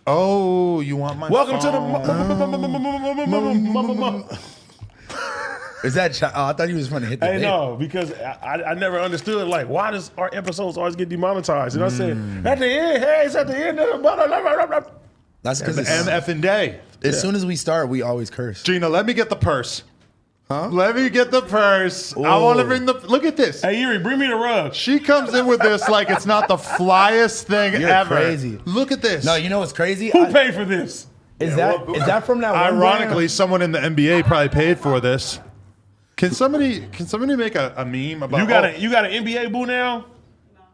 Oh, you want my Welcome phone? to the. Is that? I thought he was trying to hit the. Hey, no, because I never understood like why does our episodes always get demonetized? And I said at the end, hey, it's at the end. That's because MF and day. as soon as we start, we always curse. Gina, let me get the purse. Huh? Let me get the purse. I want to bring the. Look at this. Hey, Yuri, bring me the rug. She comes in with this like it's not the flyest thing You're ever. crazy. Look at this. No, you know what's crazy? Who paid for this? Is that from that? One Ironically, someone in the NBA probably paid for this. Can somebody make a meme about? You got an NBA boo now?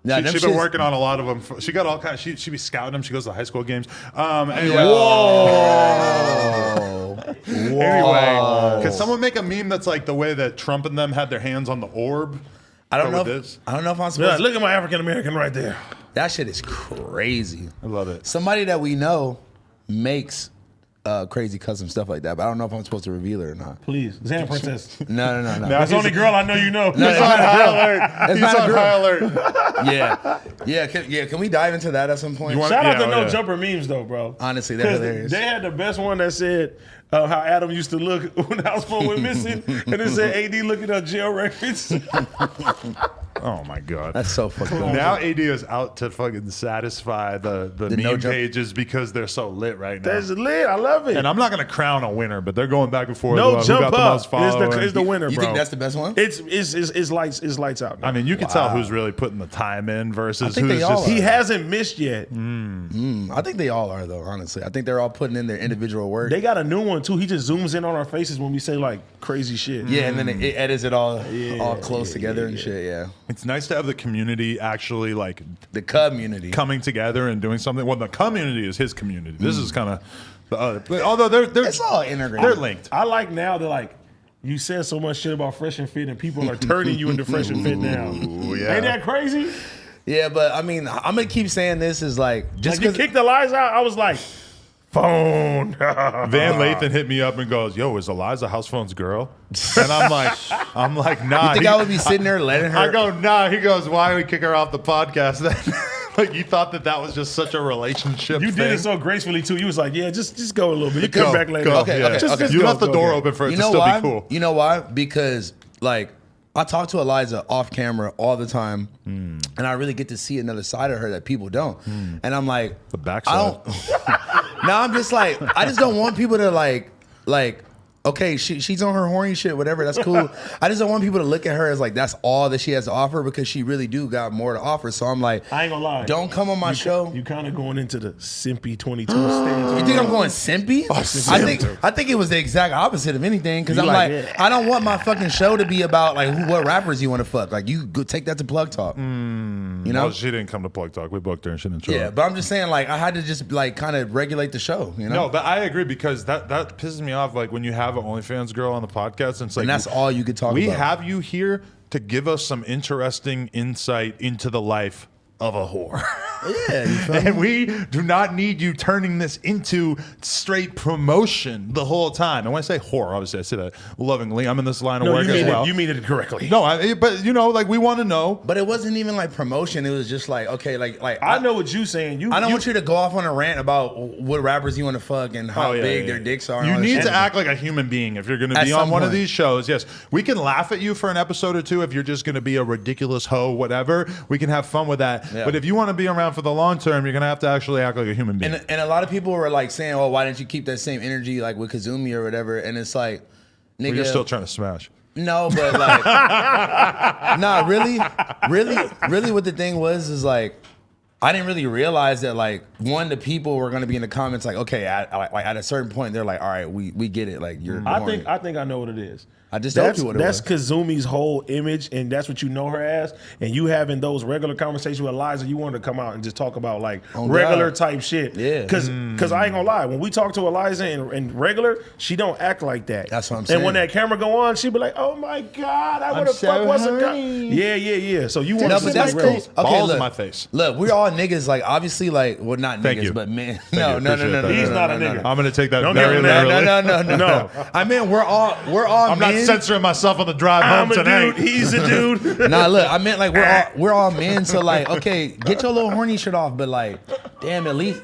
Nah, She's been working on a lot of them. She got all kinds. She be scouting them. She goes to high school games. Anyway. Whoa. Anyway, can someone make a meme that's like the way that Trump and them had their hands on the orb? I don't know. This. I don't know if I'm Yeah, supposed. look at my African American right there. That shit is crazy. I love it. Somebody that we know makes crazy custom stuff like that, but I don't know if I'm supposed to revel it or not. Please, Zan Princess. No. That's the only girl I know you know. No, He's on high alert. It's He's not a on girl. high alert. Yeah. Can we dive into that at some point? Shout out to Yeah, No yeah. Jumper memes though, bro. Honestly, they're hilarious. They had the best one that said how Adam used to look when the house phone went missing, and it said AD looking at jail records. Oh my god. That's so fucking cool. Now AD is out to fucking satisfy the meme no jump- pages because they're so lit right now. That's lit. I love it. And I'm not gonna crown a winner, but they're going back and forth. No about who jump got the up most followers. is the winner, You bro. think that's the best one? It's lights out. Now. I mean, you can tell who's really putting the time in versus think who's they all just. are. He hasn't missed yet. I think they all are, though, honestly. I think they're all putting in their individual work. They got a new one too. He just zooms in on our faces when we say like crazy shit. Yeah, and then it edits it all close together and shit, yeah. It's nice to have the community actually like The community. coming together and doing something. Well, the community is his community. This is kind of the other. But although they're It's all integrated. They're linked. I like now that like you said so much shit about Fresh and Fit and people are turning you into Fresh and Fit now. yeah. Ain't that crazy? Yeah, but I mean, I'm going to keep saying this is like, just Like you because. kicked the lies out, I was like, phone. Van Lathan hit me up and goes, "Yo, is Eliza house phone's girl?" And I'm like, nah. You think I would be sitting there letting her? I go, nah. He goes, why do we kick her off the podcast then? Like, you thought that was just such a relationship You thing. did it so gracefully too. You was like, yeah, just go a little bit. You Go, come back later. go, Okay, yeah. okay, Just okay. you go, left the go, door go. open for it You to know still why? be cool. You know why? Because, like, I talk to Eliza off camera all the time, and I really get to see another side of her that people don't. And I'm like, The I backside. don't. Now I'm just like, I just don't want people to like, okay, she's on her horny shit, whatever. That's cool. I just don't want people to look at her as like that's all that she has to offer because she really do got more to offer. So I'm like, I ain't gonna lie. don't come on my show. You kind of going into the simpy 22 stage. You think I'm going simpy? I think it was the exact opposite of anything because You I'm like like, it. I don't want my fucking show to be about like what rappers you want to fuck. Like you go take that to Plug Talk. You know? Well, she didn't come to Plug Talk. We booked her and she didn't show Yeah, up. but I'm just saying like I had to just like kind of regulate the show. You know? No, but I agree because that pisses me off. Like when you have an OnlyFans girl on the podcast, and it's like And that's all you could talk we about. have you here to give us some interesting insight into the life of a whore. Yeah, you feel me? And we do not need you turning this into straight promotion the whole time. And when I say whore, obviously I say that lovingly. I'm in this line of No, work you as mean well. you mean it correctly. No, but you know, like we want to know. But it wasn't even like promotion. It was just like, okay, like I know what you saying. I don't want you to go off on a rant about what rappers you want to fuck and how big their dicks are. and You all that need shit. to act like a human being if you're going to At be on some one of point. these shows. Yes, we can laugh at you for an episode or two if you're just going to be a ridiculous hoe, whatever. We can have fun with that. Yeah. But if you want to be around for the long term, you're going to have to actually act like a human being. And a lot of people were like saying, "Oh, why didn't you keep that same energy like with Kazumi or whatever?" And it's like, nigga, Well, you're still trying to smash. no, but like, nah, really, what the thing was is like, I didn't really realize that like the people were gonna be in the comments like, okay, at a certain point they're like, all right, we get it, like you're. horny. I think I know what it is. I just told you what it That's was. Kazumi's whole image, and that's what you know her as. And you having those regular conversations with Eliza, you want to come out and just talk about like Oh, regular God. type shit. Yeah. Because I ain't gonna lie, when we talk to Eliza and regular, she don't act like that. That's what I'm And when saying. that camera go on, she be like, "Oh my God, I would have so fuck was a guy." horny. Yeah. So you want No, to but see that's like cool. real. Okay, Balls look, in my face. Look, we're all niggas. Like obviously, like well, not Thank niggas, you. but men. you. No. Appreciate that. He's no, not no, a no, nigga. no. I'm going to take that Don't very give him that. literally. No. I mean, we're all I'm not men. censoring myself on the drive I'm home a tonight. dude. He's a dude. Nah, look, I meant like we're all men. So like, okay, get your little horny shit off, but like, damn, at least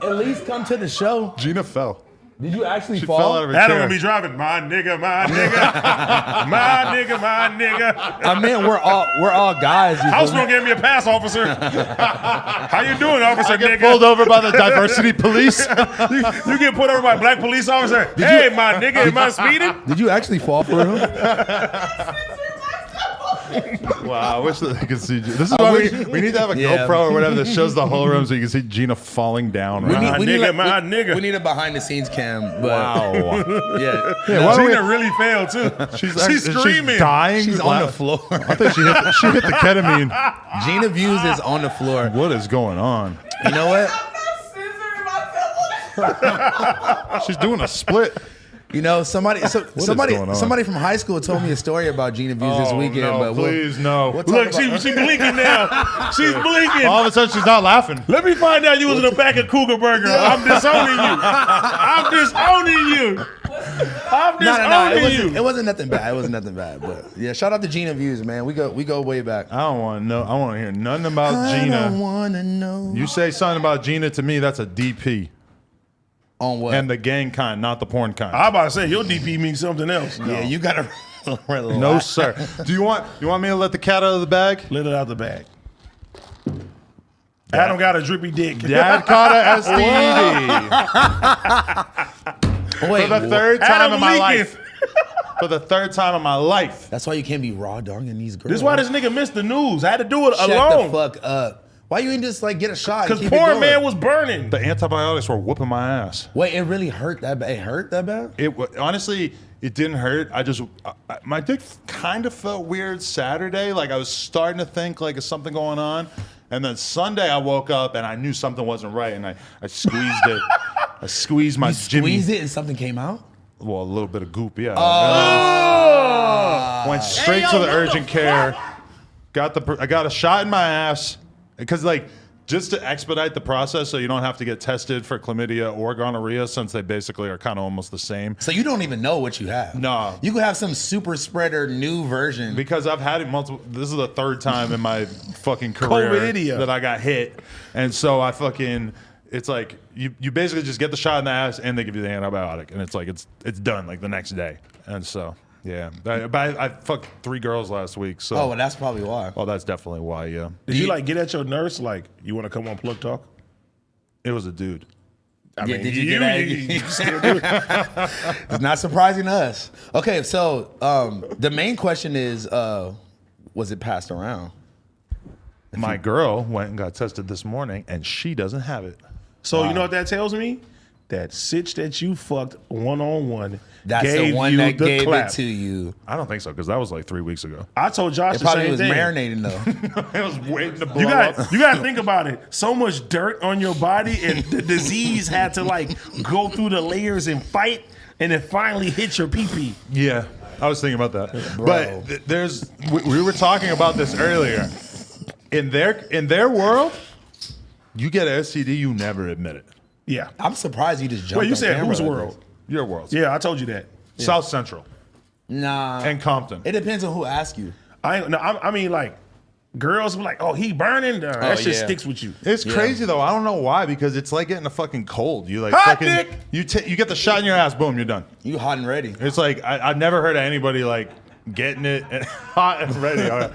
at least come to the show. Gina fell. Did you actually She fall? fell out of her Adam chair. will be driving, my nigga, my nigga, my nigga, my nigga. I mean, we're all guys. You House feel me? phone gave me a pass, officer. How you doing, officer, I get nigga? pulled over by the diversity police. You get pulled over by a black police officer. Hey, my nigga, am I speeding? Did you actually fall for him? Wow, I wish that they could see. This is why we need to have a Yeah. GoPro or whatever that shows the whole room so you can see Gina falling down. Right? My nigga. We need a behind the scenes cam. But Wow. yeah, Yeah, why don't Gina we- really failed too. She's screaming. She's dying. she's on the floor. I think she hit the ketamine. Gina Views is on the floor. What is going on? You know what? She's doing a split. You know, somebody going on? somebody from high school told me a story about Gina Views this weekend. no, but please, no. we'll talk Look, about- she blinking now. She's blinking. All of a sudden, she's not laughing. Let me find out you was in the back of Cougar Burger. I'm disowning you. I'm disowning you. I'm disowning you. It wasn't nothing bad. It wasn't nothing bad. But yeah, shout out to Gina Views, man. We go way back. I don't want to know. I want to hear nothing about I Gina. don't wanna know. You say something about Gina to me, that's a DP. On what? And the gang kind, not the porn kind. I'm about to say your DP means something else. yeah, you gotta relax. No, sir. Do you want me to let the cat out of the bag? Let it out the bag. Adam got a drippy dick. Dad caught a STD Wait, for the third time Adam in my leaking. life. For the third time in my life. that's why you can't be raw dogging these girls. This is why this nigga missed the news. I had to do it Shut alone. the fuck up. Why you ain't just like get a shot? Because and keep it poor going? man was burning. The antibiotics were whooping my ass. Wait, it really hurt that bad? It hurt that bad? Honestly, it didn't hurt. My dick kind of felt weird Saturday. Like I was starting to think like, is something going on? And then Sunday I woke up and I knew something wasn't right, and I squeezed it. I squeezed my Jimmy. Squeezed it and something came out? Well, a little bit of goop, yeah. Oh! Went straight to the urgent care. I got a shot in my ass because just to expedite the process so you don't have to get tested for chlamydia or gonorrhea, since they basically are kind of almost the same. So you don't even know what you have? No. You could have some super spreader new version. Because I've had it multiple. This is the third time in my fucking career COVID-idia. that I got hit, and so it's like you basically just get the shot in the ass and they give you the antibiotic, and it's like it's done like the next day, and so yeah. But I fucked 3 girls last week, so. Oh, well, that's probably why. Well, that's definitely why. Yeah. Did you get at your nurse like, you want to come on Plug Talk? It was a dude. I Yeah, mean, did you get at you still do it. It's not surprising to us. Okay, so the main question is, was it passed around? My girl went and got tested this morning, and she doesn't have it. So you know what that tells me? That sitch that you fucked one-on-one That's gave the one you that the gave clap. it to you. I don't think so, because that was like 3 weeks ago. I told Josh It the probably same was thing. marinating though. I was waiting to blow You up. got to think about it. So much dirt on your body, and the disease had to like go through the layers and fight, and it finally hit your pee-pee. Yeah, I was thinking about that. Bro. But we were talking about this earlier. In their world, you get an STD, you never admit it. Yeah. I'm surprised you just jumped. Wait, you on said camera whose like world? this. Your world. Yeah, I told you that. South Central Nah. and Compton. It depends on who asks you. I mean, like, girls be like, "Oh, he burning." That shit yeah. sticks with you. It's crazy though. I don't know why, because it's like getting a fucking cold. You like Hot fucking dick! you get the shot in your ass, boom, you're done. You hot and ready. It's like I've never heard of anybody like getting it and hot and ready. All right.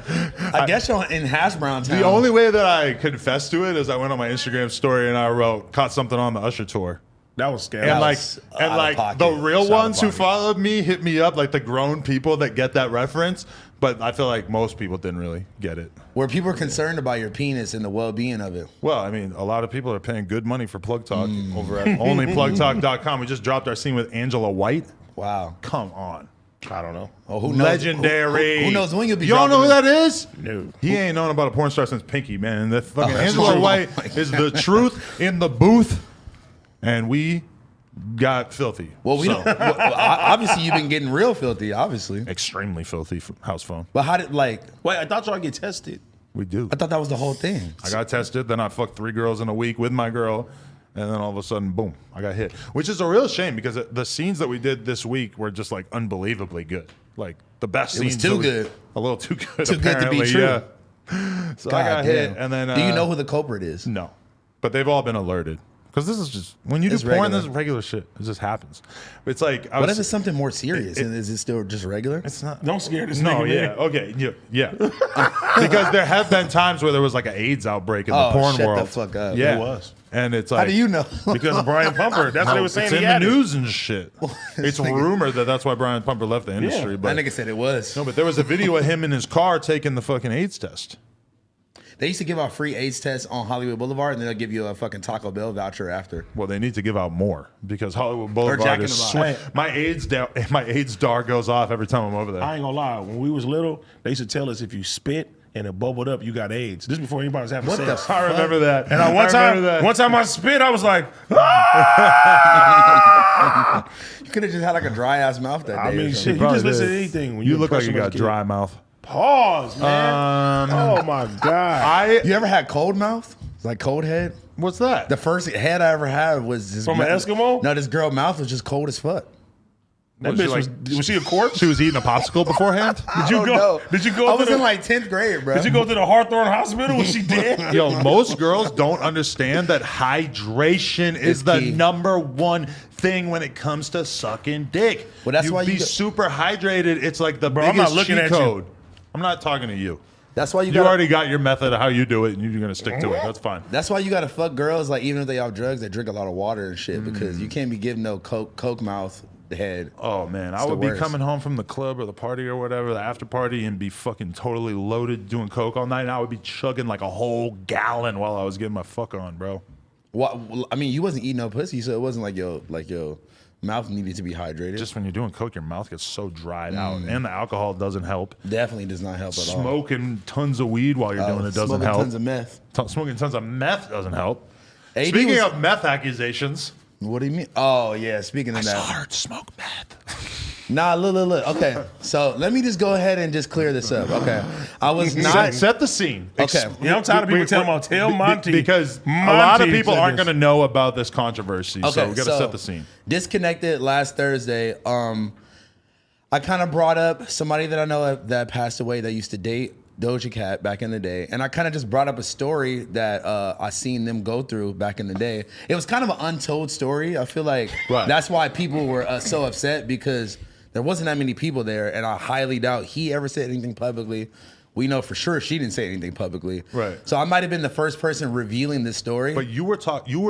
I guess you're in hash brown town. The only way that I confess to it is I went on my Instagram story and I wrote, caught something on the Usher tour. That was scary. And was out of pocket. the real It's out of ones who pocket. followed me hit me up, like the grown people that get that reference. But I feel like most people didn't really get it. Where people are concerned about your penis and the well-being of it. Well, I mean, a lot of people are paying good money for Plug Talk over at onlyplugtalk.com. We just dropped our scene with Angela White. Wow. Come on. I don't know. Oh, who knows? Legendary. Who knows when you'll be You don't know who dropping that is? No. He ain't known about a porn star since Pinky, man. The fucking that's Angela true. White Oh my is the truth in the booth, and we got filthy. Well, we So, don't. Well, obviously, you've been getting real filthy, obviously. extremely filthy house phone. But how did, like, Wait, I thought y'all get tested. We do. I thought that was the whole thing. I got tested, then I fucked 3 girls in a week with my girl, and then all of a sudden, boom, I got hit. Which is a real shame, because the scenes that we did this week were just like unbelievably good. Like the best It was scenes. too that we- good. A little too good. Too good to be apparently, true. Yeah. So I God got damn. hit, and then Do you know who the culprit is? No, but they've all been alerted Because this is just when you do It's porn, regular. this is regular shit. It just happens. It's like What if it's something more serious? And is it still just regular? it's not. Don't scare this No, nigga. yeah, man. okay, yeah. Because there have been times where there was like an AIDS outbreak in the Oh, porn shut the world. fuck up. Yeah, There was. And it's like, How do you know? Because of Brian Pumper. That's what they were saying. it's He in the had it. news and shit. It's nigga- rumored that that's why Brian Pumper left the industry. Yeah. But That nigga said it was. no, but there was a video of him in his car taking the fucking AIDS test. They used to give out free AIDS tests on Hollywood Boulevard, and then they'll give you a fucking Taco Bell voucher after. Well, they need to give out more because Hollywood Boulevard Jack in is the Box. my AIDS dar goes off every time I'm over there. I ain't gonna lie. When we was little, they used to tell us if you spit and it bubbled up, you got AIDS. This before anybody was having What the sex. fuck? I remember that. And remember that. one time I spit, I was like, You could have just had like a dry ass mouth that day. I or mean, something. shit. You Probably just listen did. to anything when You look like you impress got someone's dry kid. mouth. Pause, man. Oh my god. You ever had cold mouth? Like cold head? What's that? The first head I ever had was this From an Eskimo? No, this girl mouth was just cold as fuck. That Was she bitch was she a corpse? She was eating a popsicle beforehand. Did you go? Did you go? I was to in the, like 10th grade, bro. Did you go to the Hawthorne Hospital? Was she dead? Yo, most girls don't understand that hydration is the key. number one thing when it comes to sucking dick. Well, that's you why you be go- super hydrated. It's like the Bro, I'm biggest not looking cheat at you. code. I'm not talking to you. That's why you You got. already got your method of how you do it, and you're gonna stick to it. That's fine. That's why you gotta fuck girls. Like even if they off drugs, they drink a lot of water and shit because you can't be giving no coke mouth head. Oh man, I the would be worst. coming home from the club or the party or whatever, the after party, and be fucking totally loaded doing coke all night. And I would be chugging like a whole gallon while I was getting my fuck on, bro. What? I mean, you wasn't eating no pussy, so it wasn't like your mouth needed to be hydrated. Just when you're doing coke, your mouth gets so dried out, and the alcohol doesn't help. Definitely does not help at all. Smoking tons of weed while you're doing it doesn't Smoking help. Tons of meth. Smoking tons of meth doesn't help. AD Speaking was- of meth accusations, What do you mean? Oh yeah, speaking of I saw that. her smoke meth. Nah, look. Okay, so let me just go ahead and just clear this up. Okay, I was not. Set the scene. Okay. Yeah, I'm tired of people telling about tell Monty because a Monty lot of people said aren't this. going to know about this controversy. So Okay, we got to set the scene. Disconnected last Thursday. I kind of brought up somebody that I know that passed away that used to date Doja Cat back in the day, and I kind of just brought up a story that I seen them go through back in the day. It was kind of an untold story. I feel like Right. that's why people were so upset because there wasn't that many people there, and I highly doubt he ever said anything publicly. We know for sure she didn't say anything publicly. Right. So I might have been the first person revealing this story. But you were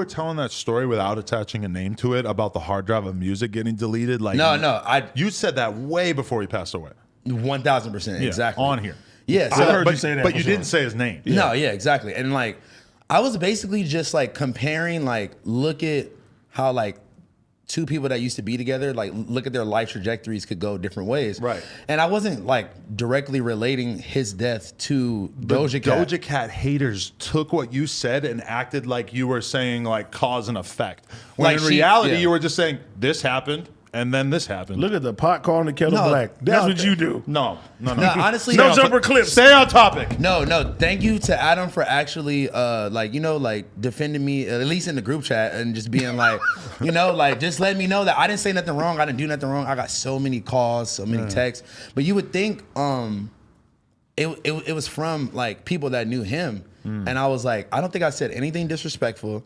telling that story without attaching a name to it about the hard drive of music getting deleted. Like No, you said that way before he passed away. 1,000% Yeah, exactly on here. Yeah, I so heard but, you say that but for you sure. didn't say his name. No, yeah, exactly. And like, I was basically just like comparing, like, look at how like two people that used to be together, like, look at their life trajectories could go different ways. Right. And I wasn't like directly relating his death to Doja Cat. Doja Cat haters took what you said and acted like you were saying like cause and effect. When Like in she- reality, yeah. you were just saying this happened and then this happened. Look at the pot calling the kettle No, black. That's no, what you do. No. No, honestly, No no. jumper clips. Stay on topic. No, thank you to Adam for actually like defending me, at least in the group chat, and just being like, like just letting me know that I didn't say nothing wrong, I didn't do nothing wrong. I got so many calls, so many texts. But you would think it was from like people that knew him. And I was like, I don't think I said anything disrespectful.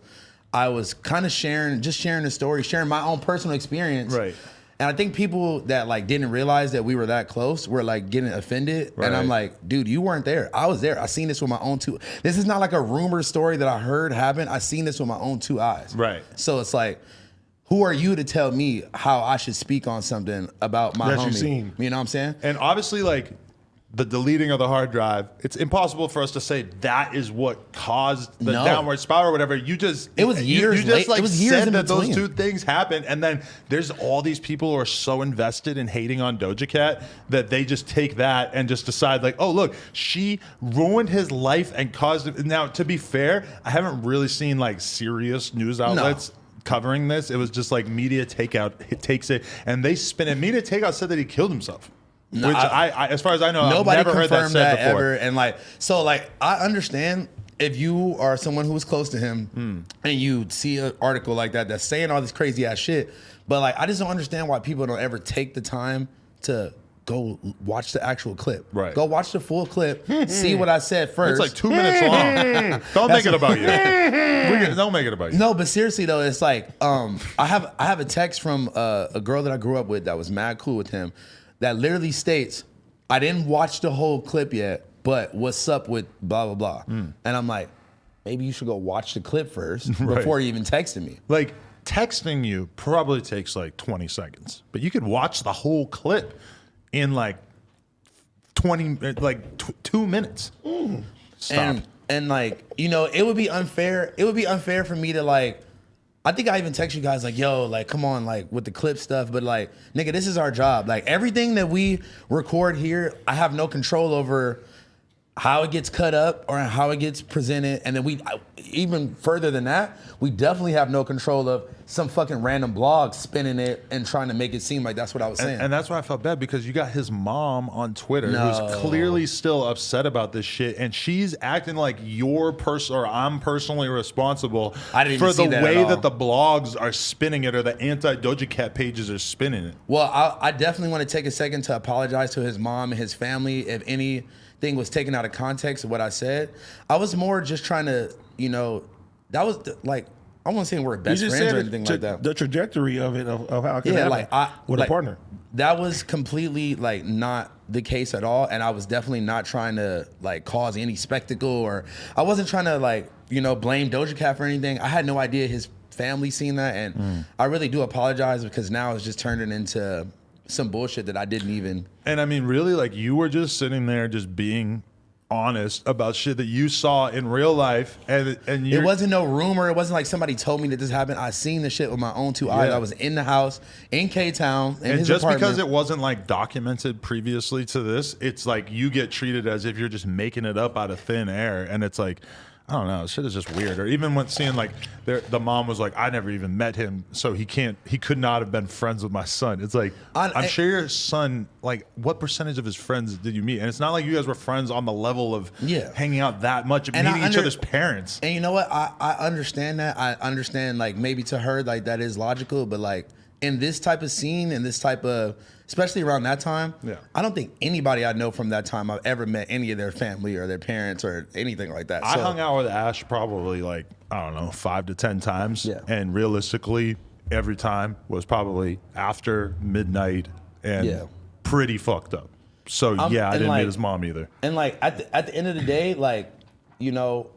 I was kind of sharing the story, sharing my own personal experience. Right. And I think people that like didn't realize that we were that close were like getting offended. And I'm Right. like, dude, you weren't there. I was there. I seen this with my own two. This is not like a rumor story that I heard happen. I seen this with my own two eyes. Right. So it's like, who are you to tell me how I should speak on something about my That you homie? seen. You know what I'm saying? And obviously, like the deleting of the hard drive, it's impossible for us to say that is what caused the No. downward spiral or whatever. You just It was years You just late- like it was years said in that those between. two things happened, and then there's all these people who are so invested in hating on Doja Cat that they just take that and just decide like, oh look, she ruined his life and caused it. Now, to be fair, I haven't really seen like serious news outlets covering this. It was just like Media Takeout takes it and they spin it. Media Takeout said that he killed himself. Which I as far as I know, Nobody I've never heard that confirmed said that before. ever. And like, so like, I understand if you are someone who was close to him and you see an article like that that's saying all this crazy ass shit, but like, I just don't understand why people don't ever take the time to go watch the actual clip. Right. Go watch the full clip. See what I said first. It's like 2 minutes long. Don't make it about you. Don't make it about you. No, but seriously though, it's like I have a text from a girl that I grew up with that was mad cool with him that literally states, I didn't watch the whole clip yet, but what's up with blah blah blah. And I'm like, maybe you should go watch the clip first before you even texting me. Like, texting you probably takes like 20 seconds, but you could watch the whole clip in like 2 minutes. Stop. And like, you know, it would be unfair. It would be unfair for me to like, I think I even text you guys like, yo, like, come on, like with the clip stuff. But like, nigga, this is our job. Like everything that we record here, I have no control over how it gets cut up or how it gets presented. And then even further than that, we definitely have no control of some fucking random blog spinning it and trying to make it seem like that's what I was saying. And that's why I felt bad, because you got his mom on Twitter who's clearly still upset about this shit, and she's acting like I'm personally responsible for the way that the blogs are spinning it or the anti-Doja Cat pages are spinning it. Well, I definitely want to take a second to apologize to his mom and his family if anything was taken out of context of what I said. I was more just trying to, you know, that was like, I won't say we're best friends or anything like that. The trajectory of it, of how it could happen with a partner. That was completely like not the case at all. And I was definitely not trying to like cause any spectacle, or I wasn't trying to like, you know, blame Doja Cat for anything. I had no idea his family seen that. And I really do apologize, because now it's just turning into some bullshit that I didn't even. And I mean, really, like, you were just sitting there just being honest about shit that you saw in real life, and it wasn't no rumor. It wasn't like somebody told me that this happened. I seen the shit with my own two eyes. I was in the house in K-Town, in his just apartment. because it wasn't like documented previously to this, it's like you get treated as if you're just making it up out of thin air, and it's like, I don't know, shit is just weird. Or even when seeing like the mom was like, I never even met him, so he could not have been friends with my son. It's like, I'm sure your son, like, what percentage of his friends did you meet? And it's not like you guys were friends on the level of hanging out that much and meeting each other's parents. And you know what? I understand that. I understand, like, maybe to her, like, that is logical, but like in this type of scene, in this type of, especially around that time, I don't think anybody I know from that time I've ever met any of their family or their parents or anything like that. I hung out with Ash probably like, I don't know, 5 to 10 times. And realistically, every time was probably after midnight and pretty fucked up. So I didn't meet his mom either. And like at the end of the day, like, you know,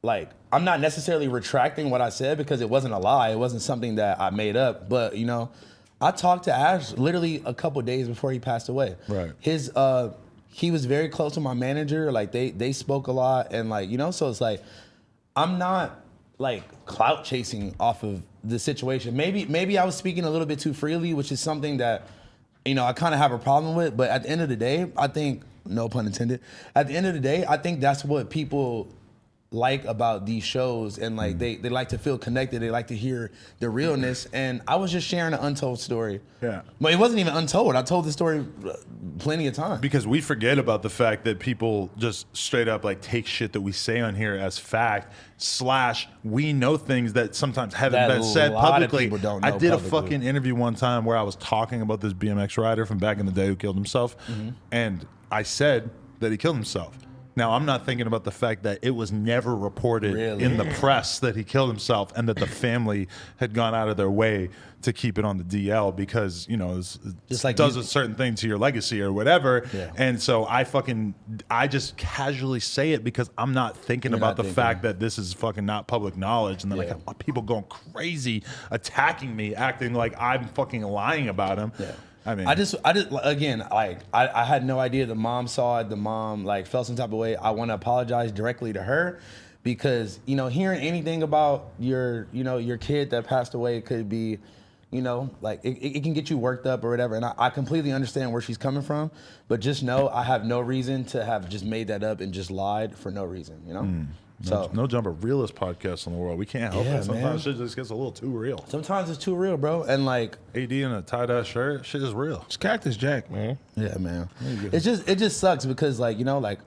like, I'm not necessarily retracting what I said, because it wasn't a lie. It wasn't something that I made up. But, you know, I talked to Ash literally a couple days before he passed away. Right. He was very close to my manager. Like, they spoke a lot, and like, you know, so it's like, I'm not like clout chasing off of the situation. Maybe I was speaking a little bit too freely, which is something that, you know, I kind of have a problem with. But at the end of the day, I think, no pun intended, at the end of the day, I think that's what people like about these shows, and like they like to feel connected. They like to hear the realness. And I was just sharing an untold story. Yeah. But it wasn't even untold. I told the story plenty of times. Because we forget about the fact that people just straight up like take shit that we say on here as fact, / we know things that sometimes haven't been said publicly. I did a fucking interview one time where I was talking about this BMX rider from back in the day who killed himself. And I said that he killed himself. Now, I'm not thinking about the fact that it was never reported in the press that he killed himself, and that the family had gone out of their way to keep it on the DL because, you know, it like does a certain thing to your legacy or whatever. And so I just casually say it because I'm not thinking about the fact that this is fucking not public knowledge. And then like people going crazy, attacking me, acting like I'm fucking lying about him. I mean, I just again, like I had no idea. The mom saw it. The mom like felt some type of way. I want to apologize directly to her, because, you know, hearing anything about your kid that passed away could be, you know, like it can get you worked up or whatever. And I completely understand where she's coming from, but just know I have no reason to have just made that up and just lied for no reason, you know? So no jumper, realest podcast in the world. We can't help it. Sometimes shit just gets a little too real. Sometimes it's too real, bro. And like AD in a tie-dye shirt, shit is real. It's Cactus Jack, man. Yeah, man. It just sucks because, like, you know, like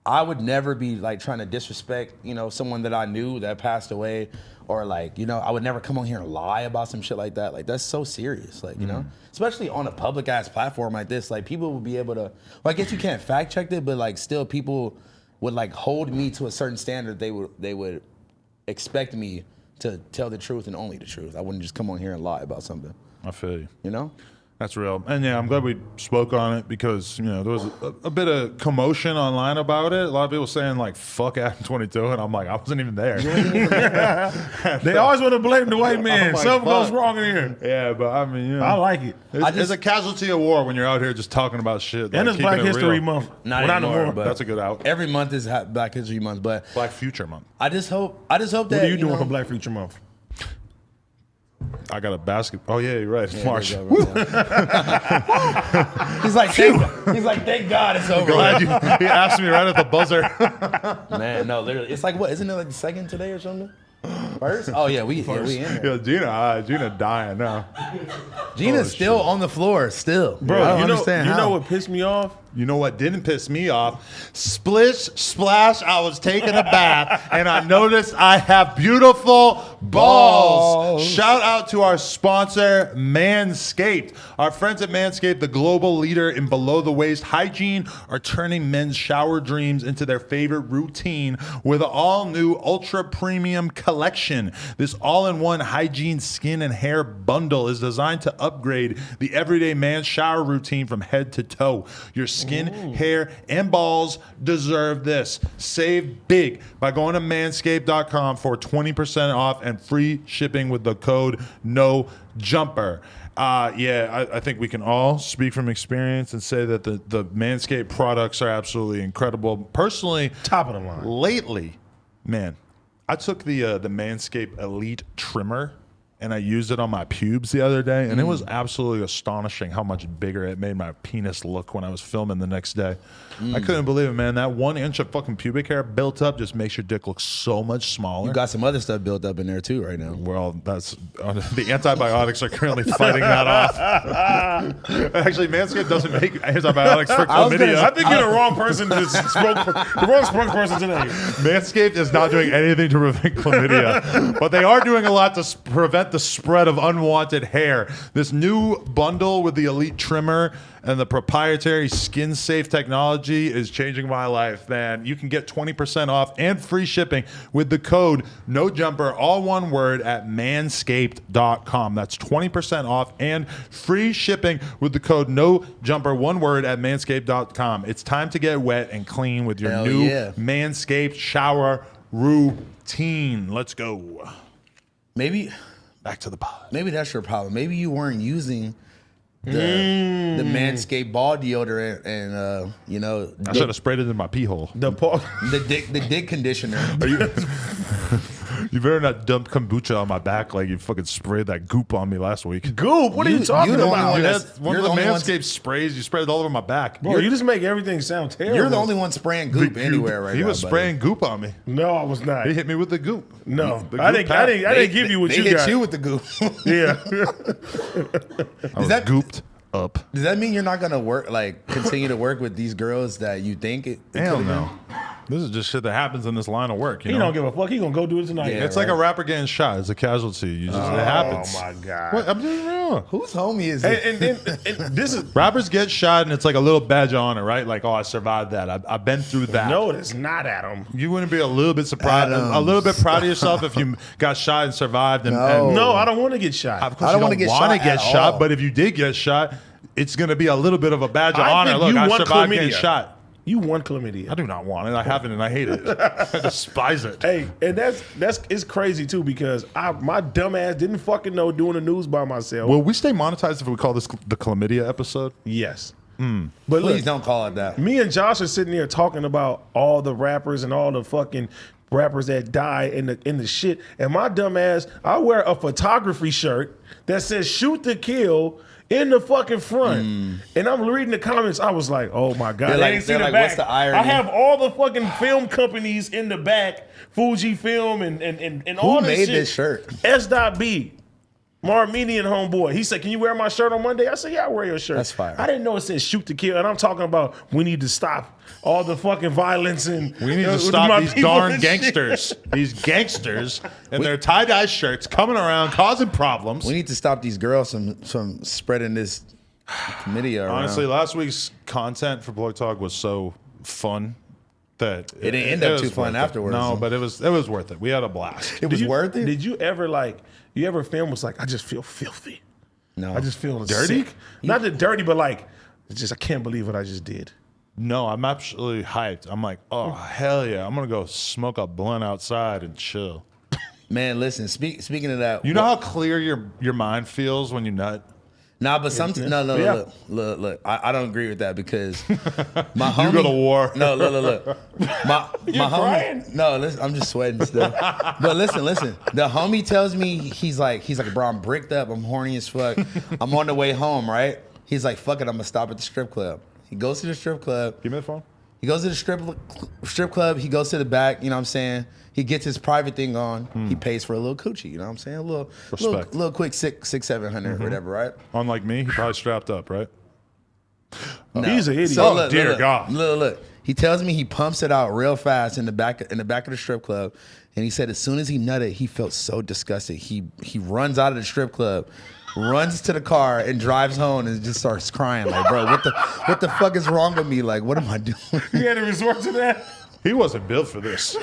I would never be like trying to disrespect, you know, someone that I knew that passed away or like, you know, I would never come on here and lie about some shit like that. Like, that's so serious, like, you know, especially on a public ass platform like this. Like, people would be able to, well, I guess you can't fact check it, but like, still people would like hold me to a certain standard. They would expect me to tell the truth and only the truth. I wouldn't just come on here and lie about something. I feel you. You know? That's real. And yeah, I'm glad we spoke on it because, you know, there was a bit of commotion online about it. A lot of people saying like, fuck Adam 22. And I'm like, I wasn't even there. They always want to blame the white man. like, Something goes fuck. wrong in here. Yeah, but I mean, you know. I like it. It's a casualty of war when you're out here just talking about shit. And like, it's Black keeping it History real. Month. Not Well, anymore, more. but That's a good out. every month is Black History Month, but Black Future Month. I just hope that What are you doing know, for Black Future Month? I got a basket. Oh yeah, you're right. Yeah, March. there you go, right there. He's like, thank God it's over. Glad you, he asked me right at the buzzer. Man, no, literally, it's like what? Isn't it like the second today or something? First? Oh yeah, we in there. Yeah, Gina dying now. Gina's still shit. on the floor, still. Bro, I don't you know, understand you how. know what pissed me off? You know what didn't piss me off? Splish, splash, I was taking a bath and I noticed I have beautiful balls. Shout out to our sponsor, Manscaped. Our friends at Manscaped, the global leader in below-the-waist hygiene, are turning men's shower dreams into their favorite routine with an all-new ultra-premium collection. This all-in-one hygiene skin and hair bundle is designed to upgrade the everyday man's shower routine from head to toe. Your skin, hair, and balls deserve this. Save big by going to manscaped.com for 20% off and free shipping with the code NOJUMPER. I think we can all speak from experience and say that the Manscaped products are absolutely incredible. Personally, Top of the line. lately, man, I took the Manscaped Elite Trimmer and I used it on my pubes the other day, and it was absolutely astonishing how much bigger it made my penis look when I was filming the next day. I couldn't believe it, man. That 1 inch of fucking pubic hair built up just makes your dick look so much smaller. You got some other stuff built up in there too right now. Well, that's the antibiotics are currently fighting that off. Actually, Manscaped doesn't make antibiotics for chlamydia. I think you're the wrong person to the wrong spokesperson today. Manscaped is not doing anything to prevent chlamydia, but they are doing a lot to prevent the spread of unwanted hair. This new bundle with the Elite Trimmer and the proprietary skin-safe technology is changing my life, man. You can get 20% off and free shipping with the code NOJUMPER, all one word, at manscaped.com. That's 20% off and free shipping with the code NOJUMPER, one word, at manscaped.com. It's time to get wet and clean with your Hell new yeah. Manscaped shower routine. Let's go. Maybe Back to the pod. maybe that's your problem. Maybe you weren't using the Manscaped ball deodorant and you know I should have sprayed it in my pee hole. The dick conditioner. You better not dump kombucha on my back like you fucking sprayed that goop on me last week. Goop? What are you talking you the only about? one That's one you're of the the only Manscaped sprays. You sprayed it all over my back. Bro, you just make everything sound terrible. You're the only one spraying The goop goop. anywhere right now. He was buddy. spraying goop on me. No, I was not. He hit me with the goop. No, The I goop didn't. pack. I didn't give you what they you hit got. you with the goop. Yeah. I was that- gooped up. Does that mean you're not gonna work continue to work with these girls that you think it Hell could've no. This is just shit that happens in this line of work. You He know? don't give a fuck. He gonna go do it tonight. Yeah. It's like a rapper getting shot. It's a casualty. You just, it happens. Oh my god. What? I'm just real. Whose homie is it? And then and this is Rappers get shot and it's like a little badge of honor, right? Like, oh, I survived that. I've been through that. no, it's not Adam. You wouldn't be a little bit surprised, a little bit proud of yourself if you got shot and survived. And, No. and No, I don't want to get shot. of course, I don't you wanna don't get want to shot get at shot, all. but if you did get shot, it's going to be a little bit of a badge of I honor. think Look, you I want survived getting chlamydia. shot. You want chlamydia. I do not want it. I haven't, and I hate it. I despise it. Hey, and that's it's crazy too because my dumb ass didn't fucking know doing the news by myself. Will we stay monetized if we call this the chlamydia episode? Yes. Hmm. But Please look, don't call it that. me and Josh are sitting here talking about all the rappers and all the fucking rappers that die in the shit. And my dumb ass, I wear a photography shirt that says "Shoot to Kill" in the fucking front. And I'm reading the comments. I was like, oh my God. They're They like- ain't see they're the like, back. what's the irony? I have all the fucking film companies in the back, Fuji Film and all Who this made shit. this shirt? S.B. My Armenian homeboy. He said, "Can you wear my shirt on Monday?" I said, "Yeah, I'll wear your shirt." That's fire. I didn't know it said shoot to kill. And I'm talking about we need to stop all the fucking violence and We need to with stop my these people darn and shit. gangsters. These gangsters in their tie-dye shirts coming around causing problems. We need to stop these girls from spreading this committee around. Honestly, last week's content for Blog Talk was so fun that It didn't end up was too fun worth it. afterwards. No, but it was worth it. We had a blast. It was worth it. Did you ever you ever film was like, I just feel filthy. No, I just feel Dirty? sick. Not the dirty, but like, it's just I can't believe what I just did. No, I'm absolutely hyped. I'm like, oh hell yeah! I'm gonna go smoke a blunt outside and chill. man. Listen, speaking of that, You know how clear your mind feels when you nut? nah, but sometimes no, Yeah. look. I don't agree with that because my homie. You go to war. No, look. My homie. crying? No, listen, I'm just sweating still. But listen. The homie tells me he's like, bro, I'm bricked up. I'm horny as fuck. I'm on the way home, right? He's like, fuck it, I'm gonna stop at the strip club. He goes to the strip club. Give me the phone. He goes to the strip club. He goes to the back. You know what I'm saying? He gets his private thing on. He pays for a little coochie. You know what I'm saying? A little quick six, 700 or whatever, right? Unlike me, he probably strapped up, right? He's an idiot. So Oh, dear God. Look. He tells me he pumps it out real fast in the back of the strip club, and he said as soon as he nutted, he felt so disgusted. He runs out of the strip club, runs to the car, and drives home and just starts crying like, bro, what the fuck is wrong with me? Like, what am I doing? You had to resort to that. He wasn't built for this.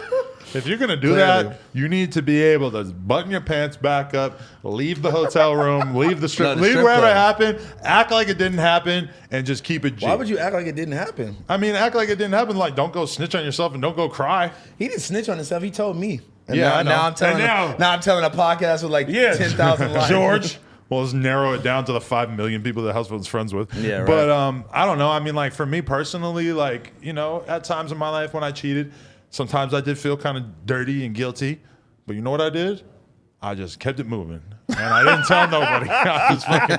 If you're gonna do Clearly. that, you need to be able to button your pants back up, leave the hotel room, leave the strip, the leave strip wherever it club. happened, act like it didn't happen, and just keep it G. Why would you act like it didn't happen? I mean, act like it didn't happen. Like, don't go snitch on yourself and don't go cry. He didn't snitch on himself. He told me. And Yeah, I know. now I'm telling. And Now I'm telling a podcast with like Yeah. 10,000 likes. George. Well, let's narrow it down to the 5 million people that Housefull's friends with. Yeah, right. But I don't know. I mean, like for me personally, like at times in my life when I cheated, sometimes I did feel kind of dirty and guilty. But you know what I did? I just kept it moving, and I didn't tell nobody. I was fucking.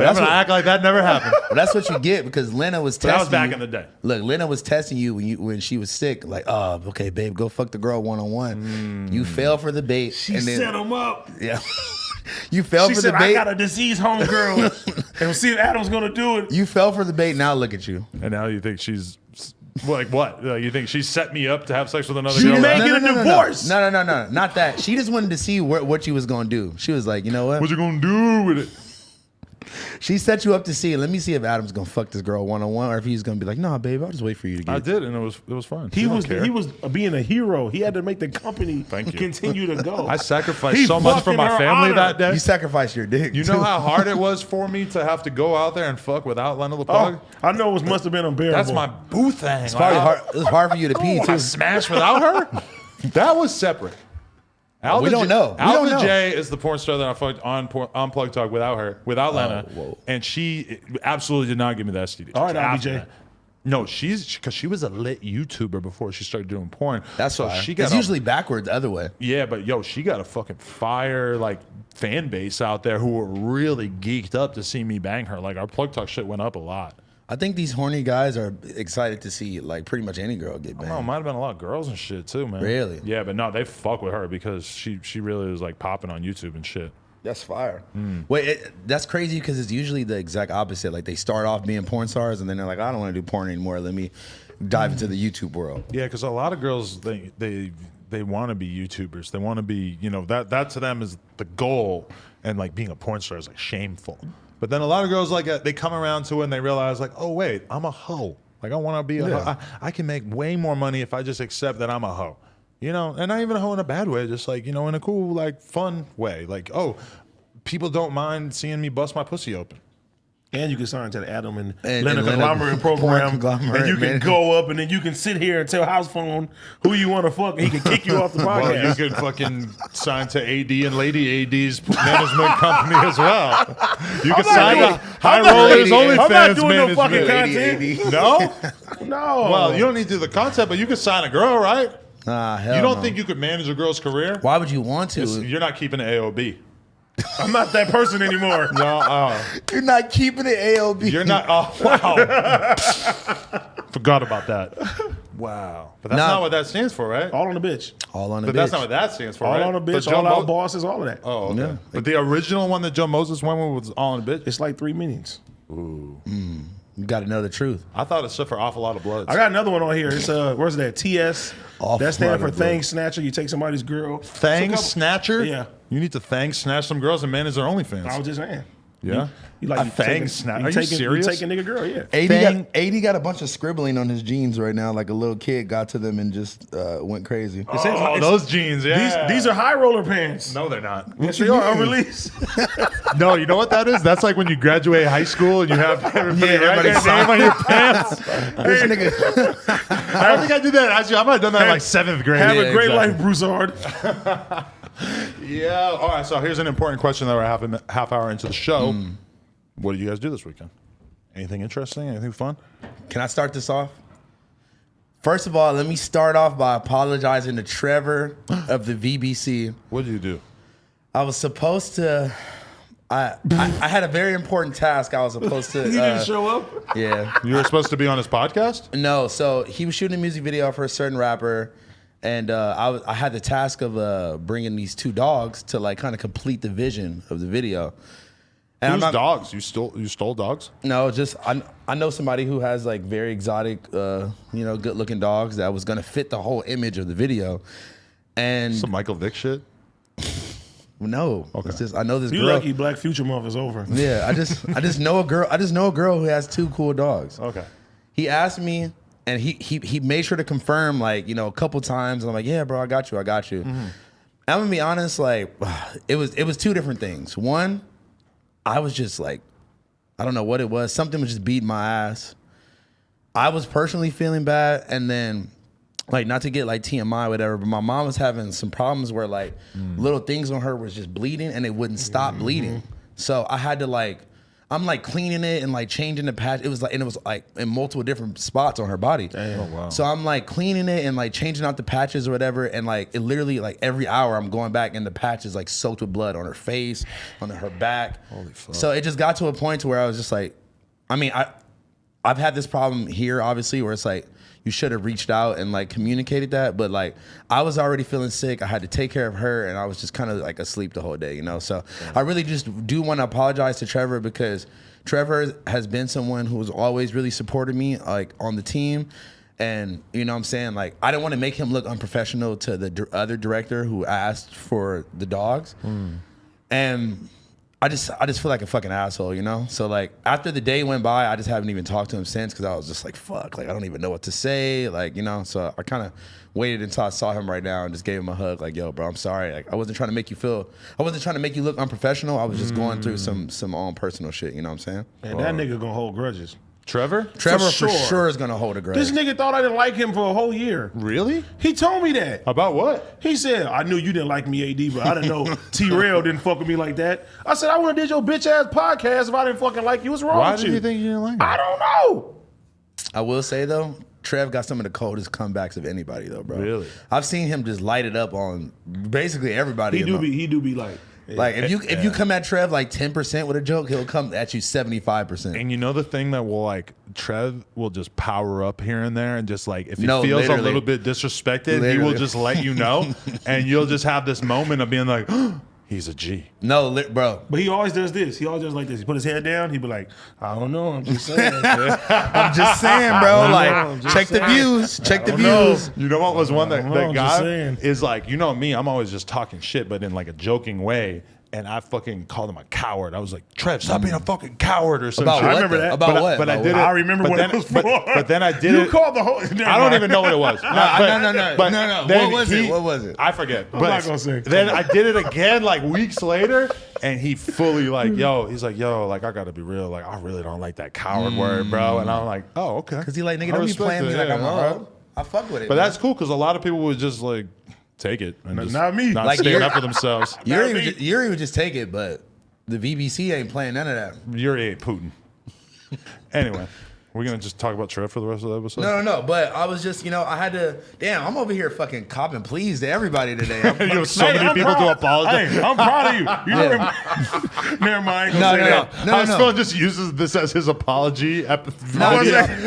I'm gonna act like that never happened. Well, that's what you get because Lena was testing. That was back you. in the day. Look, Lena was testing you when she was sick. Like, oh, okay, babe, go fuck the girl 1-on-1. You fell for the bait. She set him up. Yeah. You fell She for said, the I bait. got a diseased homegirl. And see if Adam's going to do it. You fell for the bait. Now look at you. And now you think she's like what? You think she set me up to have sex with another She girl? made- Get a divorce. No. Not that. She just wanted to see what you was going to do. She was like, you know what? What you gonna do with it? She set you up to see. Let me see if Adam's going to fuck this girl 1-on-1 or if he's going to be like, nah, babe, I'll just wait for you to get I did, and it was fun. He She don't was care. he was being a hero. He had to make the company Thank you. continue to go. I sacrificed He so much fucked for in my her family honor. that day. You sacrificed your dick. You know how hard it was for me to have to go out there and fuck without Lena Oh, LePug? I know it must have been unbearable. That's my boo thing. It's probably hard. It was hard for you to pee I too. smashed without her? That was separate. Alpha We don't know. We Alpha don't know. J is the porn star that I fucked on Plug Talk without her, without Lena. whoa. And she absolutely did not give me the STD. All right, After LBJ. that. No, because she was a lit YouTuber before she started doing porn. That's so fire. she got It's usually backwards the other way. yeah, but yo, she got a fucking fire like fan base out there who were really geeked up to see me bang her. Like our Plug Talk shit went up a lot. I think these horny guys are excited to see like pretty much any girl get banged. No, it might have been a lot of girls and shit too, man. Really? Yeah, but no, they fuck with her because she really was like popping on YouTube and shit. That's fire. Wait, that's crazy because it's usually the exact opposite. Like they start off being porn stars and then they're like, I don't want to do porn anymore. Let me dive into the YouTube world. Yeah, because a lot of girls they want to be YouTubers. They want to be, that to them is the goal, and like being a porn star is like shameful. But then a lot of girls like they come around to it and they realize like, oh wait, I'm a hoe. Like I want to be a hoe. I can make way more money if I just accept that I'm a hoe. And not even a hoe in a bad way, just like in a cool like fun way. Like people don't mind seeing me bust my pussy open. And you can sign to the Adam and And Lena Lena Conglomerate Porn program. Conglomerate, And you can man. go up and then you can sit here and tell House Phone who you want to fuck and he can kick you off the Well, you podcast. could fucking sign to AD and Lady AD's management company as well. You could sign to High Rollers I'm not OnlyFans doing no fucking management. content. No? No. Well, you don't need to do the content, but you could sign a girl, right? Nah, hell You don't no. think you could manage a girl's career? Why would you want to? You're not keeping an AOB. I'm not that person anymore. No, You're not keeping it AOB. you're not. Oh, wow. Forgot about that. Wow. But that's Nah. not what that stands for, right? All on the bitch. All on the But bitch. that's not what that stands for, All right? on the But bitch. Joe All out Mo- bosses. All of that. Oh, okay. Yeah. But the original one that Joe Moses went with was All in a Bitch? It's like 3 meanings. You got to know the truth. I thought it stood for Awful Lot of Bloods. I got another one on here. It's where's that? TS. Awful That stands lot for of Thang Snatcher. You take somebody's girl. Thang So Snatcher? Yeah. You need to Thang Snatch some girls and manage their OnlyFans. I was just saying. Yeah? You like A you Thang taking- Snatch? you Are you taking- serious? You taking nigga girl? Yeah. 80 got a bunch of scribbling on his jeans right now. Like a little kid got to them and just went crazy. It says- Oh, it's- those jeans, yeah. These are high roller pants. No, they're not. Yes, they are unreleased. No, you know what that is? That's like when you graduate high school and you have everybody write everybody their name on your pants. This nigga, I don't think I did that. Actually, I might have done that in like 7th grade. Have Yeah, a great exactly. life, Broussard. Yeah. All right. So here's an important question that we're half hour into the show. What did you guys do this weekend? Anything interesting? Anything fun? can I start this off? First of all, let me start off by apologizing to Trevor of the VBC. What did you do? I was supposed to. I had a very important task. I was supposed to. He didn't show up. Yeah. You were supposed to be on his podcast? No, so he was shooting a music video for a certain rapper, and I had the task of bringing these 2 dogs to like kind of complete the vision of the video. And Whose I'm not- dogs? You stole dogs? No, just I know somebody who has like very exotic, good looking dogs that was gonna fit the whole image of the video, and Some Michael Vick shit? no, it's just I know this You girl. lucky Black Future Month is over. Yeah, I just know a girl. I just know a girl who has 2 cool dogs. Okay. He asked me, and he made sure to confirm, like, a couple times. And I'm like, yeah, bro, I got you. I'm gonna be honest, like, it was 2 different things. One, I was just like, I don't know what it was. Something was just beating my ass. I was personally feeling bad, and then, like, not to get like TMI, whatever, but my mom was having some problems where like little things on her was just bleeding and it wouldn't stop bleeding. So I had to like, I'm like cleaning it and like changing the patch. It was like in multiple different spots on her body. Oh, wow. So I'm like cleaning it and like changing out the patches or whatever. And like it literally like every hour I'm going back and the patch is like soaked with blood on her face, on her back. Holy fuck. So it just got to a point to where I was just like, I mean, I've had this problem here, obviously, where it's like, you should have reached out and like communicated that, but like I was already feeling sick. I had to take care of her, and I was just kind of like asleep the whole day, So I really just do want to apologize to Trevor, because Trevor has been someone who has always really supported me, like on the team, and you know what I'm saying, like I didn't want to make him look unprofessional to the other director who asked for the dogs, and I just feel like a fucking asshole, So like after the day went by, I just haven't even talked to him since, because I was just like, fuck, like I don't even know what to say, like, So I kind of waited until I saw him right now and just gave him a hug, like, yo, bro, I'm sorry. Like I wasn't trying to make you look unprofessional. I was just going through some own personal shit, you know what I'm saying? And that nigga gonna hold grudges. Trevor? Trevor for sure. sure is gonna hold a grudge. This nigga thought I didn't like him for a whole year. Really? He told me that. About what? He said, I knew you didn't like me, AD, but I didn't know T-Rail didn't fuck with me like that. I said, I wouldn't have did your bitch ass podcast if I didn't fucking like you. What's wrong Why with did you think you didn't like him? I don't know. I will say though, Trev got some of the coldest comebacks of anybody though, bro. Really? I've seen him just light it up on basically everybody. He do be like, Like if you come at Trev like 10% with a joke, he'll come at you 75%. And you know the thing that will like Trev will just power up here and there, and just like if he No, feels literally. a little bit disrespected, he will Literally. just let you know, and you'll just have this moment of being like, he's a G. No, bro. but he always does this. He always does like this. He put his head down. He be like, I don't know. I'm just saying. I'm just saying, bro. I'm Like just check the saying. views. Check the No, views. you know what was one that I don't know, that I'm just guy saying. is like, you know me, I'm always just talking shit, but in like a joking way. And I fucking called him a coward. I was like, Trev, stop being a fucking coward or some About shit. what? I remember though? that. About But what? but I About did what? it. I remember but what then, it was for. But then I did You it. called the whole. Never I don't mind. even know what it was. No. But No. then What was it? What was it? I forget. But not gonna say. Then I did it again like weeks later, and he fully like, he's like, like I gotta be real, like I really don't like that coward word, bro. And I'm like, oh, okay. Because he like, nigga, I don't be respect playing me it, like yeah, I'm a all right. hoe. I fuck with it. But man. that's cool because a lot of people would just like take it and just not me. not Like, stand you're- up for themselves. Yuri would just take it, but the VBC ain't playing none of that. Yuri ate Putin. Anyway, We're gonna just talk about Trev for the rest of the episode. No. But I was just, I had to. Damn, I'm over here fucking copping please to everybody today. I'm You have so many people to apologize. Hey, I'm proud of you. Never mind. No. Phil just uses this as his apology. No,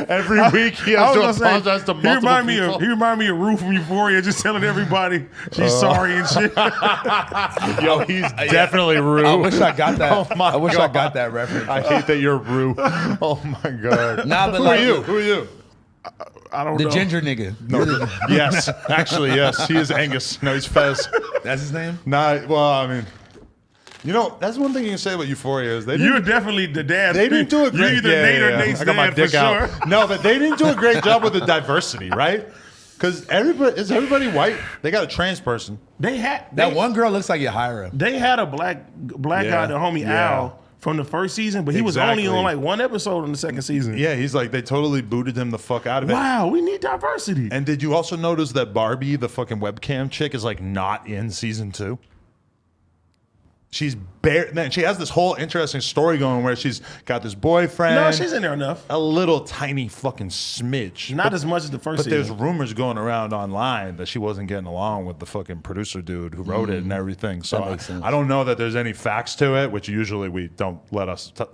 Every week he has to apologize to multiple people. He remind me of Rue from Euphoria, just telling everybody she's sorry and shit. Yo, he's definitely Rue. I wish I got that. Oh my I wish God. I got that reference. I hate that you're Rue. Oh my God. Nah, but Who like, are you? Who are you? I don't the know. ginger nigga. No, yes, actually, yes. He is Angus. No, he's Fez. That's his name? Nah, well, I mean, that's one thing you can say about Euphoria is You're definitely the dad. They didn't do a great You're either Nate or Nate's I got my dad dick for out. sure. No, but they didn't do a great job with the diversity, right? Because everybody white? They got a trans person. That one girl looks like Yahira. They had a black guy, the homie Al, from the first season, but he was only on like one episode in the second season. Yeah, he's like, they totally booted him the fuck out of it. Wow, we need diversity. And did you also notice that Barbie, the fucking webcam chick, is like not in season 2? She's man, she has this whole interesting story going where she's got this boyfriend. No, she's in there enough. A little tiny fucking smidge. Not as much as the first But season. there's rumors going around online that she wasn't getting along with the fucking producer dude who wrote it and everything. So That makes sense. I don't know that there's any facts to it, which usually we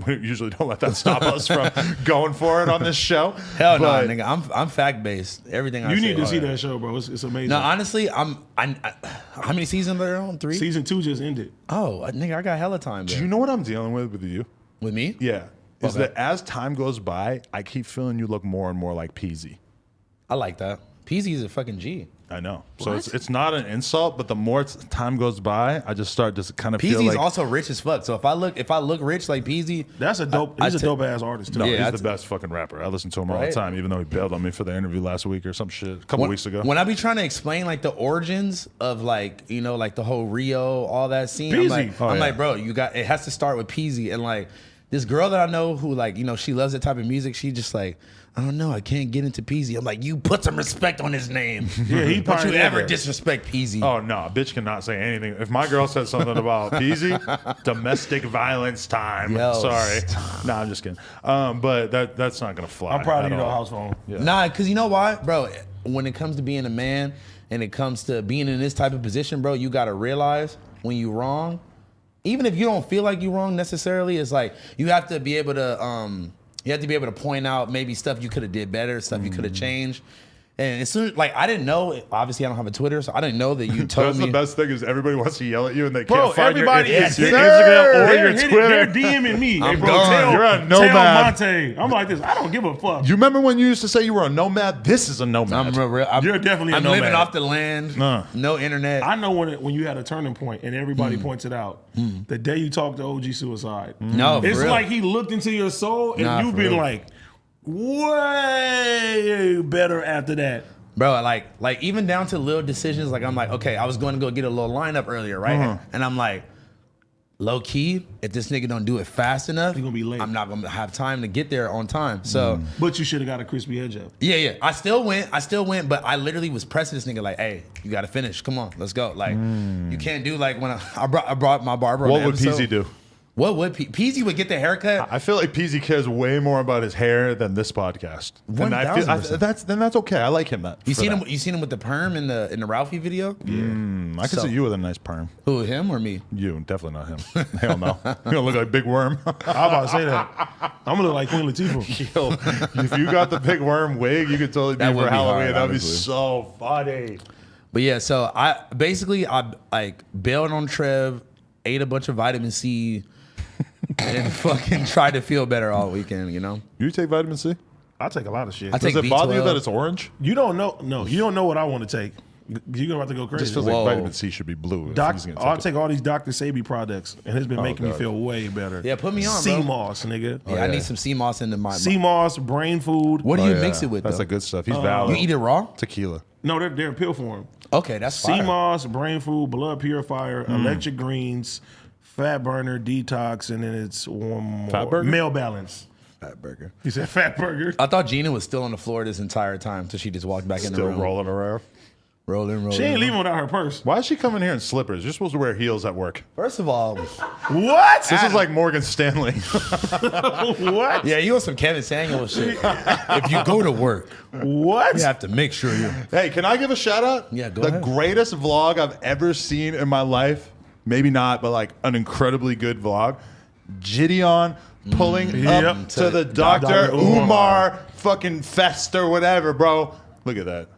usually don't let that stop us from going for it on this show. Hell no, But- nigga. I'm fact based. Everything I You say. need to see that show, bro. It's amazing. No, honestly, I how many seasons are there on? 3? Season 2 just ended. Oh, nigga, I got hella time. Do There. you know what I'm dealing with you? With me? Yeah. Is Okay. that as time goes by, I keep feeling you look more and more like Peasy. I like that. Peasy is a fucking G. I know. So it's not an insult, but the more time goes by, I just start to kind of feel Peasy's like also rich as fuck. So if I look rich like Peasy, That's a dope. He's a dope ass artist too. no, Yeah, he's the best fucking rapper. I listen to him all the Right? time, even though he bailed on me for the interview last week or some shit, a couple weeks ago. When I be trying to explain like the origins of like like the whole Rio, all that scene, I'm Peasy. like, Oh, yeah. bro, it has to start with Peasy. And like this girl that I know who like she loves that type of music. She just like, I don't know, I can't get into Peasy. I'm like, you put some respect on his name. Yeah, he Don't you pioneered ever that. disrespect Peasy. Oh no, a bitch cannot say anything. If my girl said something about Peasy, domestic violence time. Yo, Sorry, no, I'm just kidding. But that's not gonna fly. I'm proud of at you, though, all. house phone. Yeah. Nah, because you know why, bro? When it comes to being a man and it comes to being in this type of position, bro, you got to realize when you wrong, even if you don't feel like you're wrong necessarily, it's like you have to be able to point out maybe stuff you could have did better, stuff you could have changed. And as soon like I didn't know, obviously I don't have a Twitter, so I didn't know that you told That's me. the best thing is everybody wants to yell at you and they Bro, can't find everybody your, is your sir. Instagram or your They're Twitter. DMing me. Hey, I'm bro, gone. tell, You're a tell nomad. Monte. I'm like this. I don't give a fuck. You remember when you used to say you were a nomad? This is a nomad. You're definitely a I'm living nomad. off the land, no internet. I know when you had a turning point and everybody points it out. The day you talked to OG Suicide. No, for It's real. like he looked into your soul and Nah, you've for been real. like way better after that. Bro, like even down to little decisions, like I'm like, okay, I was going to go get a little lineup earlier, right? And I'm like, low key, if this nigga don't do it fast enough, He gonna be late. I'm not gonna have time to get there on time. So But you should have got a crispy edge up. yeah, I still went, but I literally was pressing this nigga like, hey, you gotta finish. Come on, let's go. Like, you can't do like when I brought my barber. on What the would episode. Peasy do? What would Peasy would get the haircut? I feel like Peasy cares way more about his hair than this podcast. And I feel 1000%. that's okay. I like him. You seen him? You seen him with the perm in the Ralphie video? I can So- see you with a nice perm. Who, him or me? You, definitely not him. Hell no. You don't look like Big Worm. I was about to say that. I'm gonna look like Queen Latifah. Yo, if you got the Big Worm wig, you could totally be That would for be Halloween. hard, That'd be honestly. so funny. But yeah, so I like bailed on Trev, ate a bunch of vitamin C, and fucking tried to feel better all weekend. You know, You take vitamin C? I take a lot of shit. I take Does it bother you B12. that it's orange? You don't know. No, you don't know what I want to take. You're gonna have to go It crazy. just feels Whoa. like vitamin C should be blue. if he's gonna I'll take it. take all these Dr. Sabi products, and it's been making me God. feel way better. Yeah, put me on, sea bro. moss, nigga. Yeah, I need some sea moss into my. Sea moss, brain food. What do Oh, you yeah. mix it with? That's though? the good stuff. He's valid. You eat it raw? Tequila. No, they're in pill form. Okay, that's Sea fire. moss, brain food, blood purifier, electric greens, fat burner, detox, and then it's one more. Fat burger? Meal balance. Fat burger. You said fat burger. I thought Gina was still on the floor this entire time until she just walked back in the Still room. rolling around. Rolling. She ain't leaving without her purse. Why is she coming here in slippers? You're supposed to wear heels at work. First of all, What? This is like Morgan Stanley. What? yeah, you want some Kevin Samuel shit. If you go to work, What? you have to make sure you. Hey, can I give a shout out? Yeah, go the ahead. greatest vlog I've ever seen in my life. Maybe not, but like an incredibly good vlog. Gideon pulling Yep. up to the Dr. Dr. Umar. Umar fucking fest or whatever, bro. Look at that.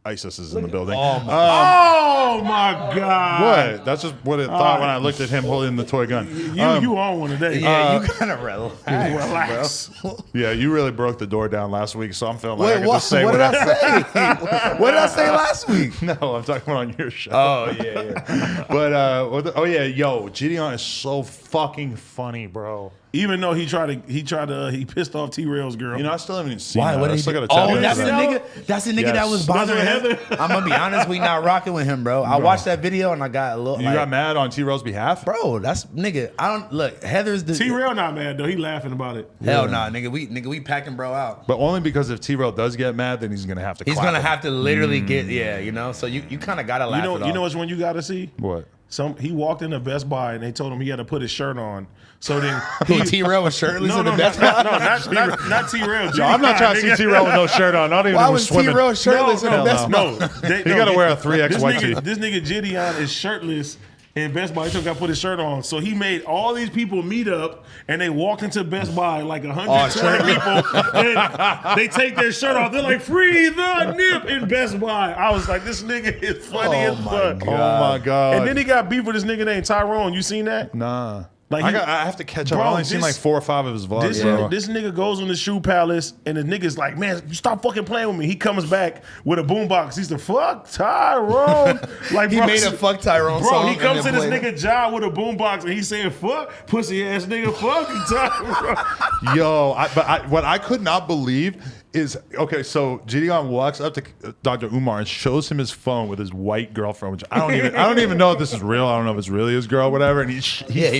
ISIS is in the building. Oh my Oh my God. What? That's just what it thought when I looked at him holding the toy gun. You on one today. Yeah, you kind of relax. Relax. Yeah, you really broke the door down last week, so I'm feeling like I Wait, can what? just say What did whatever. I say? What did I say last week? No, I'm talking about on your show. Oh yeah. But yo, Gideon is so fucking funny, bro. Even though he pissed off T-Rail's girl. You know, I still haven't even seen Why? that. What I did he still do? gotta check Oh, it that's the out. nigga. That's the nigga Yes. that was bothering That's him. Heather. I'm gonna be honest, we not rocking with him, bro. I watched that video and I got a little. You like, got mad on T-Rell's behalf? bro. That's nigga. I don't look. Heather's the T-Rail not mad though. He laughing about it. Hell nah, nigga. We packing bro out. But only because if T-Rell does get mad, then he's gonna have to He's clap gonna him. have to literally get you know. So you kind of gotta laugh. You know what's one you got to see? What? He walked into Best Buy and they told him he had to put his shirt on. So then T-Rail was shirtless no, in the no, Best not, Buy. not T-Rail. Yo, I'm not trying to see T-Rell with no shirt on. Not even Why if we're was swimming. T-Rail shirtless in the Best Buy? No, You gotta wear a 3X this white nigga, tee. This nigga Gideon is shirtless in Best Buy. He took out put his shirt on. So he made all these people meet up and they walked into Best Buy like 120 people. And they take their shirt off. They're like, free the nip in Best Buy. I was like, this nigga is funny as fuck. Oh my god. And then he got beef with this nigga named Tyrone. You seen that? Nah. Like I have to catch up. Bro, I've only seen this- like 4 or 5 of his vlogs. This nigga goes in the shoe palace and the nigga's like, man, you stop fucking playing with me. He comes back with a boombox. He's the fuck Tyrone. Like He bro, made a fuck Tyrone Bro, song. he comes and to then this played it. nigga job with a boombox and he's saying fuck pussy ass nigga, fuck Tyrone. Yo, what I could not believe is, okay, so Gideon walks up to Dr. Umar and shows him his phone with his white girlfriend, which I don't even know if this is real. I don't know if it's really his girl, whatever. And he's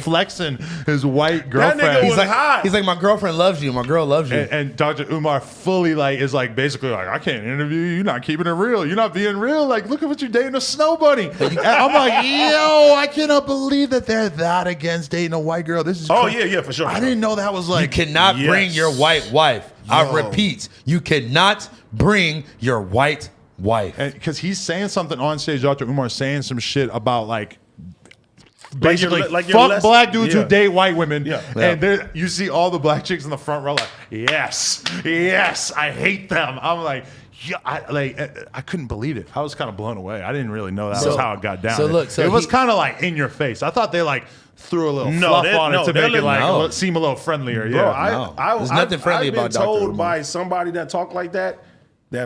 flexing his white girlfriend. nigga was hot. He's like, my girlfriend loves you. My girl loves you. And Dr. Umar fully is basically like, I can't interview you. You're not keeping it real. You're not being real. Like, look at what you're dating a snow bunny. And I'm like, yo, I cannot believe that they're that against dating a white girl. This is Oh crazy. yeah, for sure. I didn't know that was You like. cannot bring yes. your white wife. I Yo. repeat, you cannot bring your white wife. Because he's saying something on stage. Dr. Umar saying some shit about basically like you're fuck less- black dudes yeah. who date white women. Yeah. And there you see all the black chicks in the front row like, yes, I hate them. I'm like, yeah, I couldn't believe it. I was kind of blown away. I didn't really know that was how it got down. so look, so it was he- kind of like in your face. I thought they threw a little No, fluff they- on it no, to they make it let- no. seem a little friendlier. Bro, Yeah. No. There's nothing friendly I've about been Dr. told Umar. by somebody that talk like that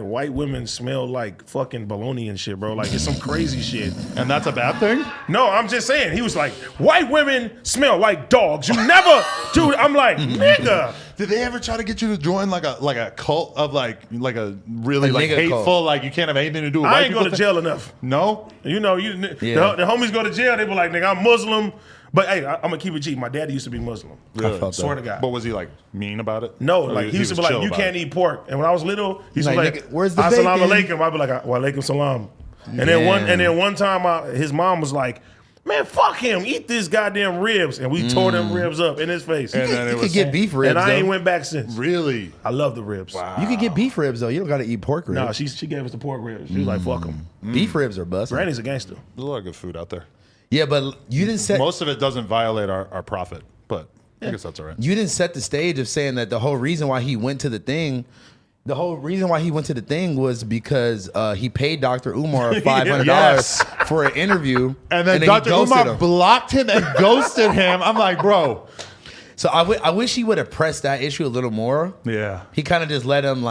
white women smell like fucking bologna and shit, bro. Like it's some crazy shit. And that's a bad thing? No, I'm just saying. He was like, white women smell like dogs. You never, dude. I'm like, nigga. Did they ever try to get you to join like a cult of like a really A like nigga hateful, cult. like you can't have anything to do with I white ain't people go to thing? jail enough. No? You know, the homies go to jail. They be like, nigga, I'm Muslim. But hey, I'm gonna keep it G. My daddy used to be Muslim. Really? felt Swear that. to God. But was he like mean about it? No, Or like he used to be was like, chill you about can't it? eat pork. And when I was little, he used to be Like, like, nigga, where's the Assalamu bacon? alaikum. I'd be like, wa alaikum salam. And then one time, his mom was like, man, fuck him. Eat this goddamn ribs. And we tore them ribs up in his face. And then You it could was get beef ribs. And I ain't though. went back since. really. I love the ribs. You can get beef ribs though. You don't got to eat pork ribs. No, she gave us the pork ribs. She was like, fuck them. Beef ribs are busting. Granny's a gangster. There's a lot of good food out there. Yeah, but you didn't set Most of it doesn't violate our profit, but I guess that's all right. you didn't set the stage of saying that the whole reason why he went to the thing. The whole reason why he went to the thing was because he paid Dr. Umar $500 Yes. for an interview, And then he Dr. ghosted Umar him. blocked him and ghosted him. I'm like, bro. So I wish he would have pressed that issue a little more. Yeah. He kind of just let him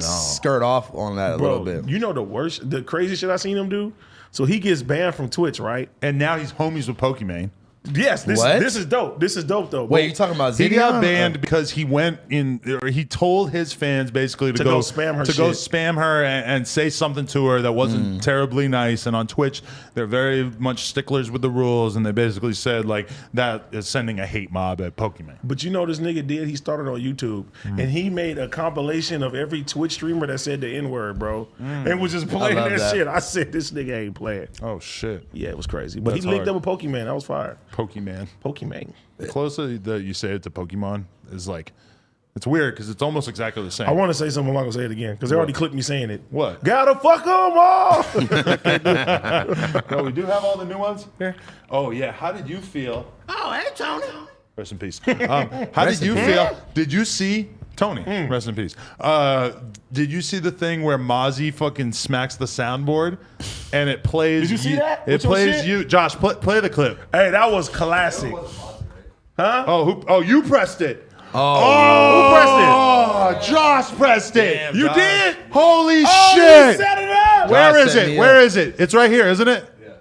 skirt off on that a little Bro, bit. you know the crazy shit I seen him do? So he gets banned from Twitch, right? And now he's homies with Pokimane. Yes, What? this is dope. This is dope though. Wait, you talking about He got Zidion? banned because he went in, or he told his fans basically to go spam her go shit. spam her and say something to her that wasn't terribly nice. And on Twitch, they're very much sticklers with the rules, and they basically said like that is sending a hate mob at Pokemon. But you know this nigga did? He started on YouTube and he made a compilation of every Twitch streamer that said the N-word, bro. And was just playing love that that. shit. I said, this nigga ain't playing. Oh shit, Yeah, it was crazy. But That's he linked hard. up with Pokemon. That was fire. Pokemon. Pokemon. The closer that you say it to Pokemon is like, it's weird because it's almost exactly the same. I want to say something. I'm not going to say it again because they already clipped me saying it. What? Gotta fuck them all. No, we do have all the new ones here. Oh yeah, how did you feel? Oh, hey, Tony. Rest in peace. How did you feel? Did you see Tony? Rest in peace. Did you see the thing where Mozzie fucking smacks the soundboard and it plays? Did you see that? It With your plays shit? you. Josh, play the clip. Hey, that was classic. Huh? Oh, you pressed it. Who pressed it? Oh, Josh pressed it. Damn, You Josh. did? Holy Oh, shit! you set it up. Where Josh is set it? me Where up. is it? It's right here, isn't it? Yeah.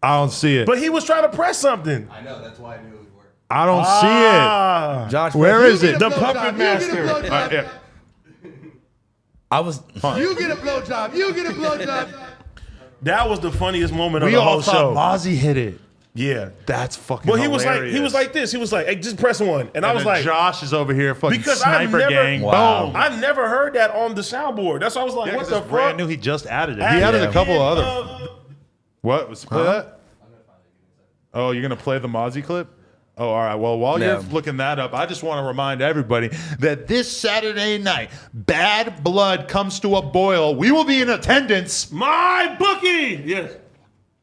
I don't see it. But he was trying to press something. I know, that's why I knew it would work. I don't Ah. Josh, Where is it? The Blowjob, puppet you get a master. blowjob. Yeah. I was. You get a blowjob. You get a blowjob. That was the funniest moment of We the all whole thought show. Mozzie hit it. Yeah. That's fucking. Well, he hilarious. was like this. He was like, hey, just press one. And I was then like, Josh is over here fucking because I've sniper never, gang. Wow. Boom. I've never heard that on the soundboard. That's why I was like, Yeah, what 'cause the it's brand fuck? new. He just added it. He added a couple of other. What was play that? Oh, you're gonna play the Mozzie clip? Oh, all right. Well, while Yeah. you're looking that up, I just want to remind everybody that this Saturday night, Bad Blood comes to a boil. We will be in attendance. My bookie. Yes.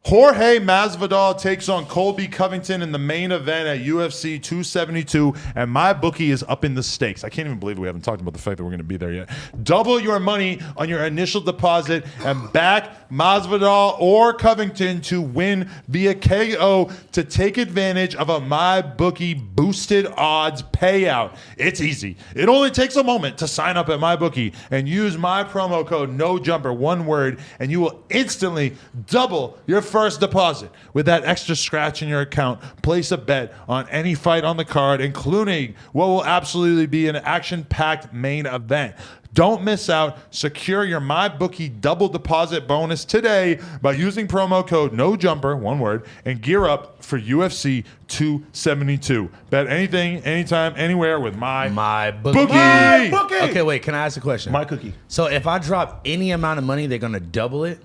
Jorge Masvidal takes on Colby Covington in the main event at UFC 272, and my bookie is up in the stakes. I can't even believe we haven't talked about the fact that we're going to be there yet. Double your money on your initial deposit and back Masvidal or Covington to win via KO to take advantage of a my bookie boosted odds payout. It's easy. It only takes a moment to sign up at my bookie and use my promo code NOJUMPER, one word, and you will instantly double your first deposit. With that extra scratch in your account, place a bet on any fight on the card, including what will absolutely be an action-packed main event. Don't miss out. Secure your MyBookie double deposit bonus today by using promo code NOJUMPER, one word, and gear up for UFC 272. Bet anything, anytime, anywhere with my bookie. My bookie. Okay, wait. Can I ask a question? My cookie. So if I drop any amount of money, they're gonna double it.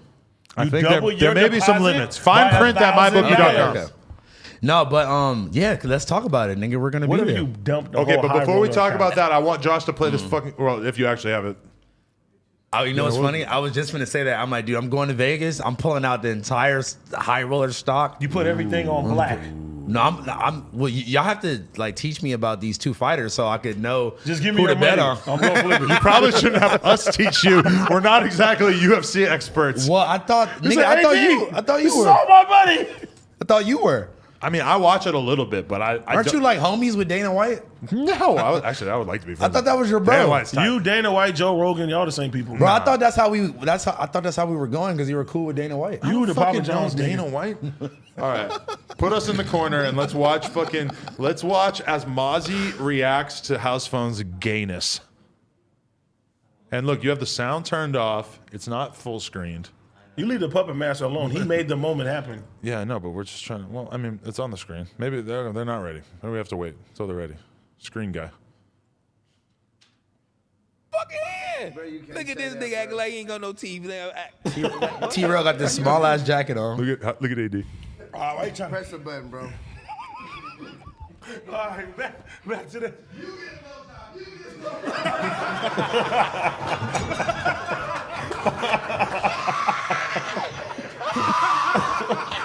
I You think double there your may be some deposit limits. Fine by print at $1,000. mybookie.com. Okay. No, but yeah, let's talk about it, nigga. We're gonna What be if there. you dumped the Okay, whole but high before we roller talk account? about that, I want Josh to play this fucking. Well, if you actually have it. Oh, you know what's funny? I was just gonna say that. I'm like, dude, I'm going to Vegas. I'm pulling out the entire high roller stock. You put everything on black. No, I'm. Well, y'all have to like teach me about these two fighters so I could know Just give me who your to bet money. on. I'm going flip it. You probably shouldn't have us teach you. We're not exactly UFC experts. Well, I thought, You nigga, said, I thought "Hey, you, G, I thought you were, saw my money. I thought you were. I mean, I watch it a little bit, but I Aren't don't- you like homies with Dana White? No, I would like to be. I friends thought that was your bro. Dana White's tight. You, Dana White, Joe Rogan, y'all the same people. Bro, I thought that's how we. I thought that's how we were going because you were cool with Dana White. You the Papa fucking Jones know Dana nigga. White. All right, put us in the corner and let's watch as Mozzie reacts to House Phone's gayness. And look, you have the sound turned off. It's not full screened. You leave the puppet master alone. He made the moment happen. Yeah, I know, but we're just trying to. Well, I mean, it's on the screen. Maybe they're not ready. Maybe we have to wait until they're ready. Screen guy. Fucking yeah. Look at this nigga acting like he ain't got no teeth. T-Rail got this small ass jacket on. Look at AD. Why you trying Press the button, bro. All right, back to the.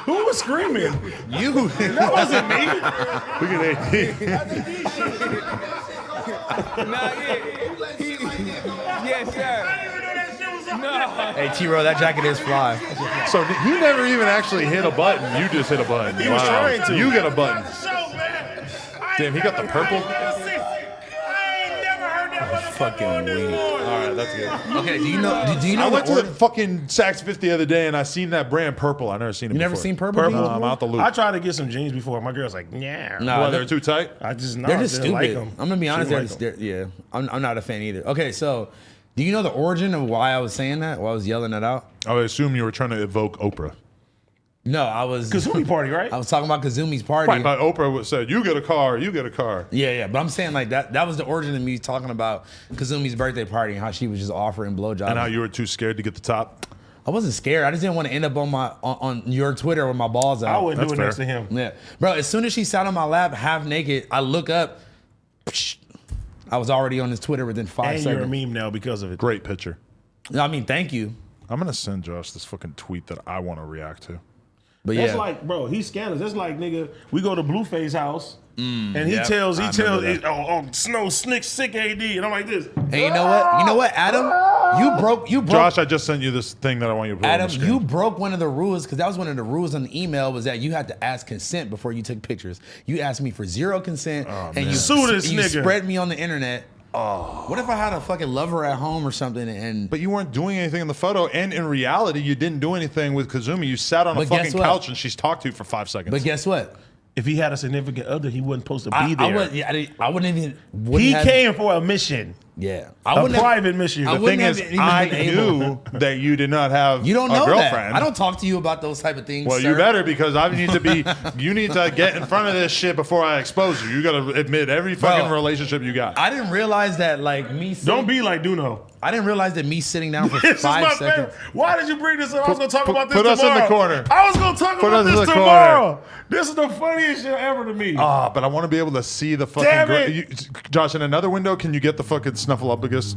Who was screaming? You. That wasn't me. Look at AD. Nah, yeah. Yes, sir. No. Hey, T-Rail, that jacket is fly. So you never even actually hit a button. You just hit a button. He was trying to. You get a button. Damn, he got the purple. I ain't never heard that fucking weak. All right, that's good. Okay, do you know? Do you know? I went to the the fucking Saks Fifth the other day and I seen that brand purple. I never seen it. You never before. seen purple? Purple? jeans? I'm out the loop. I tried to get some jeans before. My girl's like, nah. No. Well, they're too tight. I just They're just didn't stupid. like them. I'm gonna be honest. Didn't like 'em. Yeah, I'm not a fan either. Okay, so do you know the origin of why I was saying that? Why I was yelling that out? I would assume you were trying to evoke Oprah. No, I was. Kazumi party, right? I was talking about Kazumi's party. Right, but Oprah said, "You get a car, you get a car." Yeah, but I'm saying like that was the origin of me talking about Kazumi's birthday party and how she was just offering blowjobs. And how you were too scared to get the top. I wasn't scared. I just didn't want to end up on your Twitter with my balls out. I wouldn't do it That's next to him. Yeah, bro. As soon as she sat on my lap, half naked, I look up. I was already on his Twitter within 5 And seconds. you're a meme now because of it. Great picture. I mean, thank you, I'm gonna send Josh this fucking tweet that I want to react to. but That's yeah, like, bro, he's scandalous. That's like, nigga, we go to Blueface house and he yep, tells, I remember that. oh, Snow Snick sick AD, and I'm like this. and you know what? You know what, Adam? You broke. Josh, I just sent you this thing that I want you to put on Adam, the screen. you broke one of the rules because that was one of the rules on the email was that you had to ask consent before you took pictures. You asked me for zero consent, and you Sue this you nigga. spread me on the internet. Oh, what if I had a fucking lover at home or something? And But you weren't doing anything in the photo, and in reality, you didn't do anything with Kazumi. You sat on a But guess fucking what? couch and she's talked to you for 5 seconds. but guess what? If he had a significant other, he wasn't supposed to be there. I wouldn't even. He came for a mission, Yeah, a private mission. I the wouldn't thing have is, even I been able- knew that you did not have You don't a know girlfriend. that. I don't talk to you about those type of things. Well, sir. you better because I need to be. You need to get in front of this shit before I expose you. You got to admit every fucking Bro, relationship you got. I didn't realize that like me. Don't be like Duno. I didn't realize that me sitting down for This is 5 my seconds. favorite. Why did you bring this up? I was going to talk about this put us in tomorrow. the corner. I was going to talk Put about us in this the corner. tomorrow. This is the funniest shit ever to me. But I want to be able to see the fucking. Damn it. Josh, in another window, can you get the fucking Snuffleupagus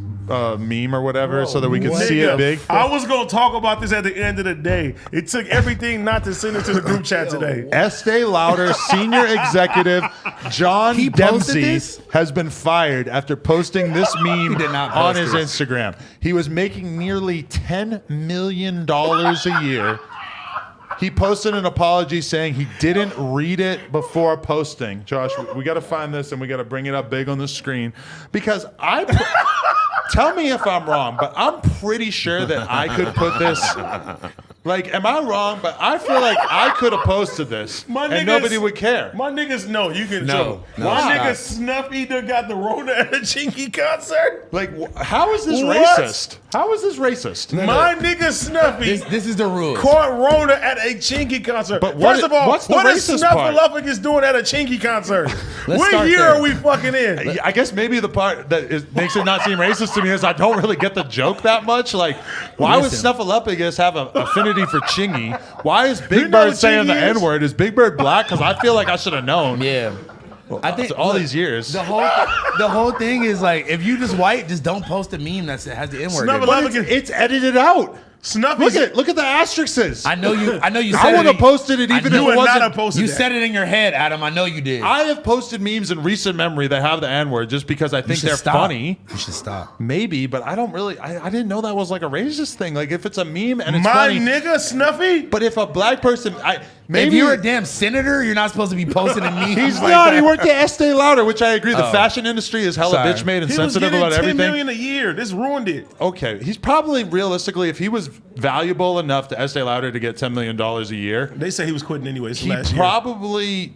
meme or whatever so that we can Nigga, see it big? I was going to talk about this at the end of the day. It took everything not to send it to the group chat today. Estee Lauder senior executive John He posted Dempsey this? has been fired after posting this meme did not on post his this. Instagram. He was making nearly $10 million a year. He posted an apology saying he didn't read it before posting. Josh, we got to find this and we got to bring it up big on the screen because tell me if I'm wrong, but I'm pretty sure that I could put this. Like, am I wrong? But I feel like I could have posted this and nobody would care. My niggas know you can No, trouble. no, My stop. nigga Snuffy done got the Rona at a Chinky concert. Like, how is this What? racist? How is this racist? My nigga Snuffy This is the rule. caught Rona at a Chinky concert. But what- First of all, what's the what is racist part? Snuffleupagus doing at a Chinky concert? Let's What start year there. are we fucking in? I guess maybe the part that makes it not seem racist to me is I don't really get the joke that much. Like, why would Listen. Snuffleupagus have an affinity for Chingy? Why is Big You know Bird what saying the Chingy is? N-word? Is Big Bird black? Because I feel like I should have known. Yeah. I think all look, these years. the whole thing is like if you just white, just don't post a meme that has the N word. Snuffleupagus- But it's edited out. Snuffy's Look at the asterisks. I know you. I said would it. have posted it I even knew if you it would not wasn't. have posted You that. said it in your head, Adam. I know you did. I have posted memes in recent memory that have the N-word just because I think should they're stop. funny. You should stop. Maybe, but I don't really. I didn't know that was like a racist thing. Like if it's a meme and it's My funny. nigga Snuffy. But if a black person, maybe If you're a damn senator, you're not supposed to be posting a meme. he's like not. that. He worked at Estee Lauder, which I agree. The Oh. fashion industry is hella Sorry. bitch made and He was sensitive getting about 10 everything. million a year. This ruined it. Okay, he's probably realistically, if he was valuable enough to Estee Lauder to get $10 million a year, They say he was quitting anyways he last year. probably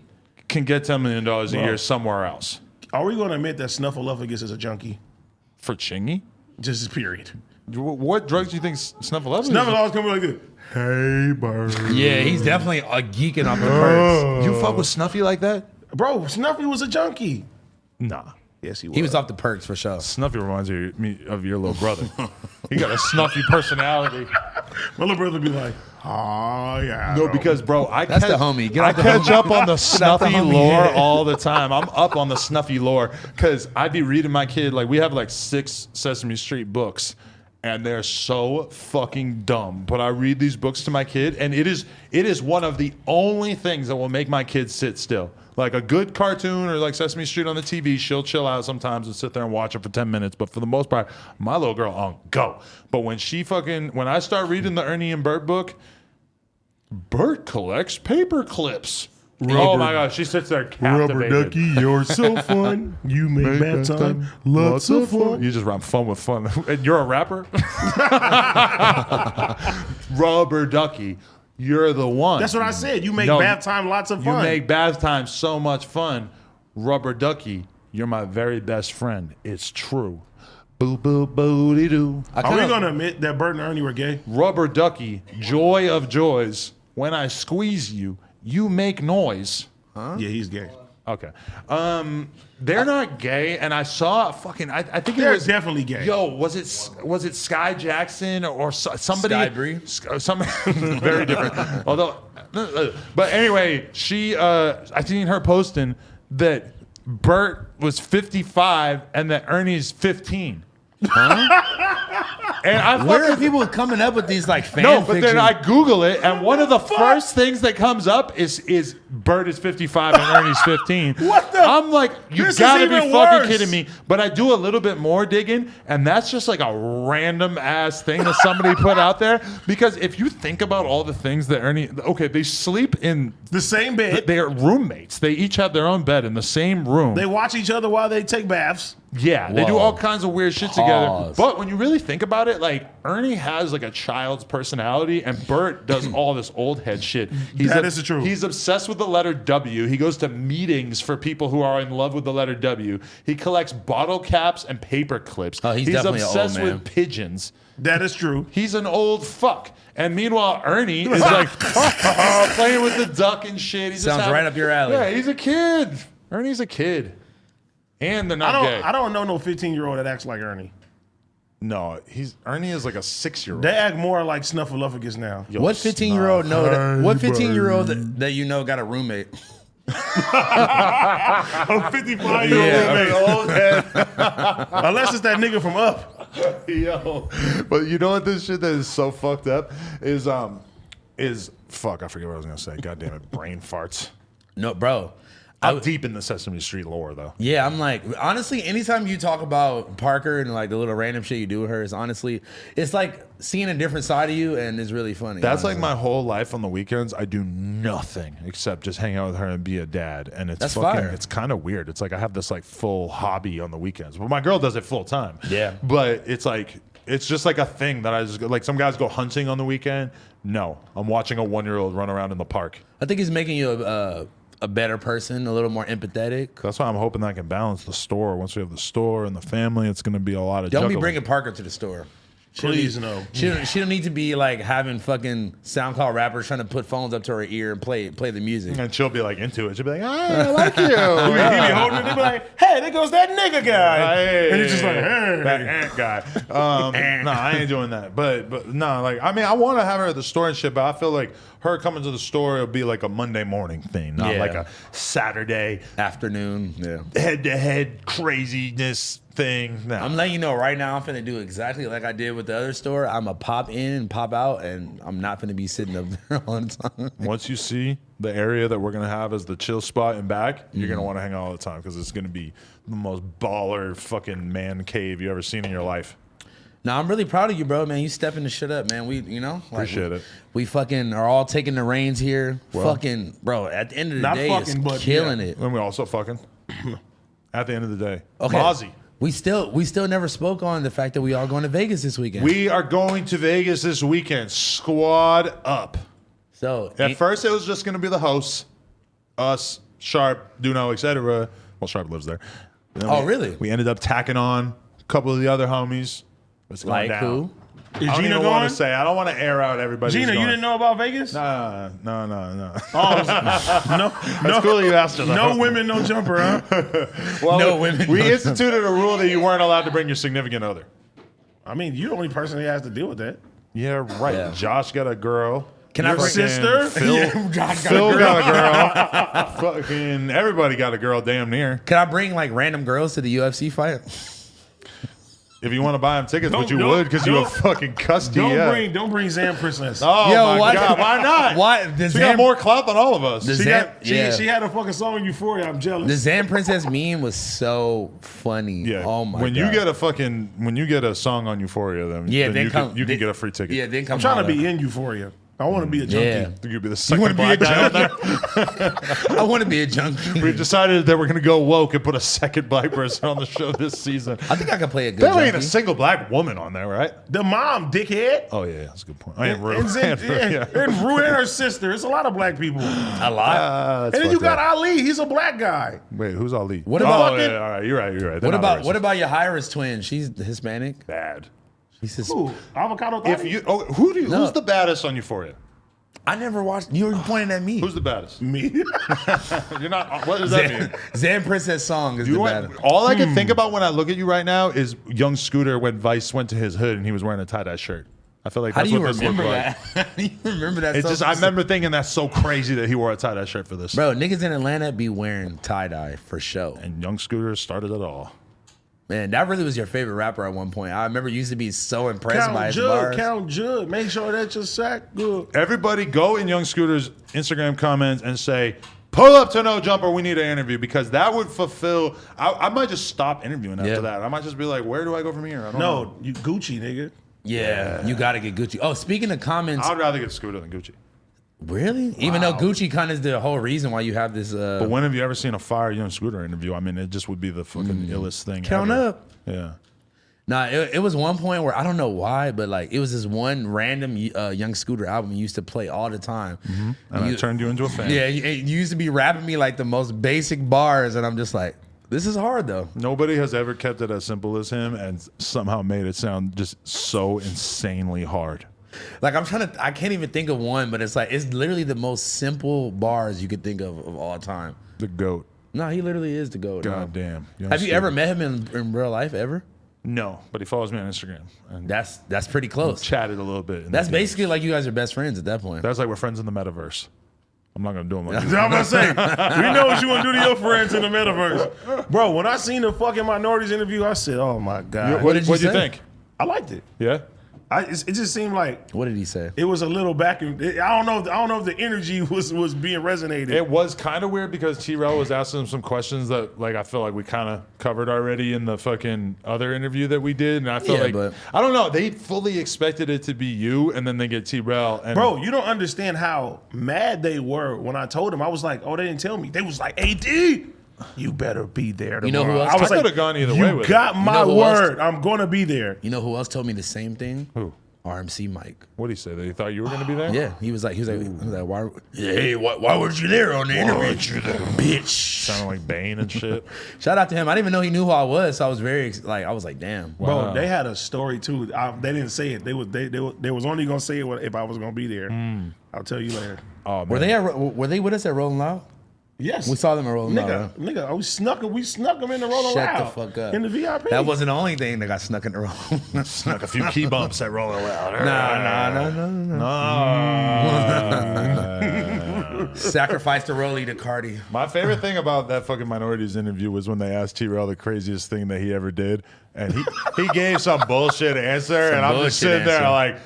can get $10 million a Bro. year somewhere else. Are we going to admit that Snuffleupagus is a junkie? For Chingy? Just period. What drugs do you think Snuffleupagus? Snuffle always coming like this. Hey, bird. Yeah, he's definitely a geeking off the perks. You fuck with Snuffy like that? Bro, Snuffy was a junkie. Nah. Yes, he was. He was off the perks for sure. Snuffy reminds me of your little brother. He got a snuffy personality. My little brother be like, oh, yeah. No, because bro, That's the homie. Get I out the catch homie. up on the out the snuffy homie. lore all the time. I'm up on the snuffy lore because I be reading my kid like we have like 6 Sesame Street books. And they're so fucking dumb. But I read these books to my kid, and it is one of the only things that will make my kid sit still. Like a good cartoon or like Sesame Street on the TV, she'll chill out sometimes and sit there and watch it for 10 minutes. But for the most part, my little girl on go. But when I start reading the Ernie and Bert book, Bert collects paper clips. Oh my gosh, she sits there Rubber captivated. ducky, you're so fun. You make bath time lots of fun. You just rhyme fun with fun. And you're a rapper? Rubber ducky, you're the one. That's what I said. You make No, bath time lots of fun. You make bath time so much fun. Rubber ducky, you're my very best friend. It's true. Boo boo boo dee doo. Are we gonna admit that Bert and Ernie were gay? Rubber ducky, joy of joys. When I squeeze you, you make noise. Yeah, he's gay. Okay. They're not gay, and I saw fucking. I think it They're was definitely gay. Yo, was it Sky Jackson or somebody? Sky Bree? Some very different. Although, but anyway, she. I seen her posting that Bert was 55 and that Ernie's 15. And I Where are fucking people coming up with these like fan no, but fiction? then I Google it, and one of the first things that comes up is Bert is 55 and Ernie's 15. What the- I'm like, you This is gotta be even fucking worse. kidding me. But I do a little bit more digging, and that's just like a random ass thing that somebody put out there. Because if you think about all the things that Ernie, okay, they sleep in, The same bed. they're roommates. They each have their own bed in the same room. They watch each other while they take baths. Yeah, they do Whoa. all kinds of weird shit together. Pause. But when you really think about it, like Ernie has like a child's personality, and Bert does all this old head shit. That is the truth. He's obsessed with the letter W. He goes to meetings for people who are in love with the letter W. He collects bottle caps and paper clips. Oh, he's definitely an old obsessed man. with pigeons. That is true. He's an old fuck. And meanwhile, Ernie is like playing with the duck and shit. He's just Sounds having- right up your alley. Yeah, he's a kid. Ernie's a kid. And they're not gay. I don't know no 15-year-old that acts like Ernie. No, Ernie is like a 6-year-old. They act more like Snuffleupagus now. Yo, What 15-year-old know that? Hey, What 15-year-old baby. that you know got a roommate? A 55-year-old old head. Unless it's that nigga from Up. Yo, but you know what? This shit that is so fucked up is fuck. I forget what I was gonna say. God damn it, brain farts. No, bro. I'm deep in the Sesame Street lore though. Yeah, I'm like, honestly, anytime you talk about Parker and like the little random shit you do with her, it's like seeing a different side of you, and it's really funny. That's like honestly. my whole life on the weekends. I do nothing except just hang out with her and be a dad, and it's That's fucking. fire. It's kind of weird. It's like I have this like full hobby on the weekends, but my girl does it full time. Yeah. but it's like it's just like a thing that I just like. Some guys go hunting on the weekend. No, I'm watching a 1-year-old run around in the park. I think it's making you a better person, a little more empathetic. That's why I'm hoping that I can balance the store. Once we have the store and the family, it's going to be a lot of Don't be juggling. bringing Parker to the store. Please no. She don't need to be like having fucking SoundCloud rappers trying to put phones up to her ear and play the music. And she'll be like into it. She'll be like, I like you. He be holding it. They be like, hey, there goes that nigga guy. Hey, And he's just like, hey. that ant guy. No, I ain't doing that. But no, like I mean, I want to have her at the store and shit. But I feel like her coming to the store will be like a Monday morning thing, not Yeah. like a Saturday Afternoon, yeah. head-to-head craziness thing. No. I'm letting you know right now, I'm finna do exactly like I did with the other store. I'm gonna pop in and pop out, and I'm not finna be sitting up there all the time. Once you see the area that we're gonna have as the chill spot and back, you're gonna want to hang out all the time because it's gonna be the most baller fucking man cave you ever seen in your life. No, I'm really proud of you, bro, man. You stepping the shit up, man. We, Appreciate it. We fucking are all taking the reins here. Fucking, bro, at the end of the Not day, fucking, it's but killing yeah. it. And we also fucking at the end of the day. Okay. Mozzie. We still never spoke on the fact that we all going to Vegas this weekend. We are going to Vegas this weekend. Squad up. so At first, it was just going to be the hosts, us, Sharp, Duno, etc. Well, Sharp lives there. Then Oh, really? We ended up tacking on a couple of the other homies. It's going like down. who? Is I don't Gina even going? want to say. I don't want to air out everybody. Gina, you didn't know about Vegas? No. Oh, no, That's cool you asked her. though. no women, no jumper, huh? Well, No women, We no instituted a rule that you weren't allowed to bring your significant other. I mean, you're the only person that has to deal with that. Yeah, right. Yeah. Josh got a girl. Can I Your bring- sister? Phil, Yeah, Josh got Phil a girl. got a girl. Fucking everybody got a girl damn near. Can I bring like random girls to the UFC fight? If you want to buy them tickets, which you Don't- would because you a don't- fucking custody. Don't bring Zam Princess. Oh Yo, my what? god, why not? Why? The She got Zam, more clout than all of us. the She Zam, got- yeah. She had a fucking song in Euphoria. I'm jealous. The Zam Princess meme was so funny. yeah. Oh my when god. you get a song on Euphoria, then yeah, then then you come. can get a free ticket. Yeah, then come. I'm trying to holler. be in Euphoria. I want to be a junkie. Yeah. You could be the You second want to be a black guy on there. junkie? I want to be a junkie. We've decided that we're going to go woke and put a second black person on the show this season. I think I could play a good There ain't junkie. a single black woman on there, right? The mom, dickhead. Oh, yeah, that's a good point. I ain't And, Rue. and Rue and her sister. It's a lot of black people. A lot. And then you got Ali. He's a black guy. Wait, who's Ali? What about- Oh, yeah, all right, you're right. They're What not about racist. what about your Hira's twin? She's Hispanic. bad? She's Ooh, avocado. If Thotty? you, No. who's the baddest on Euphoria? I never watched. You were pointing at me. Who's the baddest? Me. You're not. What does that mean? Zan Princess song is You the know bad. what? All I can think about when I look at you right now is young Scooter when Vice went to his hood and he was wearing a tie-dye shirt. I feel like How that's do you what this looked remember like. that? How do you remember that? It's so just I remember thinking that's so crazy that he wore a tie-dye shirt for this. Bro, niggas in Atlanta be wearing tie dye for show. And young Scooter started it all. Man, that really was your favorite rapper at one point. I remember you used to be so impressed by Count his Jud. bars. Count Jud. Make sure that your sack good. Everybody go in young Scooter's Instagram comments and say, pull up to No Jumper, we need an interview, because that would fulfill. I might just stop interviewing after Yeah. that. I might just be like, where do I go from here? I don't know. No, you Gucci, nigga. Yeah, you got to get Gucci. Oh, speaking of comments, I'd rather get Scooter than Gucci. really? Even though Gucci kind of is the whole reason why you have this. But when have you ever seen a fire young Scooter interview? I mean, it just would be the fucking illest thing Count ever. up. Yeah. Nah, it was one point where I don't know why, but like it was this one random Young Scooter album you used to play all the time. And I turned you into a fan. Yeah, you used to be rapping me like the most basic bars, and I'm just like, this is hard though. Nobody has ever kept it as simple as him and somehow made it sound just so insanely hard. Like I can't even think of one, but it's like it's literally the most simple bars you could think of all time. The GOAT. No, he literally is the GOAT. God damn. Young Have you Scooter. ever met him in real life ever? No, but he follows me on Instagram. And That's pretty close. chatted a little bit. in That's the DMs. basically like you guys are best friends at that point. That's like we're friends in the metaverse. I'm not going to do him like I'm that. about to say, we know what you want to do to your friends in the metaverse. Bro, when I seen the fucking minorities interview, I said, oh my God. What did did you you say? think? I liked it. Yeah? It just seemed like What did he say? it was a little back and I don't know if the energy was being resonated. It was kind of weird because T-Rail was asking him some questions that, like, I feel like we kind of covered already in the fucking other interview that we did. And I feel Yeah, like, but- I don't know, they fully expected it to be you, and then they get T-Rail. And Bro, you don't understand how mad they were when I told them. I was like, oh, they didn't tell me. They was like, AD, you better be there tomorrow. You know who else- I was I like, could've gone either you way with it. got my You know who else- word. I'm going to be there. You know who else told me the same thing? Who? RMC Mike. What did he say? That he thought you were going to be there? Yeah, he was like, why? Hey, why weren't you there on the interview? Bitch. Sounding like Bane and shit. Shout out to him. I didn't even know he knew who I was, so I was very I was like, damn. Bro, Wow. they had a story too. They didn't say it. They was only gonna say it if I was gonna be there. I'll tell you later. Oh, man. Were they with us at Rolling Loud? Yes, We saw them at Rolling Loud. nigga, Right? nigga. We snuck them in the Rolling Shut Loud. the fuck up. In the VIP. That wasn't the only thing that got snuck in the roll. Snuck a few key bumps at Rolling Loud. No. Sacrifice the Rolly to Cardi. My favorite thing about that fucking minorities interview was when they asked T-Rail the craziest thing that he ever did. And he gave some bullshit answer. And I'm just bullshit sitting there answer. like,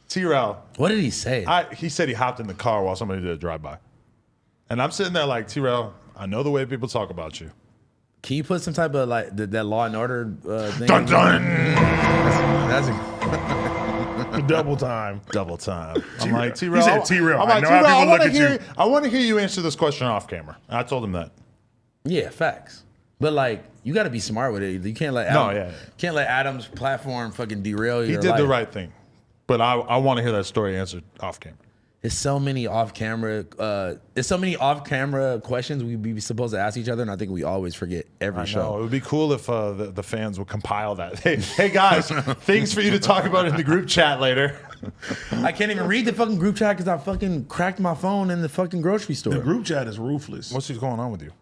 T-Rail, What did he say? he said he hopped in the car while somebody did a drive-by. And I'm sitting there like, T-Rail, I know the way people talk about you. Can you put some type of like that Law and Order thing? Dun dun! That's a, double time. Double time. I'm like, T-Rail. He said, T-Rail, I'm I like, know how T-Rail, people look at you. I want to hear you answer this question off camera. And I told him that. yeah, facts. But like, you got to be smart with it. You can't let No, yeah. can't let Adam's platform fucking derail He your did life. the right thing. But I want to hear that story answered off camera. There's so many off camera. Questions we be supposed to ask each other, and I think we always forget every No, show. it would be cool if the fans would compile that. Hey guys, things for you to talk about in the group chat later. I can't even read the fucking group chat because I fucking cracked my phone in the fucking grocery store. The group chat is ruthless. What's going on with you?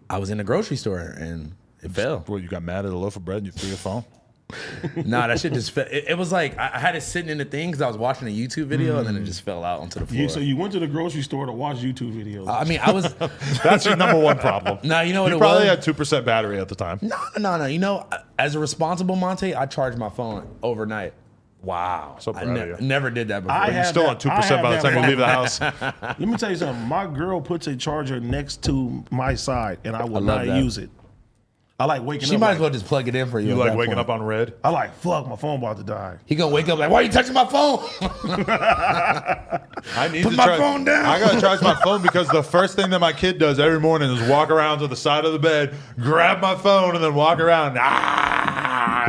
I was in the grocery store and it fell. Well, you got mad at a loaf of bread and you threw your phone? Nah, that shit just fell. It was like I had it sitting in the thing because I was watching a YouTube video and then it just fell out onto the floor. So you went to the grocery store to watch YouTube videos. I mean, I was. That's your number one problem. Nah, you know what You it probably was? had 2% battery at the time. No. You know, as a responsible Monte, I charged my phone overnight. Wow. So I proud of you. never did that before. I You're have still that- on 2% I have by the that time you problem. leave the house. Let me tell you something. My girl puts a charger next to my side, and I will love not that. use it. I like waking She up. might like, as well just plug it in for you. You at like that waking point. up on red? I like, fuck, my phone about to die. He gonna wake up like, why are you touching my phone? I need Put to my charge, phone down. I gotta charge my phone because the first thing that my kid does every morning is walk around to the side of the bed, grab my phone, and then walk around.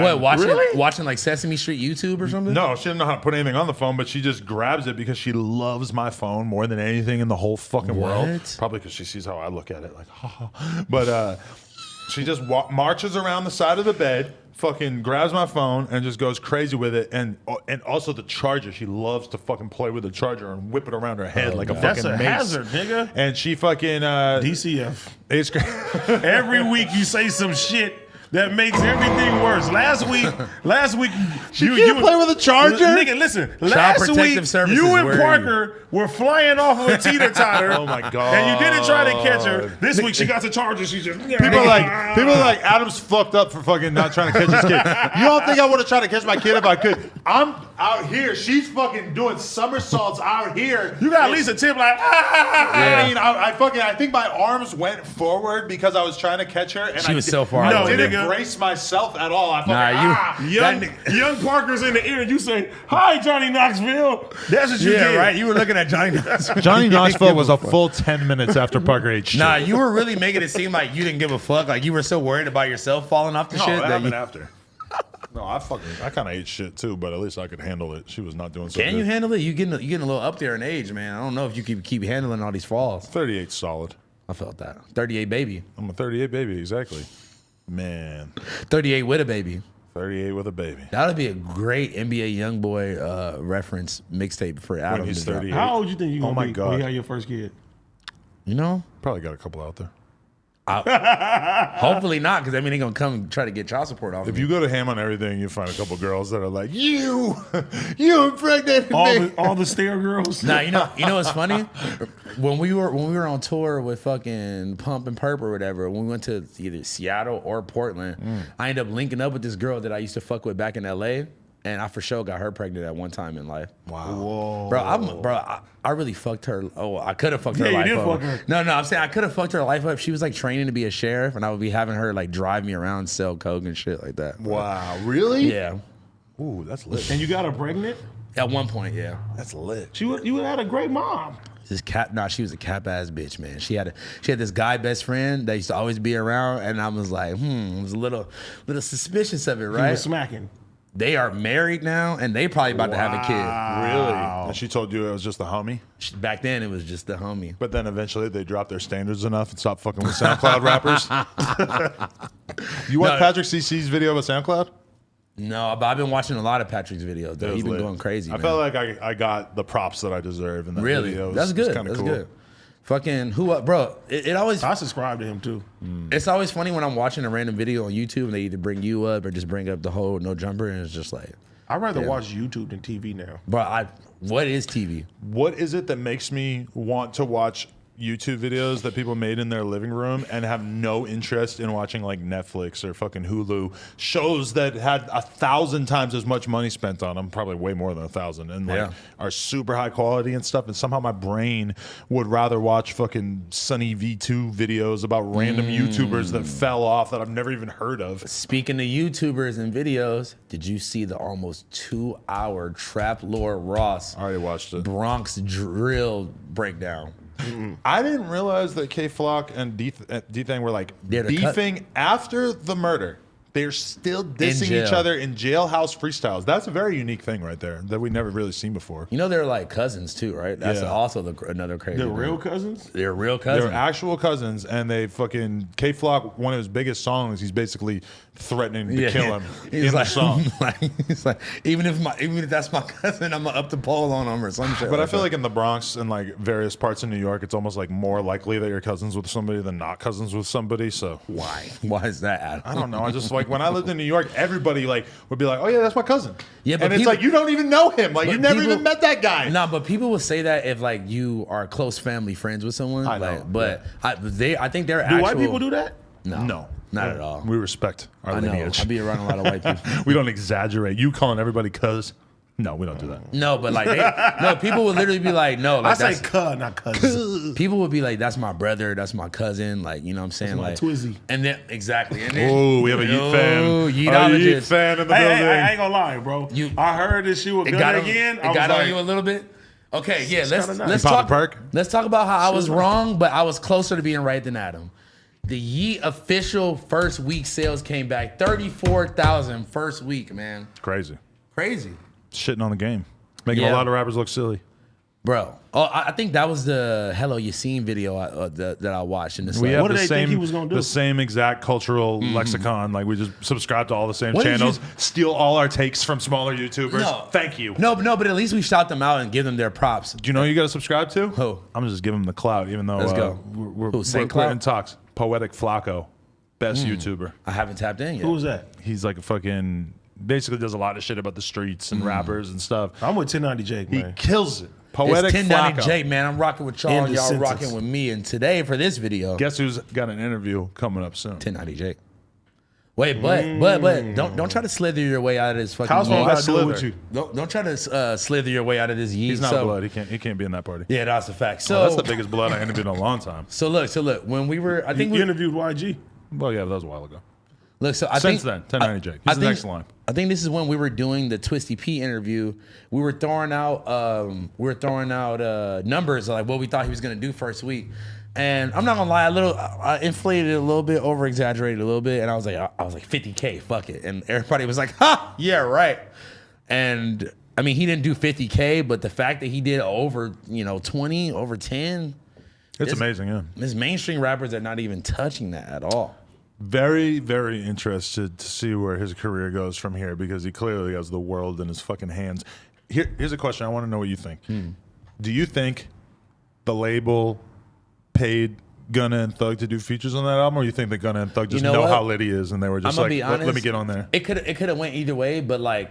What, Really? watching like Sesame Street YouTube or something? No, she didn't know how to put anything on the phone, but she just grabs it because she loves my phone more than anything in the whole fucking world. What? Probably because she sees how I look at it, like, ha ha. But she just marches around the side of the bed, fucking grabs my phone, and just goes crazy with it. And also the charger. She loves to fucking play with the charger and whip it around her head like a That's fucking a mace. hazard, nigga. And she fucking DCF. it's Every week you say some shit that makes everything worse. Last week, you can't play with a charger? Nigga, listen. Last Protective week, Services, you and where are Parker were flying off of a teeter totter. Oh my god! And you didn't try to catch her. This week she got the charger. She just People are like Adam's fucked up for fucking not trying to catch his kid. You don't think I would have tried to catch my kid if I could? I'm out here. She's fucking doing somersaults out here. You got at least a tip like. I mean, I think my arms went forward because I was trying to catch her, and She I was so far No, out. I didn't nigga. brace myself at all. I fucking, Nah, Young Parker's in the ear, and you say, "Hi, Johnny Knoxville." That's what you Yeah, did, right. You were looking at Johnny Knoxville. Johnny Knoxville was a full. full 10 minutes after Parker ate shit. Nah, you were really making it seem like you didn't give a fuck. Like you were so worried about yourself falling off the no, shit. that That happened you, after. No, I kind of ate shit too, but at least I could handle it. She was not doing so can good. you handle it? You getting a little up there in age, man. I don't know if you keep handling all these falls. 38 solid. I felt that. 38 baby. I'm a 38 baby, exactly. Man, 38 with a baby. 38 with a baby. That would be a great NBA YoungBoy reference mixtape for Adam. he's to drop. 38. How old you think you gonna my be God. when you have your first kid? You know? Probably got a couple out there. Hopefully not, because I mean they're gonna come try to get child support off. If me. you go to ham on everything, you find a couple girls that are like, you impregnated me. All the stare girls. Nah, you know what's funny? When we were on tour with fucking Pump and Perp or whatever, when we went to either Seattle or Portland, I ended up linking up with this girl that I used to fuck with back in LA, and I for sure got her pregnant at one time in life. Wow. Bro, I really fucked her. Oh, I could have fucked her Yeah, you life did up. fuck her. No, I'm saying I could have fucked her life up. She was like training to be a sheriff, and I would be having her like drive me around, sell coke and shit like that. Wow. Really? Yeah. Ooh, that's lit. And you got her pregnant? At one point, yeah. That's lit. You would had a great mom. She was a cap ass bitch, man. She had this guy best friend that used to always be around, and I was like, I was a little suspicious of it, You right? was smacking. They are married now, and they probably about to have a kid. Really? And she told you it was just a homie? Back then, it was just the homie. But then eventually they dropped their standards enough and stopped fucking with SoundCloud rappers? You watch No. Patrick CC's video about SoundCloud? No, but I've been watching a lot of Patrick's videos. Though. It was He's been lit. going crazy. I man. felt like I got the props that I deserve in that Really, video. It was- that's it was good. kinda That's cool. good. Fucking bro? It always I subscribe to him too. it's always funny when I'm watching a random video on YouTube and they either bring you up or just bring up the whole No Jumper, and it's just like, I'd rather watch YouTube than TV now. bro, what is TV? What is it that makes me want to watch YouTube videos that people made in their living room and have no interest in watching like Netflix or fucking Hulu shows that had 1,000 times as much money spent on them, probably way more than 1,000, and like Yeah. are super high quality and stuff. And somehow my brain would rather watch fucking Sunny V2 videos about random YouTubers that fell off that I've never even heard of. Speaking of YouTubers and videos, did you see the almost 2-hour Trap Lord Ross I already watched it. Bronx drill breakdown? I didn't realize that K Flock and D-Thang were like They're the cut- beefing after the murder. They're still dissing jail. each other in jailhouse freestyles. That's a very unique thing right there that we never really seen before. You know they're like cousins too, right? That's Yeah. also another crazy. They're thing. real cousins? They're real cousins. They're actual cousins, and they fucking K Flock. One of his biggest songs, he's basically threatening to kill him He's in like, the song. he's like, even if that's my cousin, I'm gonna up the pole on him or some shit. But I feel like in the Bronx and like various parts of New York, it's almost like more likely that you're cousins with somebody than not cousins with somebody. So why? Why is that? Adam? I don't know. I just like when I lived in New York, everybody like would be like, "Oh yeah, that's my cousin." Yeah, but and it's people- like you don't even know him. Like you But never people- even met that guy. No, but people will say that if like you are close family friends with someone. I know, Like, but I think they're Do actual. white people do that? No, not at all. We respect our I know. lineage. I be around a lot of white people. We don't exaggerate. You calling everybody cuz. No, we don't do that. No, but like, no, people would literally be like, no, I like say that's, cuz, not cousin. people would be like, that's my brother, that's my cousin, like, you know what I'm saying? my like, Twizzy. And then, exactly. And then, Oh, we have a Yeet fan. Oh, A Yeetologist. Yeet fan in the Hey, building. I ain't gonna lie, bro. I heard this shit with It Gunna got on, again. it got on you a little bit? Okay, yeah, let's kinda nice. let's You pop talk. a perk? Let's talk about how I was wrong, but I was closer to being right than Adam. The Yeet official first week sales came back 34,000 first week, man. Crazy. Crazy, Shitting on the game. Making Yeah. a lot of rappers look silly. bro. Oh, I think that was the Hello Yassine video that I watched. And it's We like, have What the did they think same, he was gonna do? the same exact cultural lexicon. Like we just subscribe to all the same What did you- channels, steal all our takes from smaller YouTubers. No. Thank you. no, but at least we shout them out and give them their props. Do you know who you got to subscribe to? Who? I'm gonna just give him the clout, even though Let's go. we're Who, Saint in Clout? talks. Poetic Flacco, best YouTuber. I haven't tapped in yet. Who was that? He's like a fucking basically does a lot of shit about the streets and rappers and stuff. I'm with 1090 Jake, He man. kills it. It's Poetic 1090 Flacco. J, man. I'm rocking with y'all. End of Y'all sentence. rocking with me. And today for this video, Guess who's got an interview coming up soon? 1090 J. Wait, but don't try to slither your way out of this fucking. How's Yeet. one I got to do slither. with you? Don't try to slither your way out of this Yeet. He's not so, blood. He can't be in that party. Yeah, that's a fact. So Oh, that's the biggest blood I interviewed in a long time. So look. When we were, I think You we interviewed YG. Well, yeah, that was a while ago. look. So I Since think then, 1090 Jake. I He's the think- next line. I think this is when we were doing the Twisty P interview. We were throwing out numbers of like what we thought he was gonna do first week. And I'm not gonna lie, I inflated it a little bit, over exaggerated a little bit, and I was like 50K, fuck it. And everybody was like, ha, yeah, right. And I mean, he didn't do 50K, but the fact that he did over 20, over 10, It's amazing, yeah. there's mainstream rappers that are not even touching that at all. Very, very interested to see where his career goes from here because he clearly has the world in his fucking hands. Here's a question. I want to know what you think. Do you think the label paid Gunna and Thug to do features on that album, or you think that Gunna and Thug just You know know what? how lit he is and they were just I'm like, gonna be honest, let me get on there? It could have went either way, but like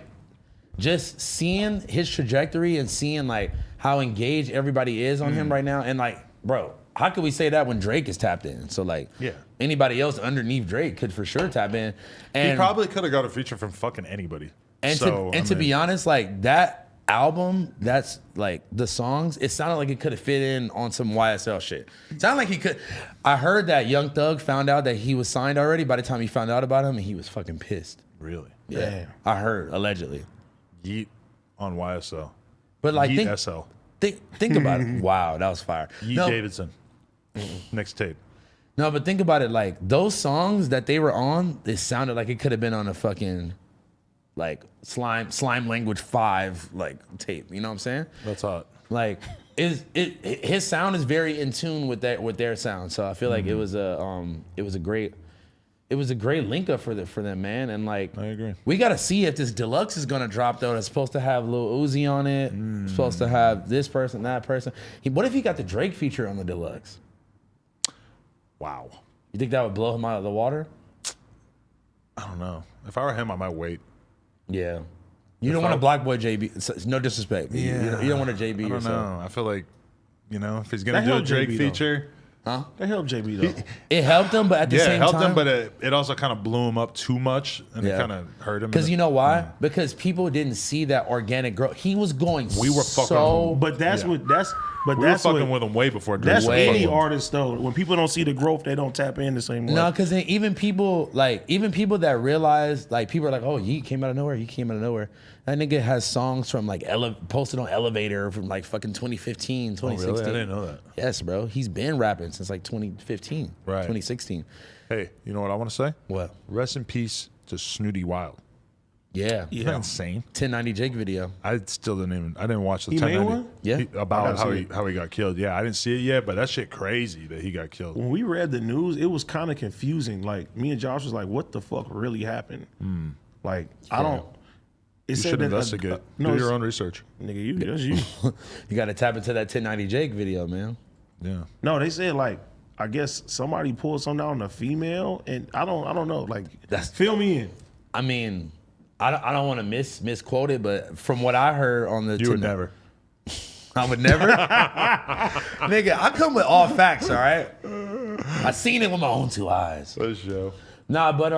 just seeing his trajectory and seeing like how engaged everybody is on him right now, and like, bro, how could we say that when Drake is tapped in? So like, Yeah. anybody else underneath Drake could for sure tap in. And He probably could have got a feature from fucking anybody. and So, to, I and to mean, be honest, like that album, that's like the songs, it sounded like it could have fit in on some YSL shit. It sounded like he could. I heard that Young Thug found out that he was signed already by the time he found out about him, and he was fucking pissed. really, Yeah. Damn. I heard, allegedly. Yeet on YSL. But like Yeet SL. think about it. Wow, that was fire. Yeet No, Davidson. Next tape. no, but think about it. Like those songs that they were on, it sounded like it could have been on a fucking like slime language 5 like tape. You know what I'm saying? That's hot. Like his sound is very in tune with their sound. So I feel like it was a great link up for them, man. And like I agree. we gotta see if this deluxe is gonna drop though. It's supposed to have Lil Uzi on it. It's supposed to have this person, that person. What if he got the Drake feature on the deluxe? Wow. You think that would blow him out of the water? I don't know. If I were him, I might wait. Yeah. You don't want to black boy JB. It's no disrespect. But you don't want to JB I don't yourself. know. I feel like, if he's gonna That do a helped Drake JB though. feature, That helped JB though. It helped him, but at the yeah, it same helped time, him, but it also kind of blew him up too much, and Yeah. it kind of hurt him. because you know why? Because people didn't see that organic growth. He was going. We were fucking so. But that's Yeah. what that's. But we were that's fucking what. with him way before Drake. That's was way. fucking any with him. artist though. When people don't see the growth, they don't tap in the same way. No, because even people that realize, like, people are like, oh, he came out of nowhere. He came out of nowhere. That nigga has songs from like posted on Elevator from like fucking 2015, Oh, 2016. really? I didn't know that. Yes, bro. He's been rapping since like 2015, Right. 2016. Hey, you know what I want to say? What? Rest in peace to Snooty Wild. Yeah. Isn't that insane? 1090 Jake video. I still didn't watch the He made 1090. one? Yeah. About I gotta how see he it. how he got killed. Yeah, I didn't see it yet, but that shit crazy that he got killed. When we read the news, it was kind of confusing. Like me and Josh was like, "What the fuck really happened?" Like I don't. It You said should that, investigate. no, Do it's- your own research. Nigga, that's you. You got to tap into that 1090 Jake video, man. Yeah. No, they said like I guess somebody pulled something out on a female, and I don't know. Like fill me in. I mean, I don't want to misquote it, but from what I heard on the You would never. I would never. Nigga, I come with all facts, all right? I seen it with my own 2 eyes. Let's show. Nah, but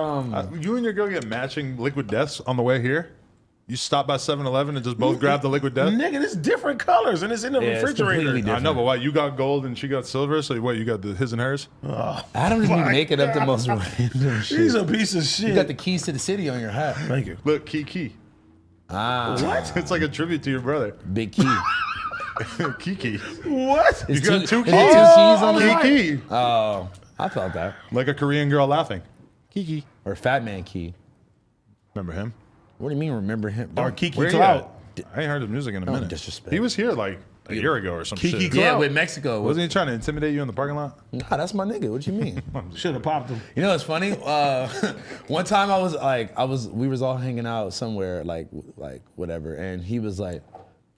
You and your girl get matching liquid deaths on the way here? You stop by 7-Eleven and just both grab the liquid death? Nigga, it's different colors and it's in the Yeah, it's refrigerator. completely I know, but why? You got gold and she got silver, so what, you got his and hers? Adam just be my making up the God. most random shit. He's a piece of shit. You got the keys to the city on your hat. Thank you. Look, Kiki. Ah, What? It's like a tribute to your brother. big key. Kiki. What? It's got two is it keys. keys on the Kiki. Oh, I felt that. Like a Korean girl laughing. Kiki. Or Fat Man Key. Remember him? What do you mean remember him? Or Don't- Kiki Where he Clout. at? I ain't heard his music in a minute. disrespect. He was here like a year ago or some Kiki shit. Clout. Yeah, with Mexico. Wasn't he trying to intimidate you in the parking lot? Nah, that's my nigga. What you mean? Should have popped him. You know what's funny? One time we was all hanging out somewhere like whatever, and he was like,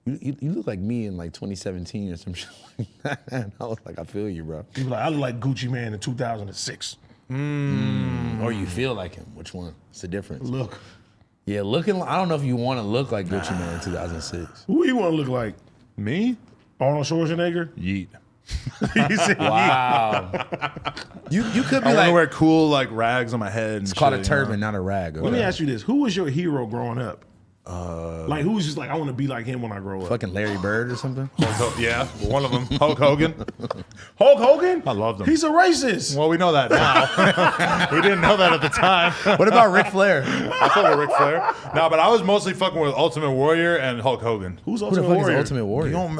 "You look like me in like 2017 or some shit like that." And I was like, "I feel you, bro." He was like, I look like Gucci Man in 2006. Or you feel like him? Which one? It's the difference. Look. Yeah, looking. I don't know if you want to look like Gucci Man in 2006. Who you want to look like? Me? Arnold Schwarzenegger? Yeet. He said, Wow. you could be I want to like wear cool like rags on my head. And it's called a shit, you know? turban, not a rag. Let me ask you this. Who was your hero growing up? Like, who was just like, I want to be like him when I grow up? Fucking Larry Bird or something. Yeah, one of them. Hulk Hogan. Hulk Hogan? I loved him. He's a racist. Well, we know that now. We didn't know that at the time. What about Ric Flair? I fuck with Ric Flair. No, but I was mostly fucking with Ultimate Warrior and Hulk Hogan. Who's Who the Ultimate fuck is Warrior? Ultimate Warrior? You don't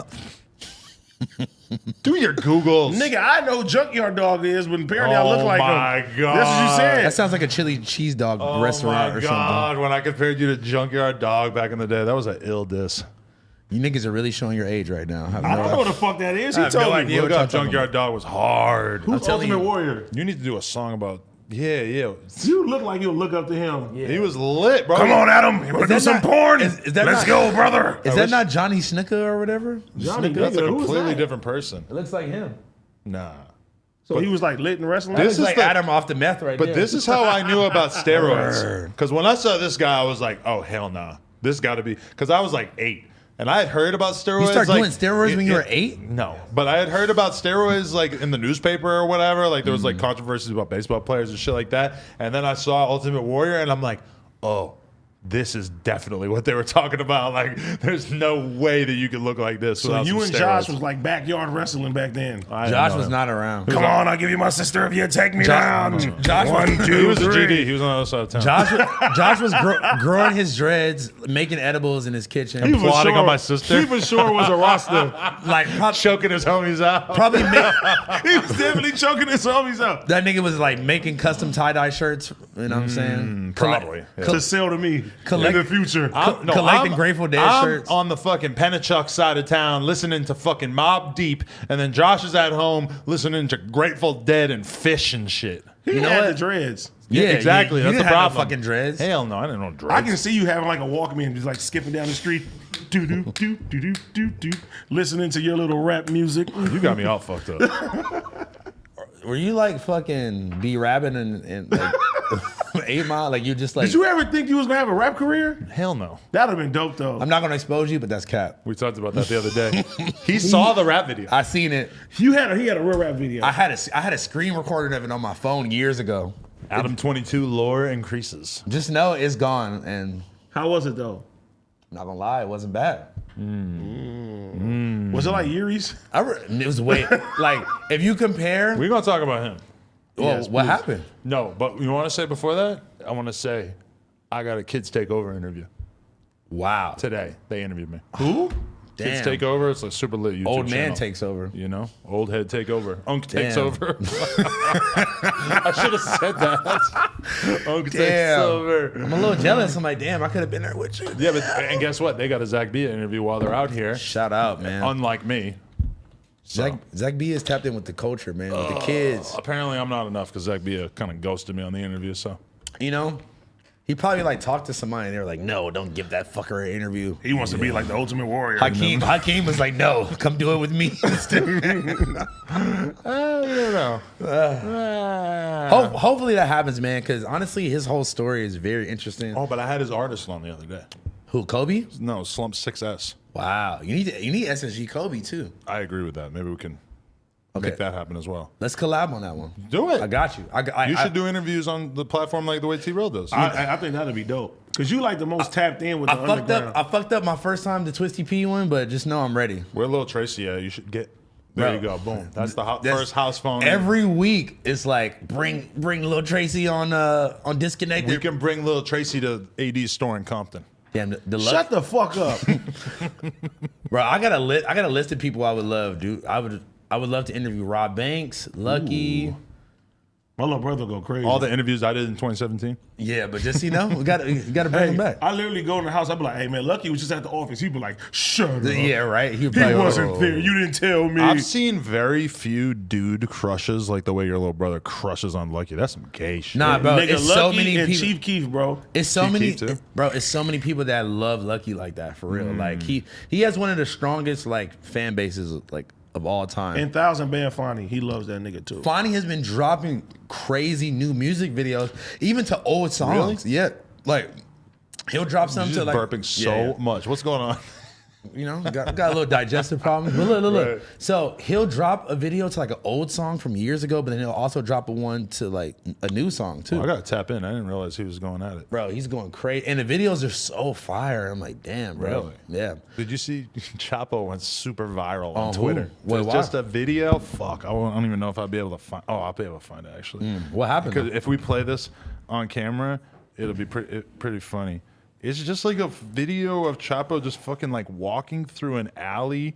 do your Googles. Nigga, I know who Junkyard Dog is, but apparently I look Oh like my him. God. That's what you said. That sounds like a chili cheese dog restaurant my or God, when I compared you to Junkyard Dog back in the day, that was an ill diss. something. You niggas are really showing your age right now. I don't know what the fuck that is. He I have told no me. idea. Look what y'all up talking Junkyard Dog was hard. Who's telling Ultimate you. Warrior? You need to do a song about, yeah. You look like you'll look up to him. He was lit, bro. Come on, Adam. You want to do that some not- porn? is that Let's not- go, brother. Is that not Johnny Snuka or whatever? Johnny That's a Nigga, who was completely that? different person. It looks like him. Nah. So he was like lit in wrestling? This This is is like the- Adam off the meth right But there. this is how I knew about steroids. Because when I saw this guy, I was like, oh, hell nah. This got to be. Because I was like 8. And I had heard about steroids. You start like, doing steroids when you were 8? No. But I had heard about steroids like in the newspaper or whatever. Like there was like controversies about baseball players and shit like that. And then I saw Ultimate Warrior and I'm like, oh, this is definitely what they were talking about. Like there's no way that you could look like this So without you some and steroids. Josh was like backyard wrestling back then. I didn't Josh know was him. not around. Come on, I'll give you my sister if you take me down. Josh was- 1, 2, He was a 3. GD. He was on the other side of town. Josh was growing his dreads, making edibles in his kitchen. He was plotting on my sister. He for sure was a roster. Like choking his homies out. probably He was definitely choking his homies out. that nigga was like making custom tie-dye shirts. You know what I'm saying? Probably. Yeah. To sell to me Collect- in the future. collecting Grateful Dead I'm shirts. on the fucking Pennachuck side of town listening to fucking Mobb Deep, and then Josh is at home listening to Grateful Dead and Fish and shit. He know had what? the dreads. Yeah, exactly. You That's didn't the have no problem. fucking dreads. Hell no, I didn't know dreads. I can see you having like a Walkman, just like skipping down the street, do do do do do do do, listening to your little rap music. You got me all fucked up. Were you like fucking B Rabbit and like 8 Mile? Like you just like. Did you ever think you was gonna have a rap career? Hell no. That'd have been dope though. I'm not gonna expose you, but that's cap. We talked about that the other day. He saw the rap video. I seen it. He had a real rap video. I had a screen recording of it on my phone years ago. Adam 22 lore increases. Just know it's gone, and How was it though? I'm not gonna lie, it wasn't bad. Was it like Yuri's? It was way like if you compare. We're gonna talk about him. Well, Yes, what please. happened? No, but you want to say before that? I want to say, I got a Kids Take Over interview Wow. today. They interviewed me. Who? Kids Damn. Take Over. It's a super lit YouTube Old man channel. takes over. You know, old head take over. Unk takes Damn. over. I should have said that. Unk takes Damn. over. I'm a little jealous. I'm like, damn, I could have been there with you. Yeah, but and guess what? They got a Zach Bia interview while they're out here. Shout out, man. Unlike me. Zach B is tapped in with the culture, man, with the kids. Apparently, I'm not enough because Zach Bia kind of ghosted me on the interview. So You know, he probably like talked to somebody and they were like, no, don't give that fucker an interview. He wants to be like the Ultimate Warrior. Hakeem was like, no, come do it with me. I don't know. Hopefully that happens, man, because honestly, his whole story is very interesting. Oh, but I had his artist on the other day. Who, Kobe? No, Slump 6S. Wow, you need SSG Kobe too. I agree with that. Maybe we can make that happen as well. Let's collab on that one. Do it. I got you. You should do interviews on the platform like the way T-Rail does. I think that'd be dope. Cause you like the most tapped in with the underground. I fucked up my first time the Twisty P one, but just know I'm ready. Where Lil Tracy at? You should get. There Bro, you go. Boom. That's the that's- first house phone. Every week it's like bring Lil Tracy on Disconnected. We can bring Lil Tracy to AD's store in Compton. Damn, the Shut the fuck up. Bro, I got a list of people I would love, dude. I would love to interview Rob Banks, Lucky. My little brother go crazy. All the interviews I did in 2017. Yeah, but just we gotta bring Hey, him back. I literally go in the house. I be like, "Hey man, Lucky was just at the office." He'd be like, "Shut up." Yeah, right. He wasn't there. You didn't tell me. I've seen very few dude crushes like the way your little brother crushes on Lucky. That's some gay shit. Nah, bro, Nigga, it's Lucky so many and people. Chief Keef, bro. It's so Chief many, Keef, too. bro. It's so many people that love Lucky like that for real. Like he has one of the strongest like fan bases like of all time. And Thousand Band Fonny, he loves that nigga too. Fonny has been dropping crazy new music videos, even to old songs. Yeah, like he'll drop You're something just to like burping so much. What's going on? You know, got a little digestive problem. But look. Right. So he'll drop a video to like an old song from years ago, but then he'll also drop a one to like a new song too. I gotta tap in. I didn't realize he was going at it. Bro, he's going crazy, and the videos are so fire. I'm like, damn, bro. Really? Yeah. Did you see Chapo went super viral On on who? Twitter? Wait, It's why? just a video. Fuck, I don't even know if I'll be able to find. Oh, I'll be able to find it actually. What happened? Because if we play this on camera, it'll be pretty funny. It's just like a video of Chapo just fucking like walking through an alley.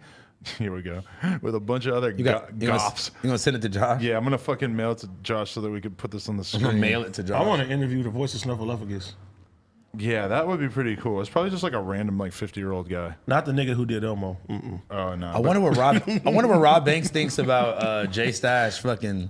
Here we go, with a bunch of other goths. You gonna send it to Josh? Yeah, I'm gonna fucking mail it to Josh so that we can put this on the I'm screen. gonna mail it to Josh. I want to interview the voice of Snuffleupagus. Yeah, that would be pretty cool. It's probably just like a random like 50-year-old guy. Not the nigga who did Elmo. Oh no. I wonder what Rob Banks thinks about Jay Stash fucking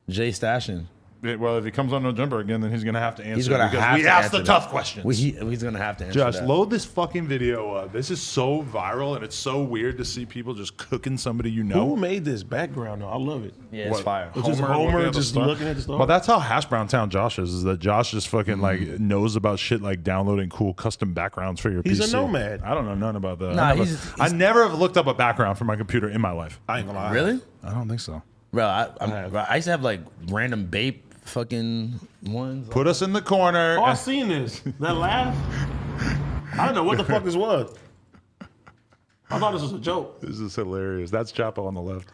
Jay Stashing. Well, if he comes on No Jumper again, then he's gonna have to answer. He's gonna because have we to asked answer the that. tough questions. He's gonna have to answer Josh, that. load this fucking video up. This is so viral, and it's so weird to see people just cooking somebody you Who know. made this background though? I love it. Yeah, it's fire. It's just Homer just looking at the stuff. Well, that's how Hash Brown Town Josh is that Josh just fucking like knows about shit like downloading cool custom backgrounds for your He's PC. a nomad. I don't know none about that. Nah, I never have looked up a background for my computer in my life. I ain't gonna lie. Really? I don't think so. Bro, I used to have like random Bape fucking ones. Put us in the corner. Oh, I seen this. That laugh. I don't know what the fuck this was. I thought this was a joke. This is hilarious. That's Chapo on the left.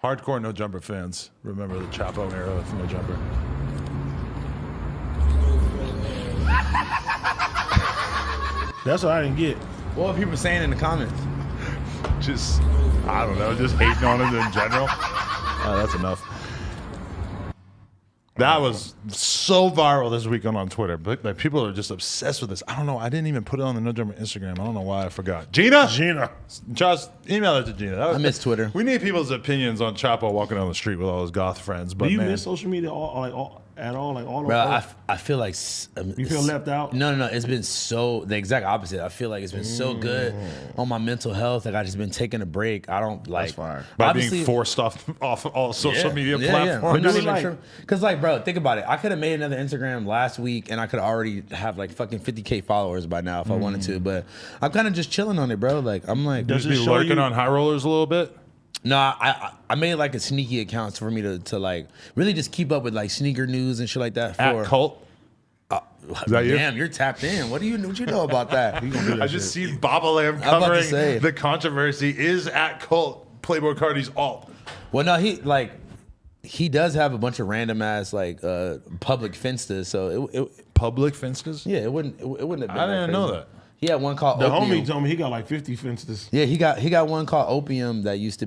Hardcore No Jumper fans remember the Chapo era of No Jumper. That's what I didn't get. What were people saying in the comments? Just, I don't know, just hating on him in general. That's enough. That was so viral this weekend on Twitter. But like, people are just obsessed with this. I don't know. I didn't even put it on the No Jumper Instagram. I don't know why I forgot. Gina? Josh, email it to Gina. I miss Twitter. We need people's opinions on Chapo walking down the street with all his goth friends. But Do you man, miss social media at all? Like all Bro, of I feel like You feel left out? No. It's been so the exact opposite. I feel like it's been so good on my mental health. Like I just been taking a break. I don't like. That's fire. by being forced off all social media platforms. But do not we even like- sure. Cause like, bro, think about it. I could have made another Instagram last week, and I could already have like fucking 50K followers by now if I wanted to. But I'm kind of just chilling on it, bro. Like I'm like, Does Just it be show lurking you- on high rollers a little bit. no, I made like a sneaky account for me to like really just keep up with like sneaker news and shit like that. At Cult. Is that you? Damn, you're tapped in. What you know about that? I just seen Baba Lamb about to covering say. the controversy. Is at Cult Playboy Cardi's alt. Well, no, he does have a bunch of random ass like public finstas. So it Public Finstas? yeah, it wouldn't have been. I didn't know that. He had one called The Opium. homie told me he got like 50 fences. Yeah, he got one called Opium that he used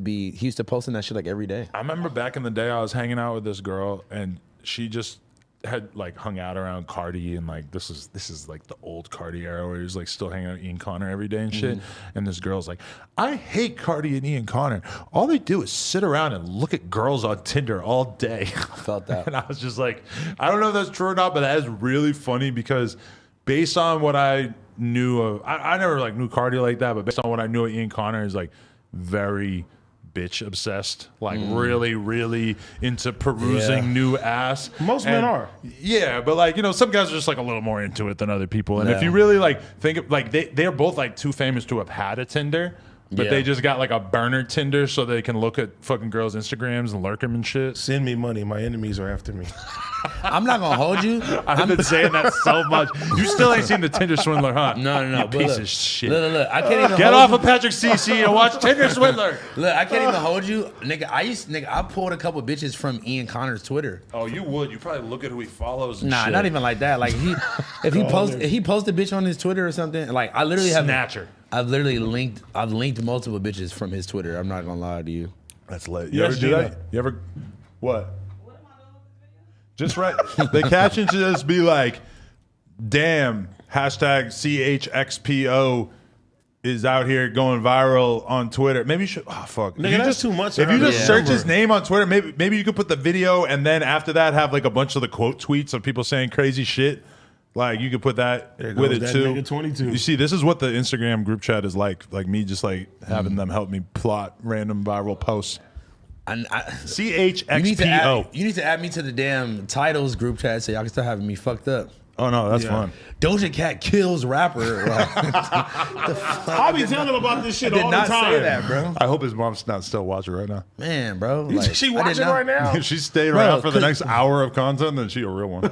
to post in that shit like every day. I remember back in the day, I was hanging out with this girl, and she just had like hung out around Cardi, and like this is like the old Cardi era where he was like still hanging out with Ian Connor every day and shit. And this girl's like, I hate Cardi and Ian Connor. All they do is sit around and look at girls on Tinder all day. Felt that. And I was just like, I don't know if that's true or not, but that is really funny because based on what I knew of, I never like knew Cardi like that, but based on what I knew of Ian Connor, is like very bitch obsessed, like really, really into perusing Yeah. new ass. Most men are. Yeah, but like, you know, some guys are just like a little more into it than other people. And if Yeah. you really like think of, like they're both like too famous to have had a Tinder, but Yeah. they just got like a burner Tinder so they can look at fucking girls' Instagrams and lurk them and shit. Send me money. My enemies are after me. I'm not gonna hold you. I've been saying that so much. You still ain't seen the Tinder swindler, huh? No. You but piece look, of shit. Look. I can't even Get hold off you. of Patrick CC and watch Tinder swindler. Look, I can't even hold you, nigga. I pulled a couple bitches from Ian Connor's Twitter. Oh, you would. You probably look at who he follows. And Nah, shit. not even like that. Like if he posts a bitch on his Twitter or something, like I literally have Snatcher. I've linked multiple bitches from his Twitter. I'm not gonna lie to you. That's lit. You Yes, ever do Gina. that? You ever what? Just right. The caption should just be like, "Damn, hashtag CHXPO is out here going viral on Twitter." Maybe you should. Oh fuck, Nigga, If you that's just, too much If to you her just to search remember. his name on Twitter, maybe you could put the video and then after that have like a bunch of the quote tweets of people saying crazy shit. Like you could put that There with goes it that too. nigga 22. You see, this is what the Instagram group chat is like. Like me, just like having them help me plot random viral posts. CHXPO. You need to add me to the damn titles group chat so y'all can start having me fucked up. Oh no, that's Yeah. fun. Doja Cat kills rapper. I be telling him about this shit I did all the not time. say that, bro. I hope his mom's not still watching right now. Man, bro. You like, think she I did watching not- right now? If she stayed Bro, around for the 'cause- next hour of content, then she a real one.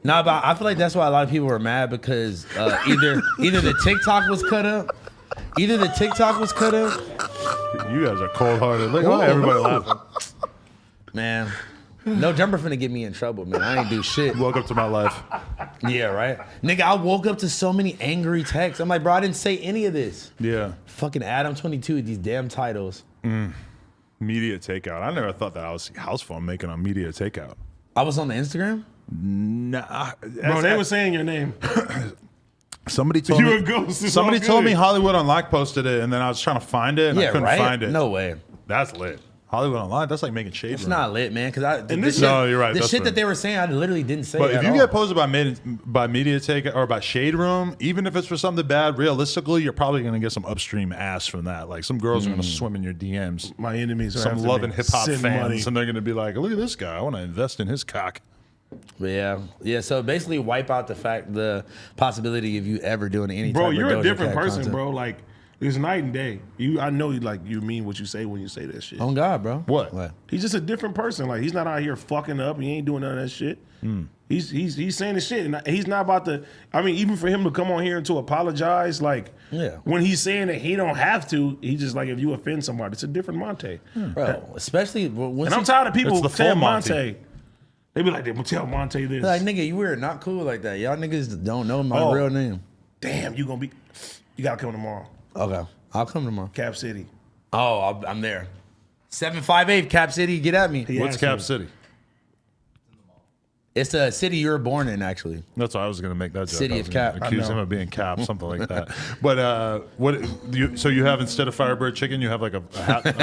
Nah, but I feel like that's why a lot of people were mad because either the TikTok was cut up. Either the TikTok was cut up. You guys are cold hearted. Look, why everybody laughing? Man, no jumper finna get me in trouble, man. I ain't do shit. Welcome to my life. Yeah, right? Nigga, I woke up to so many angry texts. I'm like, bro, I didn't say any of this. Yeah. Fucking Adam 22 with these damn titles. Media takeout. I never thought that I would see house phone making a media takeout. I was on the Instagram. Nah. Bro, they were saying your name. Somebody told You me. a ghost. It's Somebody all told me good. Hollywood Unlocked posted it, and then I was trying to find it, and I Yeah, couldn't right? find it. No way. That's lit. Hollywood Unlocked. That's like making shade. It's room. not lit, man. Because No, you're right, The that's shit fair. that they were saying, I literally didn't say. But at if you all. get posted by media takeout or by Shade Room, even if it's for something bad, realistically, you're probably gonna get some upstream ass from that. Like some girls are gonna swim in your DMs. My enemies are Some after loving me. hip hop Send fans, money. and they're gonna be like, "Look at this guy! I want to invest in his cock." But yeah. So basically, wipe out the possibility of you ever doing any. Bro, type you're of a Doja different Cat person, content. bro. Like, it's night and day. I know you mean what you say when you say that shit. On God, bro. What? He's just a different person. Like, he's not out here fucking up. He ain't doing none of that shit. He's saying the shit, and he's not about to. I mean, even for him to come on here and to apologize, like, Yeah. when he's saying that he don't have to, he just like, if you offend somebody, it's a different Monte. Bro, especially when And I'm tired of people It's the saying full Monte. Monte. They be like, they will tell Monte this. Like, nigga, you were not cool like that. Y'all niggas don't know my Oh. real name. Damn, you gotta come tomorrow. Okay, I'll come tomorrow. Cap City. Oh, I'm there. 758 Cap City, get at me. He What's asked Cap me. City? It's the city you were born in, actually. That's why I was gonna make that joke. City I was of gonna Cap. Accuse I know. him of being Cap, something like that. But so you have instead of Firebird Chicken, you have like a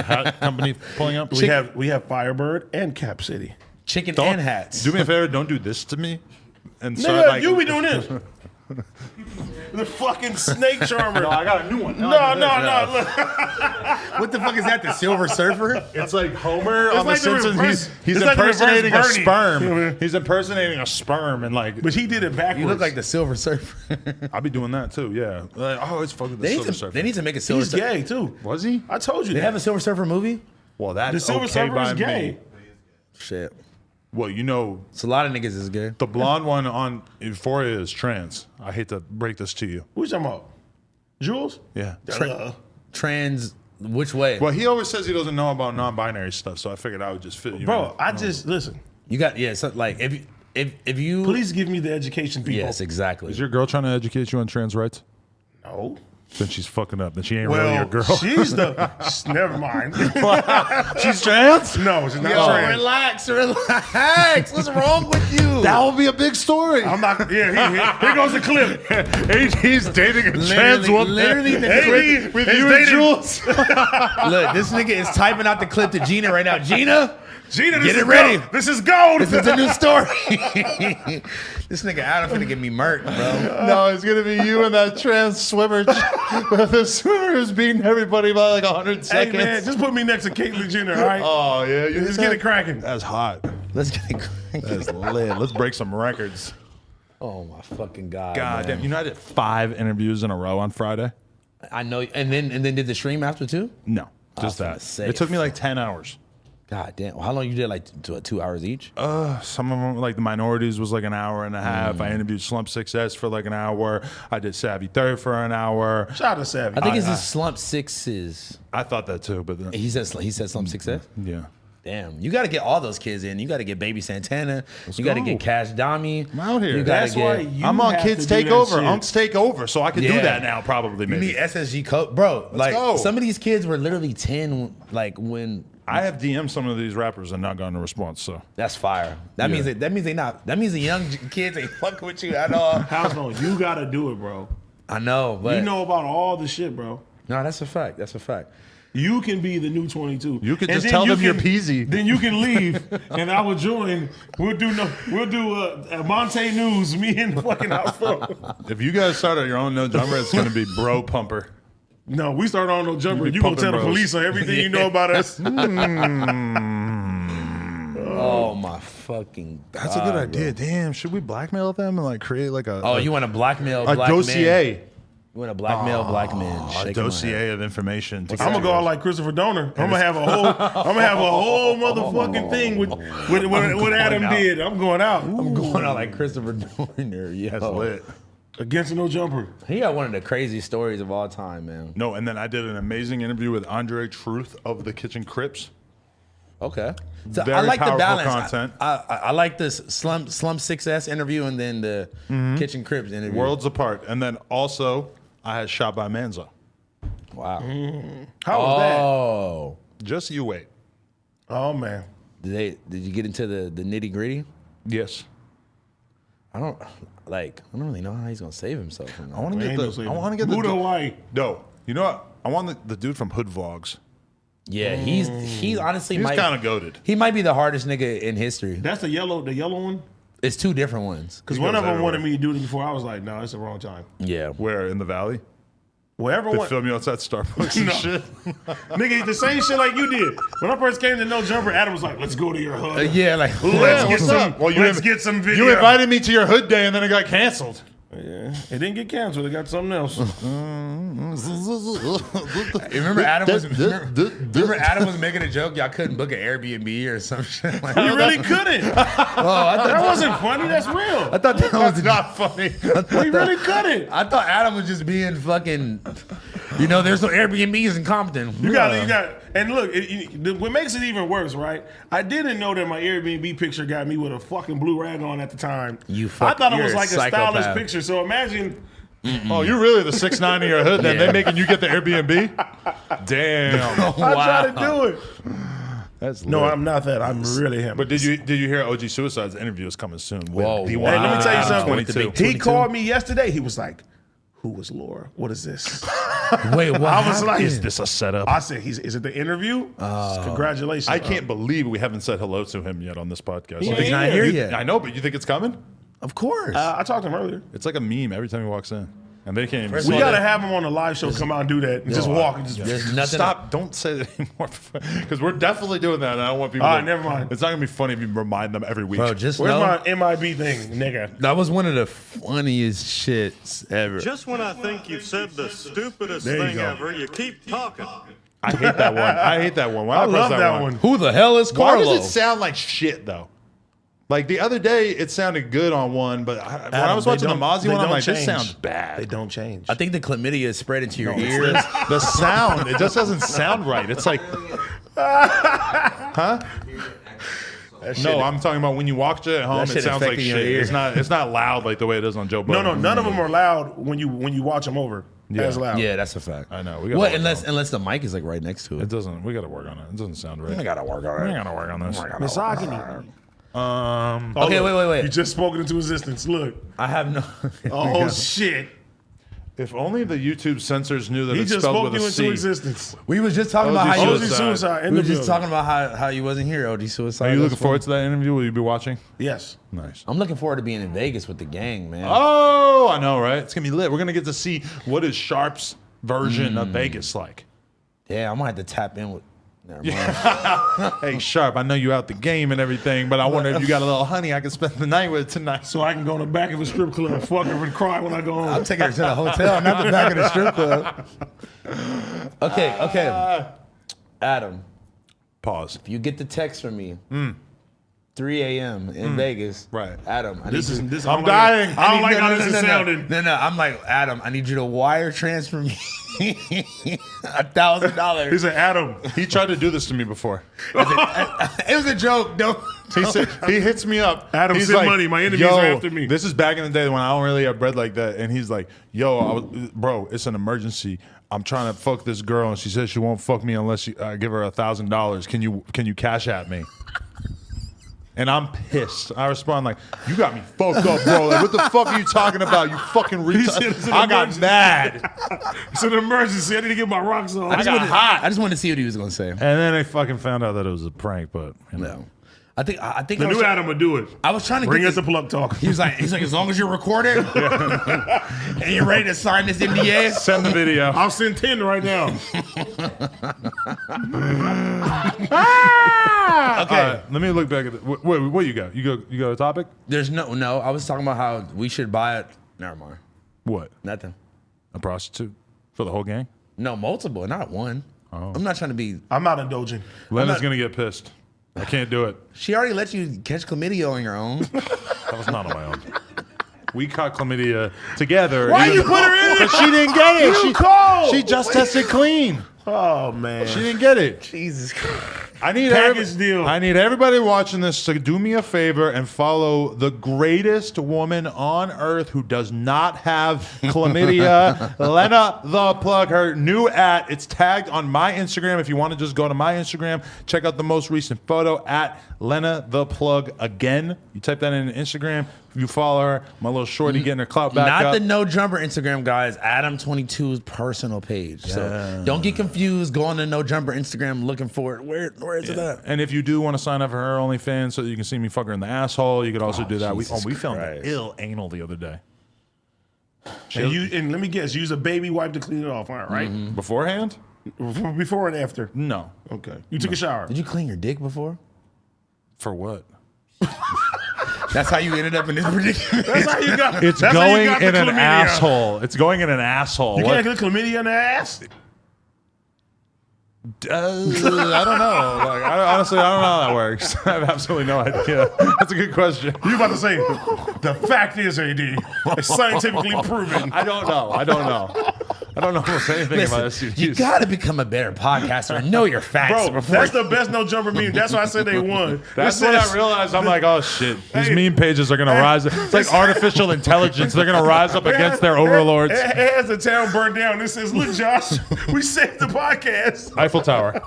hat company pulling up. We have Firebird and Cap City. Chicken Don't- and hats. Do me a favor, don't do this to me. And Nigga, like, you be doing this. The fucking snake charmer. No, I got a new one. No. Look. What the fuck is that? The Silver Surfer? It's like Homer on like The the Simpsons. reverse- He's it's like the impersonating a reverse Bernie. sperm. He's impersonating a sperm, and like But he did it backwards. You look like the Silver Surfer. I'll be doing that too. Yeah. Like, oh, it's fucking the They Silver need, to, Surfer. they need to make a Silver He's Surfer. gay too. Was he? I told you They that. have a Silver Surfer movie? Well, that's The Silver okay Surfer by is gay. me. Shit. Well, you know, It's a lot of niggas is gay. the blonde one on Euphoria is trans. I hate to break this to you. Who you talking about? Jules? Yeah. Trans, which way? Well, he always says he doesn't know about non-binary stuff, so I figured I would just fit you. Bro, in. I just listen. You got, so, like, if you. Please give me the education, people. Yes, exactly. Is your girl trying to educate you on trans rights? No. Then she's fucking up. Then she ain't really your girl. she's the. Never mind. She's trans? No, she's not Yo, trans. relax. What's wrong with you? That will be a big story. I'm not. Yeah, here goes the clip. He's dating a trans woman. Literally the Hey, clip. with it's you and dating- Jules. Look, this nigga is typing out the clip to Gina right now. Gina, Gina, this Get is it ready. gold. This is gold. this is a new story. This nigga Adam finna get me murked, bro. No, it's gonna be you and that trans swimmer. The swimmer is beating everybody by like 100 Hey seconds. man, just put me next to Caitlyn Jenner, all right? Oh yeah, you Let's get it cracking. That's hot. Let's get it cranking. That's lit. Let's break some records. Oh my fucking god. God man. damn, you know I did 5 interviews in a row on Friday. I know. And then did the stream after too? No, just I was that. finna say, It took me like 10 hours. God damn. How long you did? Like 2 hours each? Some of them, like the minorities, was like an hour and a half. I interviewed Slump Success for like an hour. I did Savvy Third for an hour. Shout out to Savvy. I think it's just Slump Sixes. I thought that too, but then, He said Slump Success. yeah. Damn, you got to get all those kids in. You got to get Baby Santana. You got to go. get Cash Dami. I'm out here. You gotta That's why get. you I'm on have Kids to do that Takeover. shit. Unks Takeover, so I could do Yeah. that now probably. You Maybe. need SSG code, bro. Like go. some of these kids were literally 10. Like when I have DM'd some of these rappers and not gotten a response. So that's fire. That Yeah. means they not. That means the young kids ain't fucking with you at all. House no, you gotta do it, bro. I know, but You know about all the shit, bro. no, that's a fact. That's a fact. You can be the new 22. You could And just then tell you them you're can- peasy. Then you can leave, and I will join. We'll do Monte News. Me and the fucking house phone. if you guys start at your own No Jumper, it's going to be Bro Pumper. No, we start on no jumper. You be You gonna tell pumping the bros. police on everything you know about us. Oh my fucking. That's a good idea. Damn, should we blackmail them and like create like a Oh, you want to blackmail a black dossier? men? You want to blackmail black men? A Shaking my head. dossier of information. to I'm gonna go out like Christopher Donner. I'm gonna have a whole motherfucking thing with what Adam out. did. I'm going out. I'm going out like Christopher Dorner. That's Yo. lit. Against a no jumper. He got one of the craziest stories of all time, man. No, and then I did an amazing interview with Andre Truth of the Kitchen Crips. Okay. So I Very like the powerful balance. content. I like this Slump Success interview and then the Kitchen Cribs interview. Worlds apart. And then also, I had Shot by Manzo. Wow. How was that? Oh. Just you wait. Oh man. Did you get into the nitty gritty? Yes. I don't really know how he's gonna save himself. From that. I want to Man, get no the. I saving. want to get the. Buddha Hawaii. No, you know what? I want the dude from Hood Vlogs. Yeah, he's honestly He's might kind of goaded. he might be the hardest nigga in history. That's the yellow one. It's two different ones. Because He one goes of them everywhere. wanted me to do it before. I was like, no, it's the wrong time. Yeah. Where in the valley? Wherever They one, film you outside Starbucks and No. shit. nigga, the same shit like you did. When I first came to No Jumper, Adam was like, let's go to your hood. Yeah, like Let's get what's some. up? Well, let's get some video. You invited me to your hood day and then it got canceled. Yeah, it didn't get canceled. It got something else. remember Adam was making a joke. Y'all couldn't book an Airbnb or some shit. Like, You really couldn't. That wasn't funny. That's real. I thought that was Not funny. We really couldn't. I thought Adam was just being fucking. You know, there's no Airbnbs in Compton. You got, and look, what makes it even worse, right? I didn't know that my Airbnb picture got me with a fucking blue rag on at the time. You I thought it you're was a like a stylish psychopath. picture. So imagine, Oh, you're really the 6'9" of your hood then? Yeah. They making you get the Airbnb? Damn. I tried to do it. That's No, lit. I'm not that. I'm really him. But did you hear OG Suicide's interview is coming soon? With Whoa. D1 Hey, let me tell you something. 22. He called me yesterday. He was like, "Who was Laura? What is this?" Wait, what? I was like, Is this a setup? I said, "Is it the interview?" Congratulations. I can't believe we haven't said hello to him yet on this podcast. He Like, ain't not here you- yet. I know, but you think it's coming? Of course. I talked to him earlier. It's like a meme every time he walks in. And they can't even First see of We all, it. gotta have him on the live show. Come out and do that. And just walk. And just, There's nothing. Stop! Don't say that anymore, because we're definitely doing that. And I don't want people. All right, to- never mind. It's not gonna be funny if you remind them every week. Bro, just Where's know my MIB thing, nigga? that was one of the funniest shits ever. Just when I think you've said the stupidest There you thing go. ever, you keep talking. I hate that one. I hate that one. Why I press love that one. Who the hell is Why Carlo? does it sound like shit though? Like the other day, it sounded good on one, but when I was They watching the don't- Mozzie they one, I'm don't like, this change. sounds bad. They don't change. I think the chlamydia is spread into your ears. The sound, it just doesn't sound right. It's like, no, I'm talking about when you watch it at home, That it shit sounds like affecting your shit. ear. It's not loud like the way it is on Joe No, Budden. none of them are loud when you watch them over. As loud. Yeah, that's a fact. I know. We gotta What? work Unless on it. unless the mic is like right next to It it. doesn't. We got to work on it. It doesn't sound right. I gotta work on We it. got to work on this. Misogyny. Okay, wait. You just spoken into existence. Look. I have no. Oh shit. If only the YouTube censors knew that He it's just spelled spoke with you a into C. existence. We was just talking about how you OG was. Suicide. in We the were just building. talking about how you wasn't here. OG Suicide. Are you looking That's forward funny. to that interview? Will you be watching? Yes. Nice. I'm looking forward to being in Vegas with the gang, man. Oh, I know, right? It's gonna be lit. We're gonna get to see what is Sharp's version of Vegas like. Yeah, I might have to tap in with Never mind. Hey, Sharp, I know you out the game and everything, but I wonder if you got a little honey I can spend the night with tonight. So I can go in the back of a strip club and fuck her and cry when I go home. I'm taking her to the hotel, not the back of the strip club. Okay. Adam, Pause. if you get the text from me, 3 a.m. in Vegas. Right. Adam, I This need is you. this. I'm dying. I don't like how this is sounding. No, I'm like, Adam, I need you to wire transfer me $1,000. He said, Adam. He tried to do this to me before. It was a joke. Don't. He said he hits me up. Adam, He's send like, money. My enemies "Yo," are after me. This is back in the day when I don't really have bread like that. And he's like, yo, bro, it's an emergency. I'm trying to fuck this girl, and she says she won't fuck me unless I give her $1,000. Can you cash at me? And I'm pissed. I respond like, you got me fucked up, bro. Like, what the fuck are you talking about? You fucking said it's retard. an I got emergency. mad. It's an emergency. I need to get my rocks on. I got hot. I just wanted to see what he was going to say. And then I fucking found out that it was a prank, but you know. No. I think The I was, new Adam would do it. I was trying to Bring get us the plug talk. He's like, as long as you're recording and you're ready to sign this NDA. Send the video. I'll send 10 right now. Okay, let me look back at it. What you got? You got a topic? There's no. I was talking about how we should buy it. Never mind. What? Nothing. A prostitute for the whole gang? No, multiple, not one. I'm not trying to be. I'm not indulging. Lena's gonna get pissed. I can't do it. She already let you catch chlamydia on your own. That was not on my own. We caught chlamydia together. Why you put her in? But she didn't get it. You cold. She just tested clean. Oh, man. She didn't get it. Jesus Christ. I need Package deal. I need everybody watching this to do me a favor and follow the greatest woman on earth who does not have chlamydia, Lena the Plug. Her new it's tagged on my Instagram. If you want to just go to my Instagram, check out the most recent photo at Lena the Plug again. You type that in Instagram. You follow her, my little shorty getting her clout back Not up. the No Jumper Instagram, guys. Adam22's personal page. So don't get confused. Go on the No Jumper Instagram looking for it. Where is it at? And if you do want to sign up for her OnlyFans so that you can see me fuck her in the asshole, you could also do that. We Jesus found Christ. ill anal the other day. And let me guess, use a baby wipe to clean it off, all right? Beforehand? Before and after. No. Okay. You took a shower. Did you clean your dick before? For what? That's how you ended up in this predicament. That's how you got. It's that's how you going got the in an chlamydia. asshole. It's going in an asshole. You What- can't get chlamydia in the ass? I don't know. Like, honestly, I don't know how that works. I have absolutely no idea. That's a good question. You about to say, the fact is, AD, it's scientifically proven. I don't know. I don't know almost anything about Listen, STDs. you got to become a better podcaster and know your facts Bro, before. that's the best no jumper meme. That's why I said they won. That's It when says- I realized. I'm like, oh shit, these Hey. meme pages are gonna rise. It's like artificial intelligence. They're gonna rise up against their overlords. It has the town burned down. It says, look, Josh, we saved the podcast. Eiffel Tower.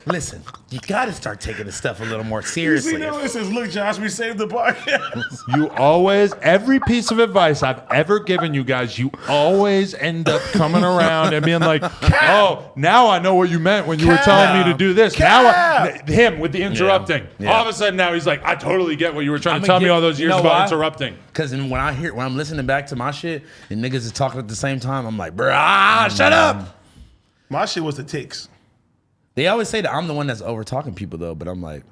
Listen, you got to start taking this stuff a little more You see seriously. that? It says, look, Josh, we saved the podcast. You always, every piece of advice I've ever given you guys, you always end up coming around and being like, oh, now I know what you meant when you were telling me to do this. Cap. Now, him with the interrupting. Yeah. All of a sudden now he's like, I totally get what you were trying to I'ma tell me get- all those you years know about why? interrupting. Because when I'm listening back to my shit and niggas is talking at the same time, I'm like, bruh, shut up. My shit was the ticks. They always say that I'm the one that's over talking people though, but I'm like,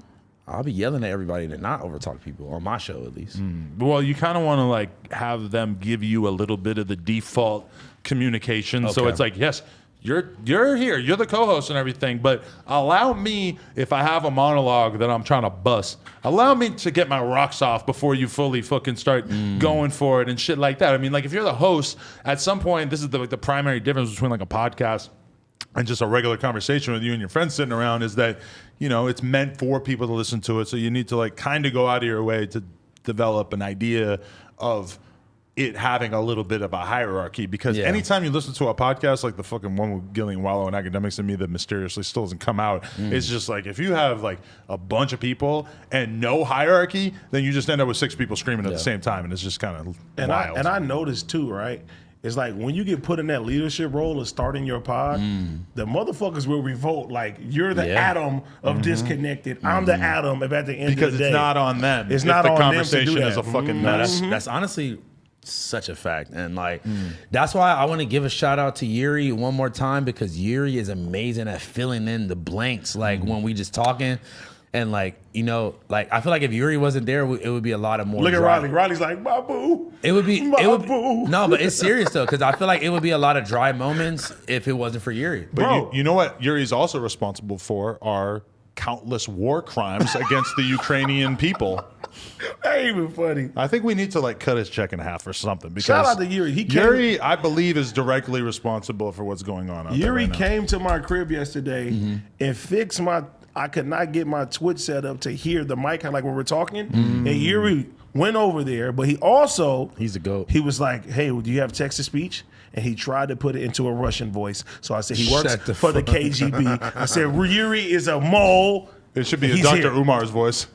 I'll be yelling at everybody to not over talk people on my show at least. Well, you kind of want to like have them give you a little bit of the default communication. So Okay. it's like, yes, you're here, you're the co-host and everything, but allow me, if I have a monologue that I'm trying to bust, allow me to get my rocks off before you fully fucking start going for it and shit like that. I mean, like if you're the host, at some point, this is the primary difference between like a podcast and just a regular conversation with you and your friends sitting around is that, you know, it's meant for people to listen to it. So you need to like kind of go out of your way to develop an idea of it having a little bit of a hierarchy, because Yeah. anytime you listen to a podcast like the fucking one with Gillian Wallow and Academics and Me that mysteriously still doesn't come out, it's just like if you have like a bunch of people and no hierarchy, then you just end up with 6 people screaming at the same time, and it's just kind of wild. I noticed too, right? It's like when you get put in that leadership role of starting your pod, the motherfuckers will revolt. Like you're the Yeah. Adam of disconnected. I'm the Adam of at the end because of the it's day. not on them. It's if not the on them to do conversation is that. a fucking No, mess. that's honestly such a fact. And like, that's why I want to give a shout out to Yuri one more time, because Yuri is amazing at filling in the blanks. Like when we just talking and like, you know, like I feel like if Yuri wasn't there, it would be a lot of more. Look at dry. Riley. Riley's like, my boo. It would be, My it would, boo. no, but it's serious though. Cause I feel like it would be a lot of dry moments if it wasn't for Yuri. But Bro. you know what Yuri's also responsible for are countless war crimes against the Ukrainian people. That ain't even funny. I think we need to like cut his check in half or something. Because Shout out to Yuri. He came, Yuri, I believe, is directly responsible for what's going on out there Yuri right now. came to my crib yesterday and fixed my. I could not get my Twitch set up to hear the mic like when we're talking. And Yuri went over there, but he also He's a goat. He was like, "Hey, do you have text to speech?" And he tried to put it into a Russian voice. So I said, "He works Shut the for the fuck KGB." I said, "Yuri is a mole." It should be a He's Dr. here. Umar's voice.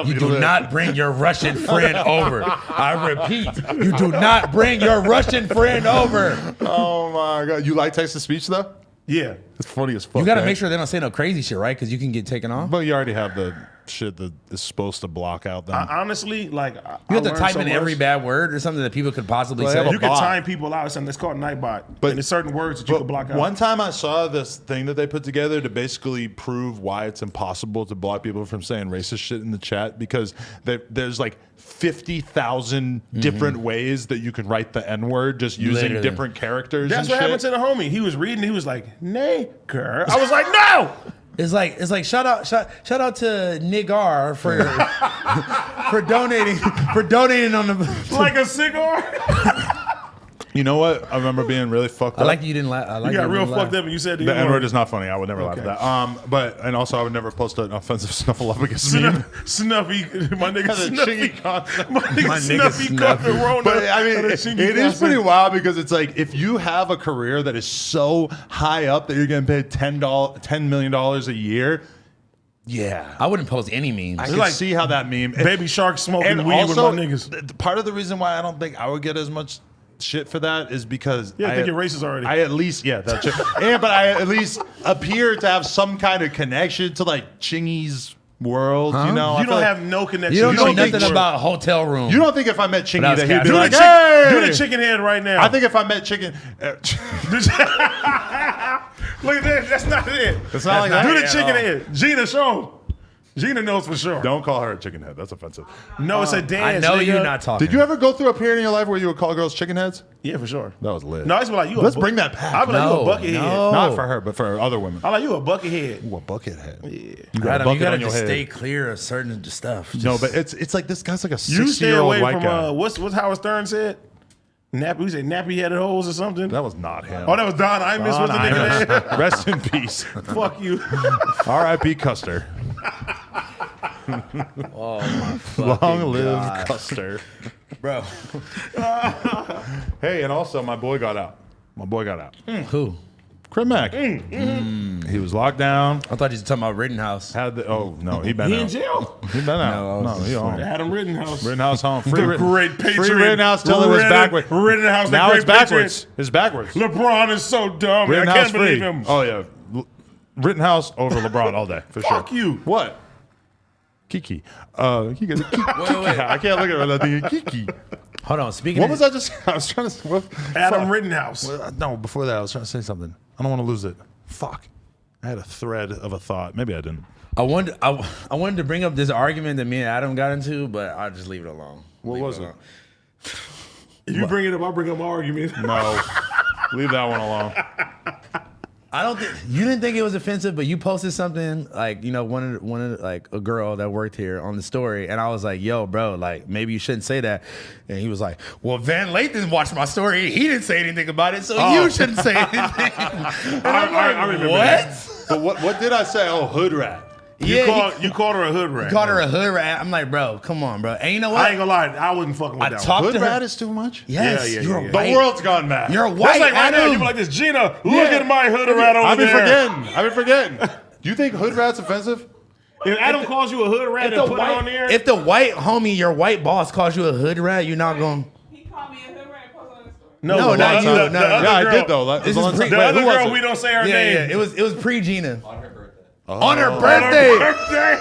You do not bring your Russian friend over. I repeat, you do not bring your Russian friend over. Oh my God. You like text to speech though? Yeah. It's funny as fuck. You got to right? make sure they don't say no crazy shit, right? Because you can get taken off. But you already have the shit that is supposed to block out them. Honestly, like You have to type in every bad word or something that people could possibly Well, say. yeah, You can bot. time people out. Something that's called Nightbot. But- and there's certain words that you can block out. One time I saw this thing that they put together to basically prove why it's impossible to block people from saying racist shit in the chat, because there's like 50,000 different ways that you can write the N-word just using Literally. different characters. That's and what shit. happened to the homie. He was reading. He was like, "Nigger." I was like, "No." It's like shout out to Nigar for donating on the. Like a cigar. You know what? I remember being really fucked I up. like you didn't laugh. I like You got you real didn't laugh. fucked up and you said The N-word is not funny. I would never laugh at Okay. that. And also I would never post an offensive snuffleupagus meme. Snuffy. My nigga The Snuffy. chingy concept. My nigga My nigga Snuffy Snuffy. caught Corona. But I mean, And a it chingy is concept. pretty wild, because it's like if you have a career that is so high up that you're getting paid $10 million a year, yeah, I wouldn't post any memes. I can like see how that meme. Baby Shark smoking and weed also, with my niggas. part of the reason why I don't think I would get as much shit for that is because Yeah, I think you're racist already. I at least that shit. But I at least appear to have some kind of connection to like Chingy's world. You know, I You feel don't like- have no connection. You don't know think nothing we're- about hotel room. You don't think if I met Chingy But I was that he'd be casual. like, do hey, the chicken head right now. I think if I met Chicken, Look at that. That's not it. It's not like that Do the at chicken all. head. Gina, show him. Gina knows for sure. don't call her a chicken head. That's offensive. No, it's a I dance. know nigga. you're not talking. Did you ever go through a period in your life where you would call girls chicken heads? Yeah, for sure. That was lit. No, I just be like, you. Let's bring that back. I be like, you No, a bucket head. no. Not for her, but for other women. I like you a bucket head. Ooh, a bucket head. Yeah. You got Adam, a you bucket gotta on your just head. stay clear of certain stuff. No, but it's like this guy's like a You stay 60-year-old away white from guy. what's Howard Stern said? Nappy. We said nappy headed hoes or something. That was not him. Oh, that was Don Imus. What's the nigga name? Rest in peace. Fuck you. R.I.P. Custer. Oh my fucking Long live God. Custer. bro. Hey, and also my boy got out. Who? Crib Mac. He was locked down. I thought you were talking about Rittenhouse. Had the no, he been He in out. jail. He been out. No, I was No, just he home. playing. Adam Rittenhouse. Rittenhouse home. Free The great Free patriot. Rittenhouse till it was backwards. Rittenhouse, the Now great it's backwards. patriot. It's backwards. LeBron is so dumb. I Rittenhouse can't free. believe him. Oh yeah, Rittenhouse over LeBron all day for sure. Fuck you. What? Kiki. Kiki. I can't look at that. Kiki. Hold on. Speaking What of was I just? I was trying to. What, Adam fuck. Rittenhouse. No, before that, I was trying to say something. I don't want to lose it. Fuck. I had a thread of a thought. Maybe I didn't. I wanted to bring up this argument that me and Adam got into, but I'll just leave it alone. What was it? If you bring it up, I'll bring up my argument. No. Leave that one alone. I don't think you didn't think it was offensive, but you posted something like, you know, one of like a girl that worked here on the story, and I was like, "Yo, bro, like maybe you shouldn't say that." And he was like, "Well, Van Lathan watched my story. He didn't say anything about it, so you shouldn't say anything." And I'm like, I remember what? that. But what did I say? Oh, hood rat. You called her a hood rat. He called her a hood rat. I'm like, bro, come on, bro. And you know what? I ain't gonna lie, I wasn't fucking with I that talked one. to Hood her. rat is too much? Yes, Yeah, you're yeah. a The white. world's gone mad. You're a That's white. like right now, Adam. you be like this, Gina, look at my hood rat over I've been there. forgetting. Do you think hood rat's offensive? If Adam calls you a hood rat and put it on there, If the white homie, your white boss, calls you a hood rat, you're not going. He called me a hood rat and posted on the story. No, the not other- you. the No, other Yeah, I girl- did though. That This was is the pre- one The time- other who was girl, it? we don't say her Yeah, name. yeah. It was pre Gina On her birthday. on her On her birthday, birthday.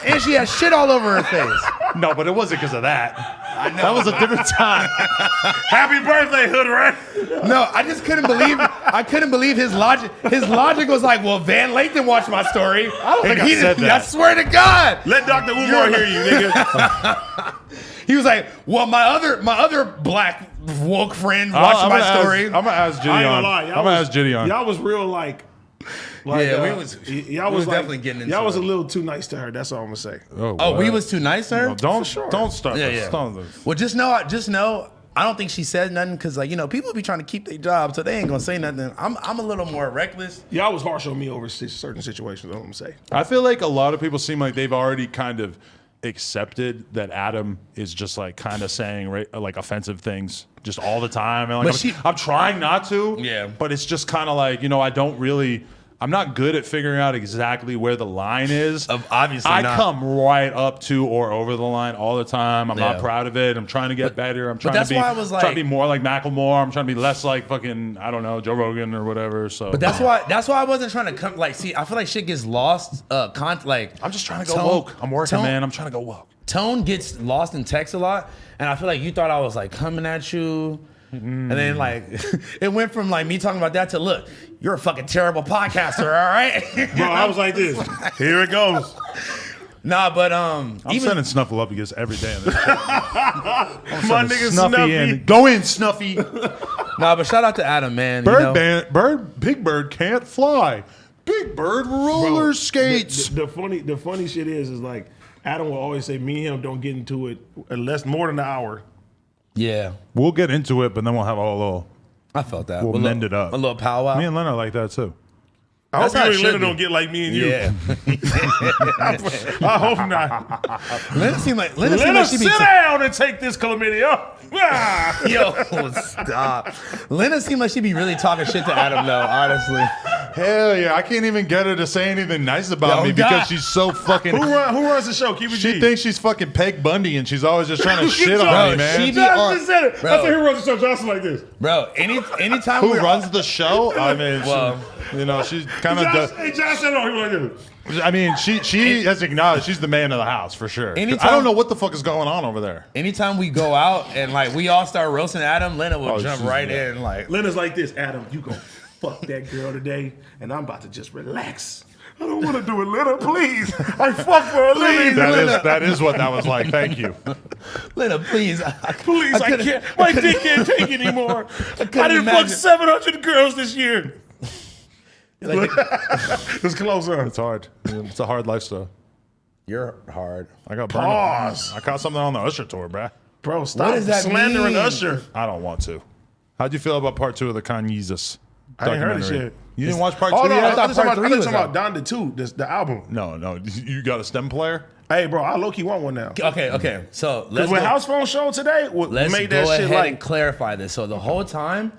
and she had shit all over her face. No, but it wasn't because of that. That was a different time. Happy birthday, Hood Rat. No, I just couldn't believe. I couldn't believe his logic. His logic was like, "Well, Van Lathan watched my story. I don't think I said that. I swear to God." Let Dr. Umar hear you, nigga. He was like, "Well, my other black woke friend watched my story." I'm gonna ask Jitty I ain't on. gonna lie. I'm gonna ask Jitty on. Y'all was real like Yeah, we y'all was was like, definitely getting into y'all was it. a little too nice to her. That's all I'm gonna say. Oh, we was too nice to her. No, don't start Yeah, this. yeah. Don't this. Well, just know, I don't think she said nothing because, like, you know, people be trying to keep their job, so they ain't gonna say nothing. I'm a little more reckless. Y'all was harsh on me over certain situations. That's what I'm gonna say. I feel like a lot of people seem like they've already kind of accepted that Adam is just like kind of saying like offensive things just all the time, and like I'm trying not to. Yeah. But it's just kind of like, you know, I'm not good at figuring out exactly where the line is. Obviously I not. come right up to or over the line all the time. I'm Yeah. not proud of it. I'm trying to get better. I'm trying that's to be why I was trying to like- be more like Macklemore. I'm trying to be less like fucking, I don't know, Joe Rogan or whatever. So But that's why I wasn't trying to come. Like, see, I feel like shit gets lost. Like, I'm just trying to go tone- woke. I'm working, tone- man. I'm trying to go woke. Tone gets lost in text a lot, and I feel like you thought I was like coming at you. And then like it went from like me talking about that to, look, you're a fucking terrible podcaster, all right? Bro, I was like this. Here it goes. Nah, but I'm even sending Snuffle up against every day. In this My nigga Snuffy. in. Go in, Snuffy. nah, but shout out to Adam, man. you know? Big Bird can't fly. Big Bird roller skates. The funny shit is like Adam will always say me and him don't get into it unless more than an hour. Yeah, We'll get into it, but then we'll have a little. I felt that. We'll mend it up. A little powwow. Me and Len are like that too. I hope That's how you it and should Leonard be. don't get like me and you. Yeah. I hope not. Lena seemed like Leonard, she sit be down and take this chlamydia. Ah. Yo, stop. Lena seemed like she'd be really talking shit to Adam, though, honestly. Hell yeah, I can't even get her to say anything nice about Yo, me God. because she's so fucking. Who runs the show? Keep it She G. thinks she's fucking Peg Bundy and she's always just trying to shit on Bro, me, man. she be Josh on- just said it. Bro. I said who runs the show? Johnson like this. Bro, anytime Who we're runs the show? I mean, Well- you know, she's kind of. Hey, Josh said it. He like this. I mean, she has acknowledged she's the man of the house for sure. Anytime- I don't know what the fuck is going on over there. Anytime we go out and like we all start roasting Adam, Lena will Oh, jump she's- right yeah. in like, Leonard's like this. Adam, you gonna fuck that girl today, and I'm about to just relax. I don't want to do it, Leonard. Please, I fuck for a living. That is what that was like. Thank you. Lena, please, Please, I can't. My dick can't take anymore. I didn't imagine. fuck 700 girls this year. Like, It's closer. It's hard. It's a hard lifestyle. you're hard. I got burned. Pause. I caught something on the Usher tour, bruh. Bro, stop What does that slandering mean? Usher. I don't want to. How'd you feel about part 2 of the Kanyesus I ain't heard this documentary? shit. You didn't watch part 2 Oh no, yet? I thought you part three were was talking out. about Donda 2, the album. No. You got a stem player? Hey, bro, I low key want one now. Okay. So let's Because when go, House Phone Show today, let's made go that shit ahead and like. clarify this. So the whole time,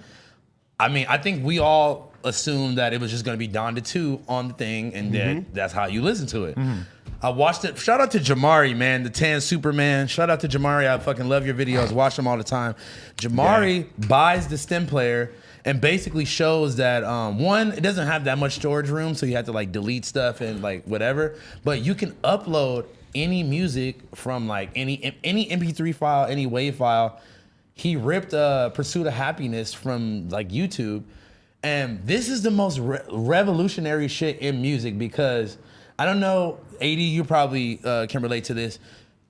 I mean, I think we all assumed that it was just going to be Donda 2 on the thing, and then that's how you listen to it. I watched it. Shout out to Jamari, man, the Tan Superman. Shout out to Jamari. I fucking love your videos. Watch them all the time. Jamari buys the stem player and basically shows that one, it doesn't have that much storage room, so you have to like delete stuff and like whatever. But you can upload any music from like any MP3 file, any WAV file. He ripped Pursuit of Happiness from like YouTube. And this is the most revolutionary shit in music because I don't know, 80, you probably can relate to this.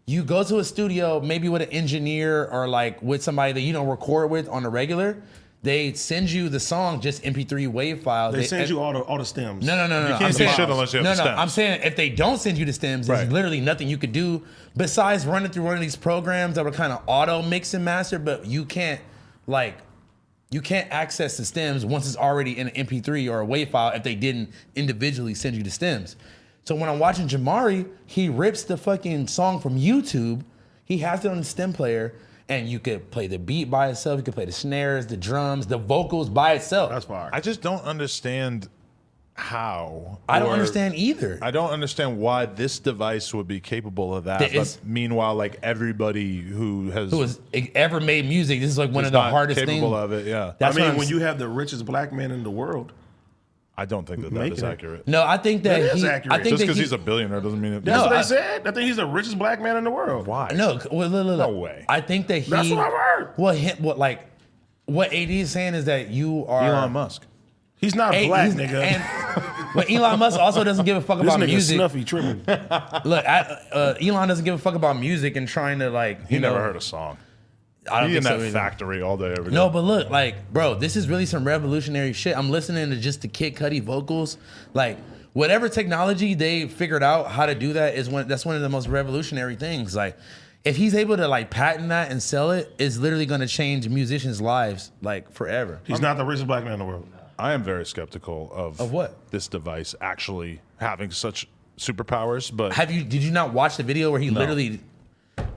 You go to a studio, maybe with an engineer or like with somebody that you don't record with on a regular. They send you the song, just MP3 WAV file. They send you all the stems. No. You can't I'm say saying- shit unless you have no, the no. stems. I'm saying if they don't send you the stems, there's Right. literally nothing you could do besides running through one of these programs that were kind of auto mix and master, but you can't access the stems once it's already in an MP3 or a WAV file if they didn't individually send you the stems. So when I'm watching Jamari, he rips the fucking song from YouTube. He has it on the stem player, and you could play the beat by itself. You could play the snares, the drums, the vocals by itself. That's fire. I just don't understand how. I don't or- understand either. I don't understand why this device would be capable of that. That is- But meanwhile, like everybody who has Who has ever made music? This is like one is of the not hardest things. capable of it. Yeah. That's I mean, what I'm when you have the richest black man in the world, I don't think that Making is it. accurate. No, I think that That is he. accurate. I think Just that because he, he's a billionaire doesn't mean it. That's No, what they I- said. I think he's the richest black man in the world. Why? No, well, look. No way. I think that he. That's what I've heard. What AD is saying is that you are Elon Musk. He's not Hey, black, he's- nigga. And, but Elon Musk also doesn't give a fuck this about nigga music. snuffy tripping. Look, Elon doesn't give a fuck about music and trying to like. He you never know, heard a song. I don't He in think that so either. factory all day, every day. No, but look, like, bro, this is really some revolutionary shit. I'm listening to just the Kid Cudi vocals. Like, whatever technology they figured out how to do that that's one of the most revolutionary things. Like, if he's able to like patent that and sell it, it's literally gonna change musicians' lives like forever. He's not the richest black man in the world. I am very skeptical of what? this device actually having such superpowers. But Did you not watch the video where he literally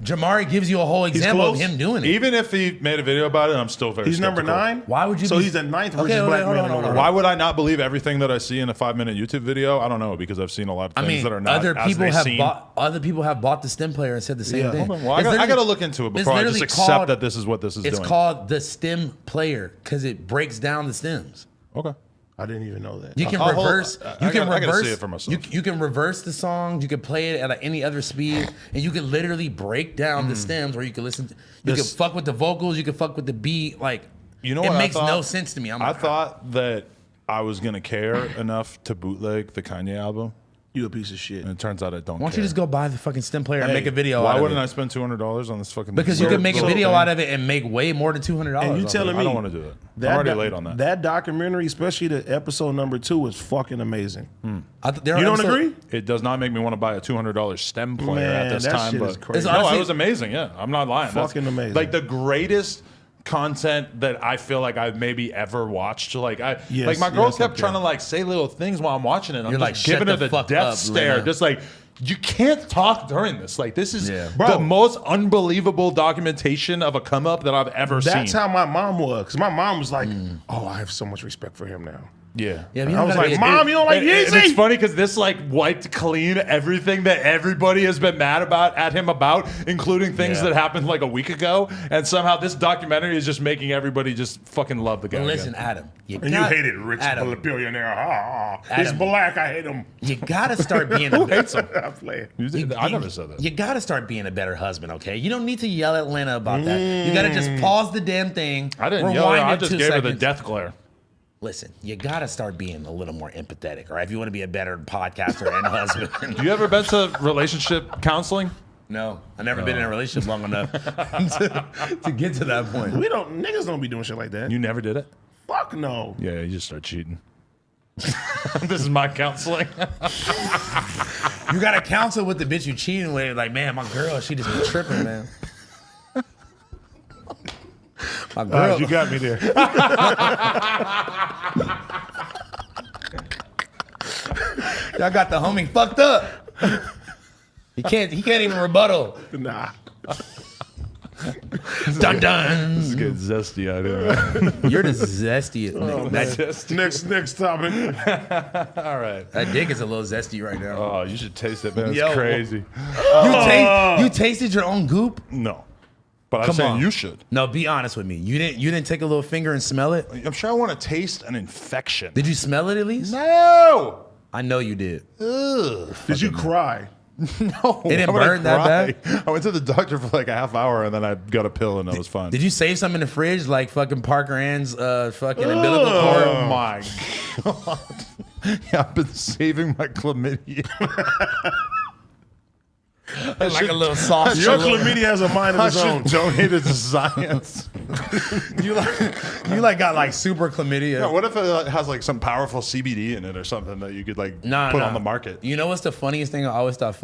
Jamari gives you a whole example of close. him doing it? even if he made a video about it, I'm still very. He's number skeptical. 9. Why would you So be- he's the 9th richest Okay, black hold man on, in the hold on. world. Why would I not believe everything that I see in a 5-minute YouTube video? I don't know, because I've seen a lot of I things mean, that are not other as people they have seem. bought the stem player and said the same Yeah. thing. Hold on. Well, I It's got literally- to look into it it's before I just literally accept called- that this is what this is It's doing. called the stem player because it breaks down the stems. Okay. I didn't even know that. You can I'll hold- reverse. I You can gotta reverse. see it for myself. You can reverse the song. You can play it at like any other speed, and you can literally break down the stems. Where you can listen. You can fuck with the vocals. You can fuck with the beat. Like, You know it what makes I thought? no sense to me. I thought that I was gonna care enough to bootleg the Kanye album, You a piece of shit. and it turns out I don't. Why don't you just go buy the fucking stem player and Hey, make a video Why out wouldn't of I it? spend $200 on this fucking? Because you little- can make a little video thing? out of it and make way more than $200. And you off telling of I me don't want to do it. I'm already late on that. That documentary, especially the episode number 2, is fucking amazing. it. You don't agree? It does not make me want to buy a $200 stem player Man, at this that time, shit but is crazy. It's no, honestly- it was amazing. Yeah, I'm not lying. Fucking amazing. Like the greatest content that I feel like I've maybe ever watched. Like Yes, like my girl yes, kept okay. trying to like say little things while I'm watching it. I'm You're just like, shut giving her the the fuck death up, stare, Lena. just like. You can't talk during this. Like this is Yeah. the Bro. most unbelievable documentation of a come up that I've ever That's seen. how my mom was. Because my mom was like, oh, I have so much respect for him now. Yeah. Yeah, but you I don't was gotta like, be- Mom, you don't like and it's Yeezy? funny because this like wiped clean everything that everybody has been mad about at him about, including things Yeah. that happened like a week ago. And somehow this documentary is just making everybody just fucking love the guy. Listen, again. Adam. And you hated rich Adam, billionaire. He's Adam. black. I hate him. You gotta start being a better. I'm playing. I never said that. You gotta start being a better husband, okay? You don't need to yell at Lena about that. You gotta just pause the damn thing. I didn't rewind yell. I it just 2 gave her the seconds. death glare. Listen, you gotta start being a little more empathetic, all right? If you want to be a better podcaster and husband. You ever been to relationship counseling? No, I've never been in a relationship long enough to get to that point. Niggas don't be doing shit like that. You never did it? Fuck no. Yeah, you just start cheating. This is my counseling. You gotta counsel with the bitch you cheating with. Like, man, my girl, she just been tripping, man. My girl. You got me there. Y'all got the homie fucked up. He can't even rebuttal. Nah. Dun dun. This is getting zesty out here. You're the zestiest nigga. Next topic. All right. That dick is a little zesty right now. Oh, you should taste it, man. It's Yo. crazy. You tasted your own goop? No. But I'm Come saying on. you should. No, be honest with me. You didn't take a little finger and smell it? I'm sure I want to taste an infection. Did you smell it at least? No! I know you did. Ugh. Did you cry? No. It didn't why would I burn that cry? I went to the doctor for like a half hour and then I got a pill and I was fine. Did you save some in the fridge like fucking Parker Ann's fucking umbilical cord? Oh my God. Yeah, I've been saving my chlamydia. Like a little soft. Your chlamydia has a mind of I its own. should donate it to science. You like got like super chlamydia. Yeah, what if it has like some powerful CBD in it or something that you could like put on the market? You know what's the funniest thing I always thought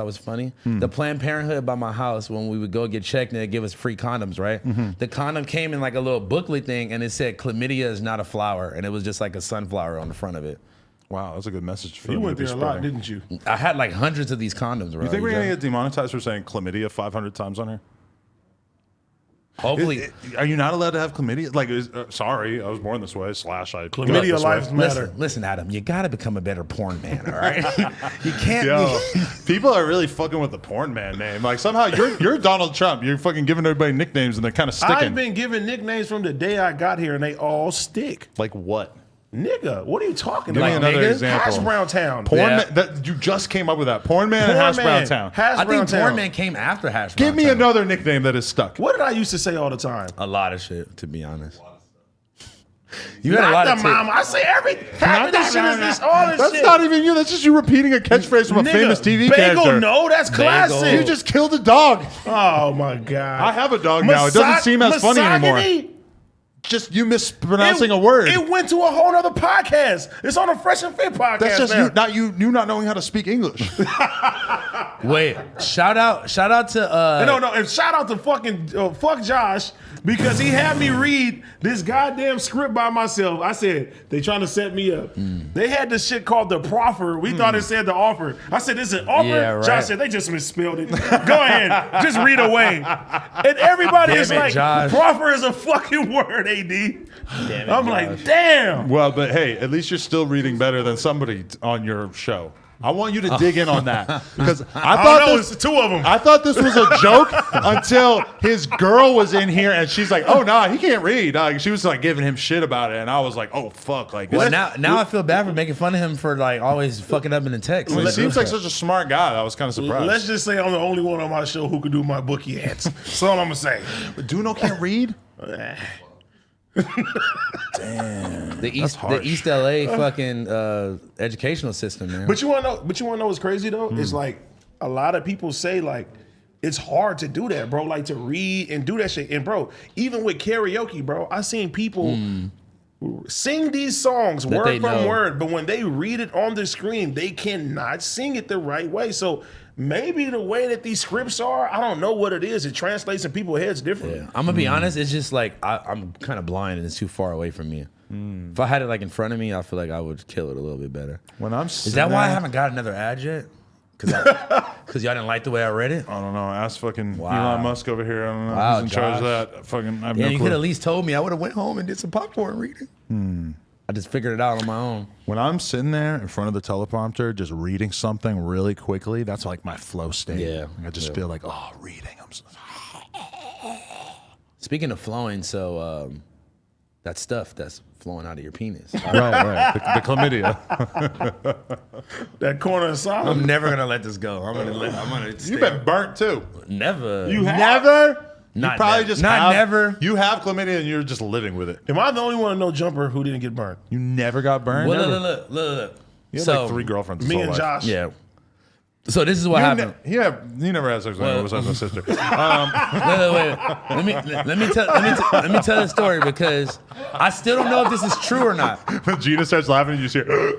was funny? The Planned Parenthood by my house when we would go get checked and they'd give us free condoms, right? The condom came in like a little booklet thing and it said chlamydia is not a flower and it was just like a sunflower on the front of it. Wow, that's a good message for You them went to be there a lot, spreading. didn't you? I had like hundreds of these condoms, bro. You think we're gonna get demonetized for saying chlamydia 500 times on here? Hopefully. Are you not allowed to have chlamydia? Like, sorry, I was born this way. / I Chlamydia this lives way. matter. Listen, Adam, you gotta become a better porn man, all right? You can't Yo, be. people are really fucking with the porn man name. Like somehow you're Donald Trump. You're fucking giving everybody nicknames and they're kind of sticking. I've been given nicknames from the day I got here, and they all stick. Like what? Nigga, what are you talking Give me about? another nigga? example. Hash Brown Town. Porn Yeah. man, that you just came up with that. Porn man and Hash Brown Town. Hash I Brown think Town. Porn Man came after Hash Give Brown me Town. another nickname that is stuck. What did I used to say all the time? A lot of shit, to be honest. You had a Not lot the of tape. mama. I say every half of this shit is this all this That's shit. not even you. That's just you repeating a catchphrase from a Nigga, famous TV bagel, character. no, that's classic. You just killed a dog. Oh my god. I have a dog now. It doesn't seem as funny anymore. Misogyny? Just you mispronouncing a word. It went to a whole other podcast. It's on a Fresh and Fit podcast. That's just now. you not knowing how to speak English. Wait, shout out to No, and shout out to fucking fuck Josh because he had me read this goddamn script by myself. I said they trying to set me up. They had this shit called the proffer. We thought it said the offer. I said this is an offer. Yeah, right. Josh said they just misspelled it. Go ahead, just read away. And everybody Damn is it, like, Josh. proffer is a fucking word, AD. Damn it, I'm Josh. like, damn. Well, but hey, at least you're still reading better than somebody on your show. I want you to dig in on that because I I thought don't know, this, it's two of them. I thought this was a joke until his girl was in here and she's like, "Oh no, he can't read." She was like giving him shit about it, and I was like, "Oh fuck!" Like, Well, this- now I feel bad for making fun of him for like always fucking up in the text. he seems like such a smart guy. I was kind of surprised. Let's just say I'm the only one on my show who can do my bookie ads. That's all I'm gonna say. But Duno can't read. the East LA fucking educational system, man. But you wanna know what's crazy though? It's like a lot of people say like it's hard to do that, bro. Like to read and do that shit. And bro, even with karaoke, bro, I seen people sing these songs That word they from know. word, but when they read it on the screen, they cannot sing it the right way. So maybe the way that these scripts are, I don't know what it is. It translates in people's heads differently. Yeah. I'm gonna be honest. It's just like I'm kind of blind and it's too far away from me. If I had it like in front of me, I feel like I would kill it a little bit better. When I'm Is that why I haven't got another ad yet? Because y'all didn't like the way I read it. I don't know. Ask fucking Wow. Elon Musk over here. I don't know Wow, who's in charge of Josh. that. Fucking, I have Yeah, no you clue. could at least told me. I would have went home and did some popcorn reading. I just figured it out on my own. When I'm sitting there in front of the teleprompter, just reading something really quickly, that's like my flow state. Yeah. I just Yeah. feel like, oh, reading. I'm so, Speaking of flowing, so that stuff that's flowing out of your penis. right. The chlamydia. That corner of silence. I'm never gonna let this go. I'm gonna. You've been burnt too. Never. You have? Never. Not you probably never. just Not have, never. You have chlamydia and you're just living with it. Am I the only one to know Jumper who didn't get burned? You never got burned. Well, Never. look. You had So like 3 girlfriends. his Me whole and life. Josh. yeah. So this is what happened. He never had sex with anyone besides my sister. Wait. Let me tell the story because I still don't know if this is true or not. When Gina starts laughing, you just hear.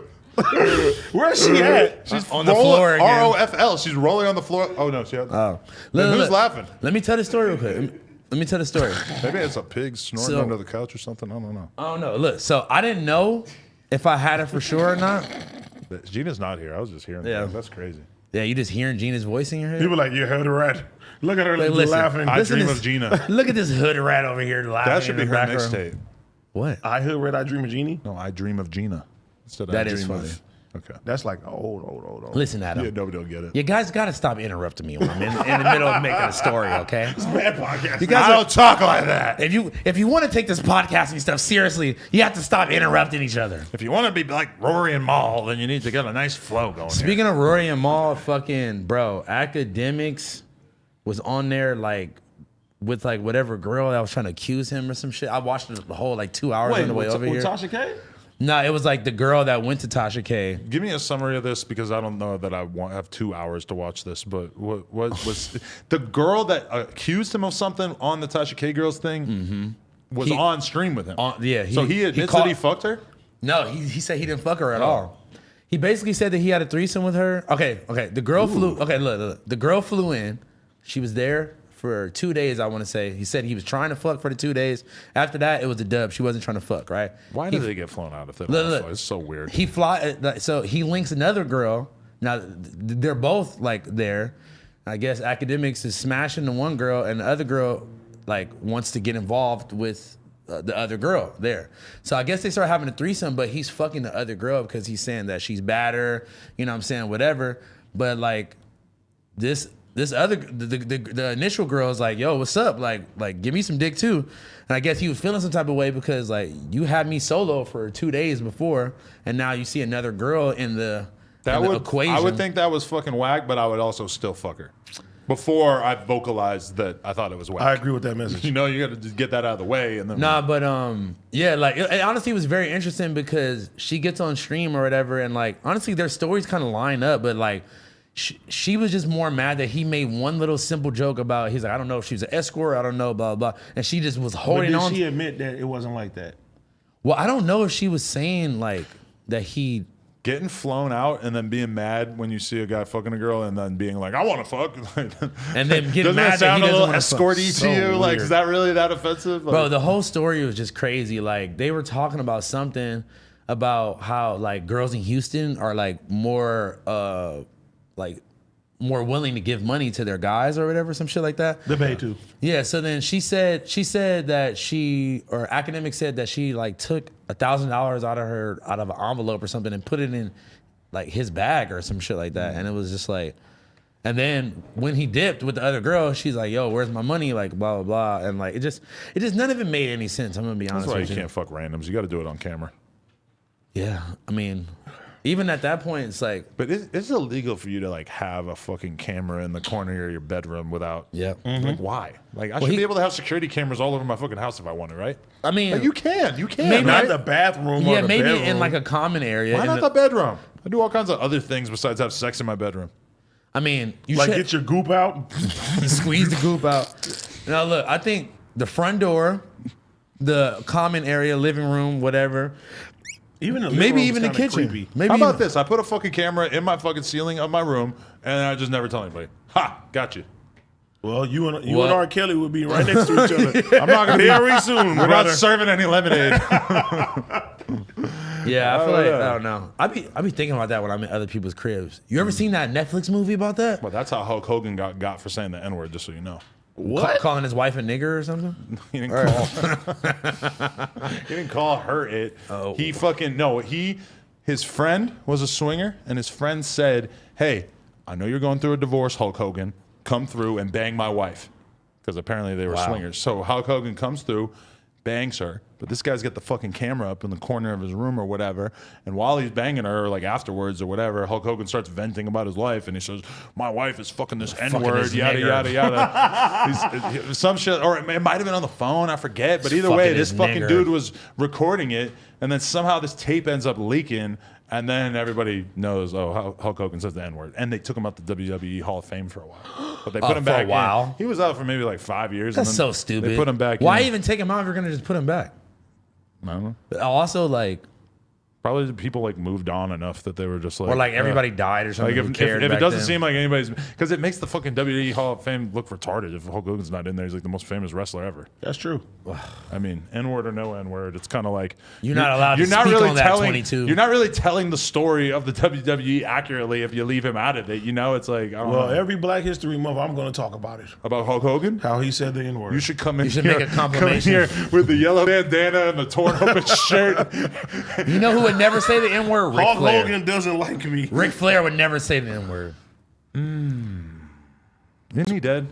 Where's she at? She's On the floor again. ROFL. She's rolling on the floor. Oh no, she. Oh. Then who's laughing? Let me tell the story real quick. Let me tell the story. Maybe it's a pig snorting So- under the couch or something. I don't know. I don't know. Look, so I didn't know if I had it for sure or not. But Gina's not here. I was just hearing. Yeah. That. That's crazy. Yeah, you just hearing Gina's voice in your head? People like, you heard it right. Look at her Like, listen, laughing. I Listen dream to of this- Gina. Look at this hood rat over here laughing. That should be in her the back next room. tape. What? I heard Red I Dream of Genie. No, I dream of Gina. Instead of That I is dream funny. of. Okay. That's like old. Listen, Adam. Yeah, nobody will get it. You guys got to stop interrupting me when I'm in the middle of making a story, okay? Bad podcast. You guys I are, don't talk like that. if you want to take this podcasting stuff seriously, you have to stop interrupting each other. If you want to be like Rory and Maul, then you need to get a nice flow going. Speaking of Rory and Maul, fucking bro, Academics was on there like with like whatever girl that was trying to accuse him or some shit. I watched the whole like 2 hours on the way over here. Tasha K? No, it was like the girl that went to Tasha K. Give me a summary of this because I don't know that I have 2 hours to watch this. But what was the girl that accused him of something on the Tasha K girls thing? Was He- on stream with him. Yeah, so he admits that he fucked her. No, he said he didn't fuck her at all. He basically said that he had a threesome with her. Okay. The girl flew. Okay, look. The girl flew in. She was there for 2 days, I want to say. He said he was trying to fuck for the 2 days. After that, it was a dub. She wasn't trying to fuck, right? Why He- did they get flown out if they Look, don't look. fly? It's so weird. He so he links another girl. Now they're both like there. I guess Academics is smashing the one girl, and the other girl like wants to get involved with the other girl there. So I guess they start having a threesome, but he's fucking the other girl because he's saying that she's badder. You know what I'm saying? Whatever. But like this this other the initial girl is like, yo, what's up? Like give me some dick too. And I guess he was feeling some type of way because like you had me solo for 2 days before, and now you see another girl in the equation. I would think that was fucking whack, but I would also still fuck her. Before I vocalized that I thought it was whack. I agree with that message. You know, you got to just get that out of the way, and then Nah, but yeah, like it honestly was very interesting because she gets on stream or whatever, and like honestly, their stories kind of line up, but like she was just more mad that he made one little simple joke about he's like, I don't know if she was an escort, I don't know, blah blah, and she just was But holding did on. she admit that it wasn't like that? Well, I don't know if she was saying like that he. getting flown out and then being mad when you see a guy fucking a girl and then being like, I want to fuck. And then getting doesn't mad that sound that he a little doesn't wanna fuck. escorty So to you? Like, weird. is that really that offensive? Like, Bro, the whole story was just crazy. Like they were talking about something about how like girls in Houston are like more willing to give money to their guys or whatever, some shit like that. They pay too. Yeah, so then she said that academic said that she like took $1,000 out of an envelope or something and put it in like his bag or some shit like that. And it was just like, and then when he dipped with the other girl, she's like, yo, where's my money? Like blah blah blah. And like it just none of it made any sense. I'm gonna be honest that's why with you you. can't fuck randoms. You got to do it on camera. Yeah, I mean, even at that point, it's like, But it's illegal for you to like have a fucking camera in the corner of your bedroom without. yeah. Like why? Like I should be able to have security cameras all over my fucking house if I wanted, right? I mean, Like, you can, Maybe Not right? the bathroom. yeah, or the maybe bedroom. in like a common area. Why in not the- the bedroom? I do all kinds of other things besides have sex in my bedroom. I mean, you like should get your goop out. squeeze the goop out. Now look, I think the front door, the common area, living room, whatever. Even the living Maybe room even is the kinda kitchen. creepy. Maybe How about even- this? I put a fucking camera in my fucking ceiling of my room, and I just never tell anybody. Ha! Got you. Well, you and What? R. Kelly would be right next to each other. I'm not gonna be. Very soon, We're not brother. serving any lemonade. Yeah, I feel like know. I don't know. I be thinking about that when I'm in other people's cribs. You ever seen that Netflix movie about that? But that's how Hulk Hogan got for saying the N word. Just so you know, Calling his wife a nigger or something? he didn't call. He didn't call her it. Oh. He fucking no. His friend was a swinger, and his friend said, "Hey, I know you're going through a divorce, Hulk Hogan. Come through and bang my wife," because apparently they were swingers. So Hulk Hogan comes through, bangs her, but this guy's got the fucking camera up in the corner of his room or whatever, and while he's banging her, like afterwards or whatever, Hulk Hogan starts venting about his life, and he says, "My wife is fucking this N-word, this yada, nigger." yada, yada." Some shit, or it might have been on the phone, I forget, but either way, Fucking this his fucking nigger. dude was recording it, and then somehow this tape ends up leaking, and then everybody knows, oh, Hulk Hogan says the N-word, and they took him out the WWE Hall of Fame for a while, but they put him for a back while? in. He was out for maybe like 5 years. That's and so then stupid. They put him back Why in. even take him out if you're gonna just put him back? I don't know. But also, like, Probably the people like moved on enough that they were just like, or like everybody died or something. Like who if cared it back doesn't then. seem like anybody's, because it makes the fucking WWE Hall of Fame look retarded if Hulk Hogan's not in there. He's like the most famous wrestler ever. That's true. I mean, N-word or no N-word, it's kind of like You're not allowed to speak on that, 22. You're not really telling the story of the WWE accurately if you leave him out of it. You know, it's like I don't Well, know. every Black History Month, I'm going to talk about it. About Hulk Hogan. How he said the N-word. You should come in. You should here, make a come in compilation. here with the yellow bandana and the torn open shirt. You know who would never say the N word? Ric Hulk Flair. Hogan doesn't like me. Ric Flair would never say the N word. Isn't he dead?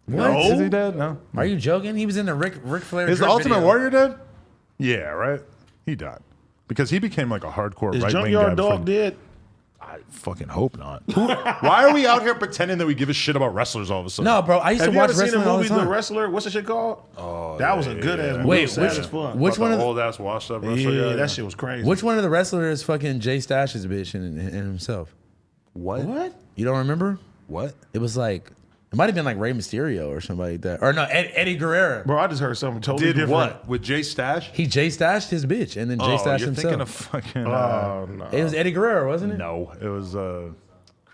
No. Is he dead? No. Are you joking? He was in the Ric Flair. Is the drip Ultimate video. Warrior dead? Yeah, right. He died because he became like a hardcore Is right wing guy. Junkyard before- Dog dead? I fucking hope not. Why are we out here pretending that we give a shit about wrestlers all of a sudden? No, bro. I used Have to you watch ever seen the wrestling all the movie The time. Wrestler? What's the shit called? Oh, that was a good ass movie. Wait, It was sad which- as fuck. which one of the- old ass washed up wrestler? Yeah, guy? that shit was crazy. Which one of the wrestlers fucking Jay Stash's bitch and himself? What? You don't remember? What? It was like it might have been like Rey Mysterio or somebody like that. Or no, Eddie Guerrero. Bro, I just heard something totally Did different. what with Jay Stash? He Jay Stashed his bitch and then Jay Oh, Stashed you're himself. thinking of fucking. Oh, no. It was Eddie Guerrero, wasn't it? no, it was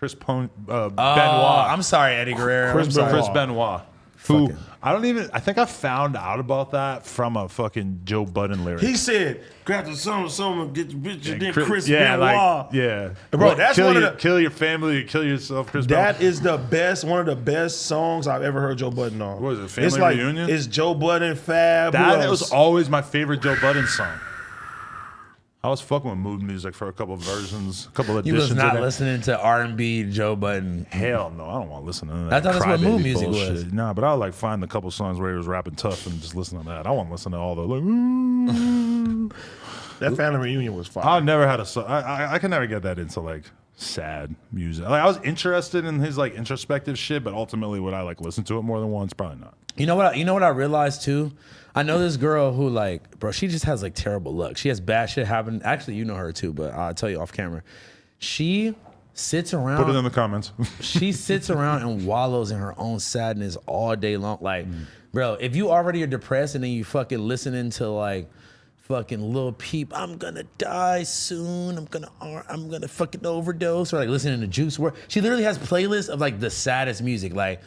Benoit. I'm sorry, Eddie Guerrero. Chris I'm sorry. Chris Benoit. Who Fucking- I think I found out about that from a fucking Joe Budden lyric. He said, grab the someone, get the bitch, and then Chris yeah, Benoit. like, yeah. Bro, What, that's kill one of your, the- kill your family, kill yourself, Chris That Benoit. is the best, one of the best songs I've ever heard Joe Budden on. What is it, Family it's like, Reunion? It's Joe Budden, Fab. who That else? was always my favorite Joe Budden song. I was fucking with mood music for a couple of versions, a couple of You was editions. not of it. listening to R&B Joe Budden. Hell no, I don't want to listen to that. I thought that's what mood crybaby music bullshit. was. Nah, but I'll like find a couple songs where he was rapping tough and just listen to that. I want to listen to all the like. Ooh. That family reunion was fire. I never had a song. I can never get that into like sad music. Like I was interested in his like introspective shit, but ultimately, would I like listen to it more than once? Probably not. You know what? You know what I realized too. I know this girl who like, bro. She just has like terrible luck. She has bad shit happen. Actually, you know her too, but I'll tell you off camera. She sits around. Put it in the comments. She sits around and wallows in her own sadness all day long. Like, bro, if you already are depressed and then you fucking listening to like fucking Lil Peep, I'm gonna die soon. I'm gonna fucking overdose, or like listening to Juice WRLD. She literally has playlists of like the saddest music, like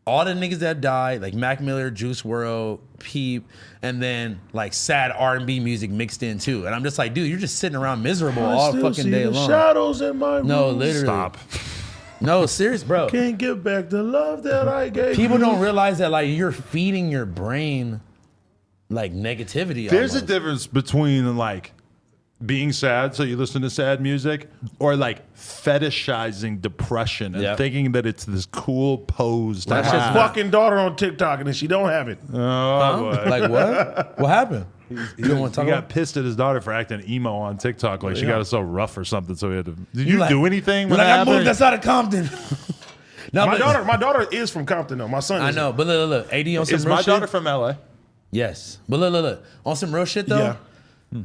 all the niggas that died, like Mac Miller, Juice WRLD, Peep, and then like sad R&B music mixed in too. And I'm just like, dude, you're just sitting around miserable all still fucking see day the long. shadows in my room. No, literally. Stop. No, serious, bro. Can't get back the love that I gave People you. don't realize that like you're feeding your brain like negativity. There's a almost. difference between like being sad, so you listen to sad music, or like fetishizing depression and Yep. thinking that it's this cool pose to That's just have. Fucking daughter on TikTok and then she don't have it. Oh, boy. Like what? What happened? You don't want to He talk got about? pissed at his daughter for acting emo on TikTok, like she Yeah. got it so rough or something. So he had to. Did you like- do anything? You're When like that I moved happened? outside of Compton. No, My but- daughter is from Compton though. My son I is. know, but look, AD on some Is real my shit. daughter from LA? Yes, but look, on some real shit though. Yeah.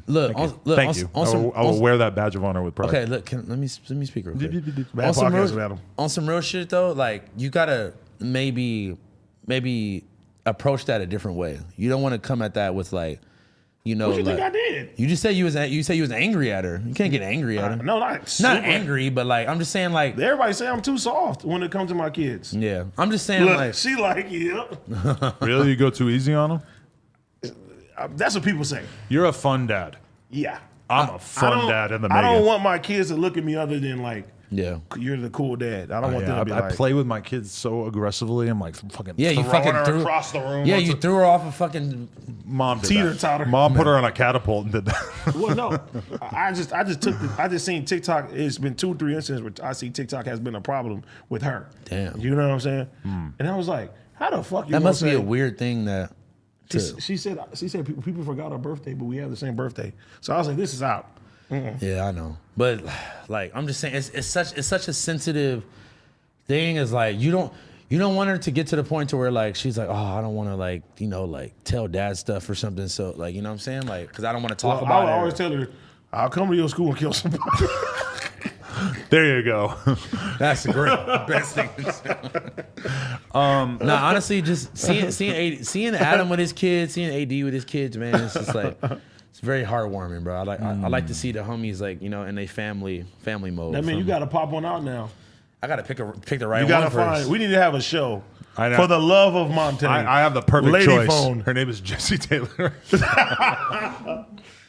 Look, Thank on, you. On some, I will wear that badge of honor with pride. Okay, look, let me speak real quick. Bad on, some podcast real, about him. on some real shit though, like you gotta maybe approach that a different way. You don't want to come at that with like, you know, What you like, think I did? you just said you was angry at her. You can't get angry at her. No, not Not super. angry, but like I'm just saying like Everybody say I'm too soft when it comes to my kids. yeah. I'm just saying Look, like she like, yep. Really, you go too easy on him? That's what people say. You're a fun dad. Yeah. I'm a I fun don't- dad in the I making. don't want my kids to look at me other than like, yeah. you're the cool dad. I don't want them to be I like, play with my kids so aggressively. I'm like fucking Yeah, you throwing fucking her threw across the room. Yeah, once you a- threw her off a fucking Mom did teeter-totter. that. Mom put her on a catapult and did that. well, no. I just seen TikTok. It's been 2-3 instances where I see TikTok has been a problem with her. Damn. You know what I'm saying? And I was like, how the fuck you that gonna must be say- a weird thing that She said people forgot our birthday, but we have the same birthday. So I was like, this is out. Yeah, I know. But like I'm just saying it's such a sensitive thing. Is like you don't want her to get to the point to where like she's like, oh, I don't want to like, you know, like tell dad stuff or something. So like, you know what I'm saying? Like, cause I don't want to talk Well, about I would it. always tell her, I'll come to your school and kill somebody. There you go. That's the great best thing. No, honestly, just seeing Adam with his kids, seeing AD with his kids, man, it's just like it's very heartwarming, bro. I like to see the homies like, you know, in a family mode. That mean you got to pop one out now. I gotta pick the right You one got to first. find. We need to have a show I know. for the love of Montana. I have the perfect Lady choice. phone. Her name is Jessie Taylor.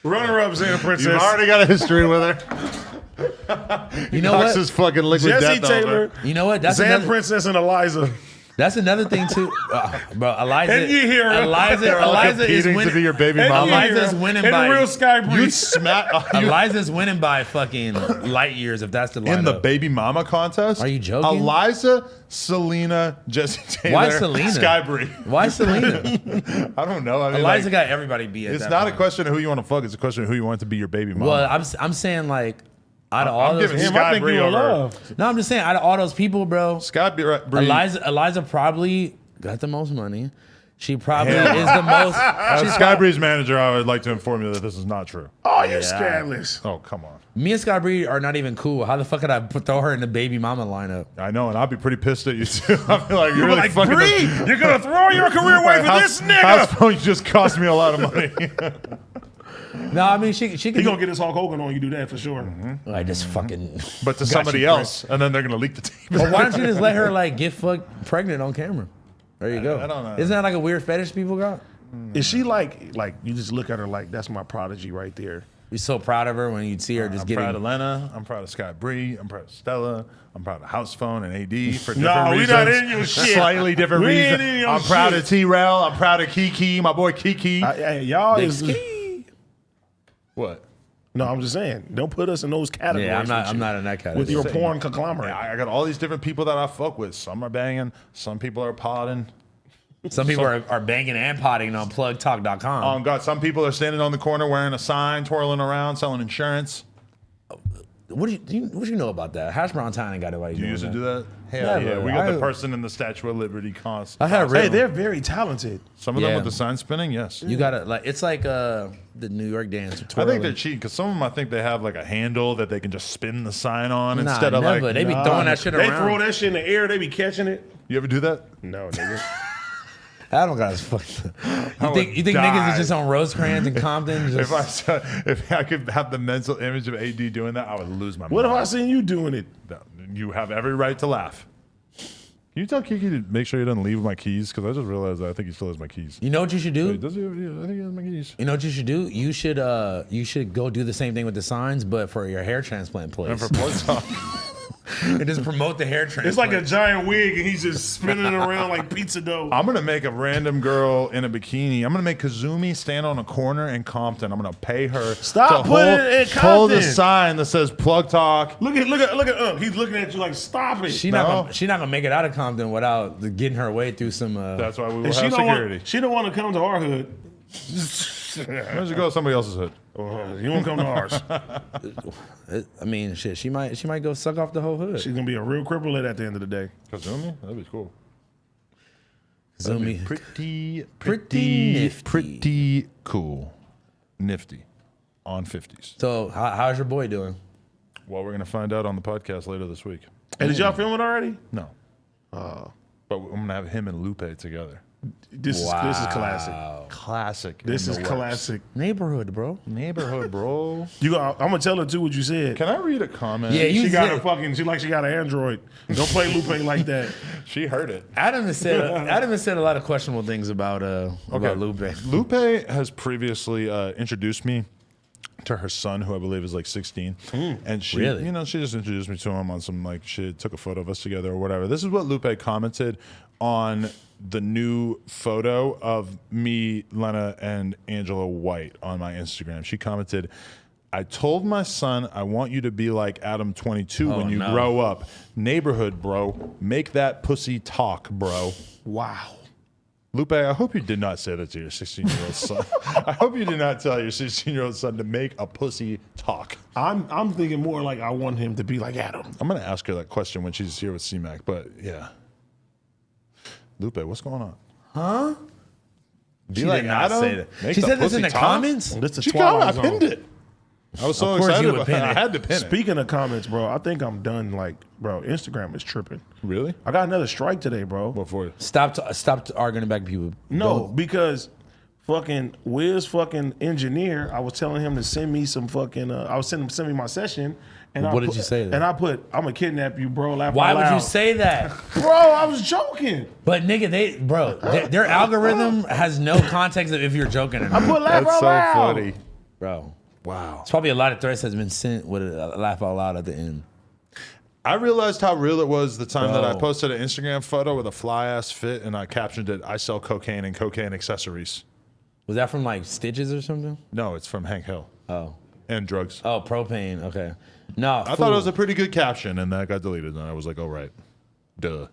Runner up, Zan Princess. You've already got a history with her. You know Knocks what? his fucking liquid Jesse death Taylor, over. You know what? That's Zan another, Princess, and Eliza. That's another thing too, bro. Eliza, And you hear her. Eliza is Competing to be winning. your baby And mama. Eliza's winning and by- real Sky You Breeze. smack Eliza's winning by fucking light years if that's the lineup. in the baby mama contest. Are you joking? Eliza, Selena, Jessie Taylor, Why Selena? Sky Bree. Why Selena? I don't know. I mean, Eliza like, got everybody beat. At it's that not point. a question of who you want to fuck. It's a question of who you want to be your baby mama. Well, I'm saying like out of all I'm those, giving Damn, I Sky think Bree you in over. love. no, I'm just saying out of all those people, bro. Sky Bree. Eliza probably got the most money. She probably is the most. As Sky Bree's manager, I would like to inform you that this is not true. Oh, you're scandalous. Oh, come on. Me and Sky Bree are not even cool. How the fuck could I throw her in the baby mama lineup? I know, and I'll be pretty pissed at you too. I'll be like, you're really Like, fucking. Bree, you're going to throw your career away for this nigga. House phone just cost me a lot of money. No, I mean she He can going to get his Hulk Hogan on you, do that for sure. like just fucking. But to somebody you, else, and then they're gonna leak the tape. But why don't you just let her like get fucked pregnant on camera? There you go. I don't know. Isn't that like a weird fetish people got? Is she like you just look at her like, that's my prodigy right there? You're so proud of her when you'd see her just I'm getting. proud of Lena. I'm proud of Sky Bree. I'm proud of Stella. I'm proud of House Phone and AD for different No, we reasons. not in your shit. Slightly different We ain't reasons. in your I'm proud shit. of T-Rail. I'm proud of Kiki, my boy Kiki. Y'all is Ski. What? No, I'm just saying, don't put us in those categories. Yeah, I'm not. with I'm you. not in that category. With your porn conglomerate. I got all these different people that I fuck with. Some are banging, some people are potting. Some people are banging and potting on plugtalk.com. God, some people are standing on the corner wearing a sign, twirling around, selling insurance. What do you know about that? Hash brown time ain't got nobody You doing used to that. do that? Hell Never. yeah. We got the I- person in the Statue of Liberty cons. I had a Hey, real. they're very talented. Some of them Yeah. with the sign spinning, yes. You gotta like. It's like the New York dance. I think twirling. they're cheating because some of them I think they have like a handle that they can just spin the sign on Nah, instead of never. like. They be throwing that shit They around. throw that shit in the air. They be catching it. You ever do that? No, nigga. Adam got his fucked up. You would think niggas die. is just on Rosecrans and Compton? Just, If I could have the mental image of AD doing that, I would lose my What if mind. I seen you doing it? No, you have every right to laugh. Can you tell Kiki to make sure he doesn't leave my keys? Because I just realized that I think he still has my keys. you know what you should do? Wait, does he? I think he has my keys. You know what you should do? You should go do the same thing with the signs, but for your hair transplant place. And for Plug Talk. And just promote the hair transplant. It's like a giant wig, and he's just spinning it around like pizza dough. I'm gonna make a random girl in a bikini. I'm gonna make Kazumi stand on a corner in Compton. I'm gonna pay her Stop to putting it in hold the Compton. sign that says Plug Talk. Look at He's looking at you like, stop it. She No. not gonna make it out of Compton without getting her way through some. That's why we will and have she don't security. want. She don't want to come to our hood. Why don't you go to somebody else's hood? You won't come to ours. I mean, shit. She might go suck off the whole hood. She's gonna be a real cripple at the end of the day. Kazumi? That'd be cool. That'd be Zoomy. pretty nifty. pretty cool. Nifty. On 50s. So how's your boy doing? Well, we're gonna find out on the podcast later this week. Hey, did y'all film it already? No. But I'm gonna have him and Lupe together. This is classic. Classic. This in is the works. classic. Neighborhood, bro. Neighborhood, bro. I'm gonna tell her too what you said. Can I read a comment? Yeah, you She got said- a fucking. She got an Android. Don't play Lupe like that. She heard it. Adam has said a lot of questionable things about Lupe. Lupe has previously introduced me to her son, who I believe is like 16. And she, Really? she just introduced me to him on some like shit, took a photo of us together or whatever. This is what Lupe commented on the new photo of me, Lena, and Angela White on my Instagram. She commented, I told my son I want you to be like Adam 22 when you no. grow up. Neighborhood, bro. Make that pussy talk, bro. Wow. Lupe, I hope you did not say that to your 16-year-old son. I hope you did not tell your 16-year-old son to make a pussy talk. I'm thinking more like I want him to be like Adam. I'm going to ask her that question when she's here with C-Mac, but yeah. Lupe, what's going on? Huh? Be She like did not Adam? say that. Make She the said this in pussy the talk? comments? This is She Twilight got it. I Zone. pinned it. I was so Of course excited you would about pin it. I it. had to pin it. Speaking of comments, bro, I think I'm done. Like, bro, Instagram is tripping. Really? I got another strike today, bro. What for? Stop arguing back people. No, because fucking Wiz fucking engineer, I was telling him to send me some fucking I was send me my session. And What did you say then? And I put, I'm gonna kidnap you, bro. Laugh Why out would you loud. say that? Bro, I was joking. But nigga, their algorithm has no context of if you're joking or I not. put laugh That's out so loud. funny. Bro. Wow. It's probably a lot of threats that's been sent with a laugh out loud at the end. I realized how real it was the time that I Bro. posted an Instagram photo with a fly-ass fit and I captioned it, I sell cocaine and cocaine accessories. Was that from like Stitches or something? No, it's from Hank Hill. Oh. And drugs. Oh, propane. Okay. No. I thought it was a pretty good caption, and that got deleted. And I was like, "Oh right, duh."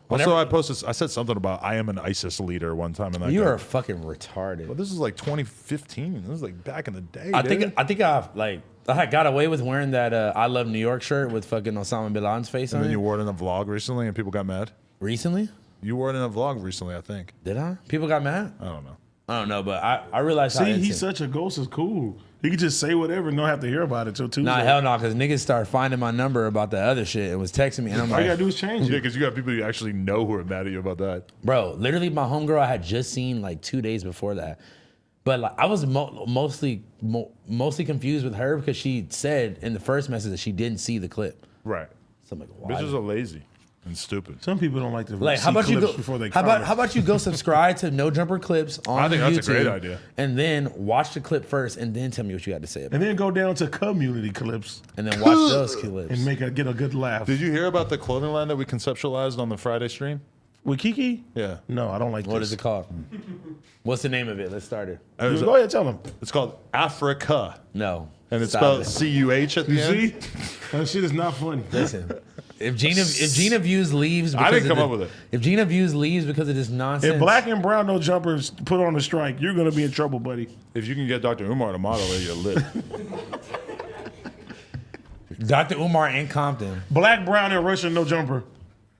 Whenever- Also, I said something about I am an ISIS leader one time, and You are fucking retarded. Well, this is like 2015. This is like back in the day. I dude. think I had got away with wearing that I Love New York shirt with fucking Osama bin Laden's face And on then it. you wore it in a vlog recently, and people got mad. Recently? You wore it in a vlog recently, I think. Did I? People got mad? I don't know. I don't know, but I realized how See, insane- he's such a ghost. Is cool. He could just say whatever and don't have to hear about it till Tuesday. Nah, hell no, because niggas started finding my number about the other shit and was texting me, and I'm All you gotta like, do is change Yeah, it. because you got people you actually know who are mad at you about that. bro, literally my homegirl I had just seen like 2 days before that. But like I was mostly confused with her because she said in the first message that she didn't see the clip. Right. So I'm like, why? Bitches are lazy and stupid. Some people don't like to Like, see how about you clips go? before they How comment. about you go subscribe to No Jumper Clips on I think YouTube, that's a great idea. and then watch the clip first, and then tell me what you got to say about And then go down to community clips it, and then watch those clips. and get a good laugh. Did you hear about the clothing line that we conceptualized on the Friday stream? With Kiki? Yeah. No, I don't like What this. is it called? What's the name of it? Let's start it. Go ahead, tell them. It's called Africa. No. And it's Stop spelled it. CUH at the See? end. That shit is not funny. Listen. If Gina Views leaves because I didn't of come up with it. If Gina Views leaves because of this nonsense. If black and brown no jumpers put on a strike, you're gonna be in trouble, buddy. If you can get Dr. Umar to model it, you're lit. Dr. Umar in Compton. Black, brown, and Russian no jumper.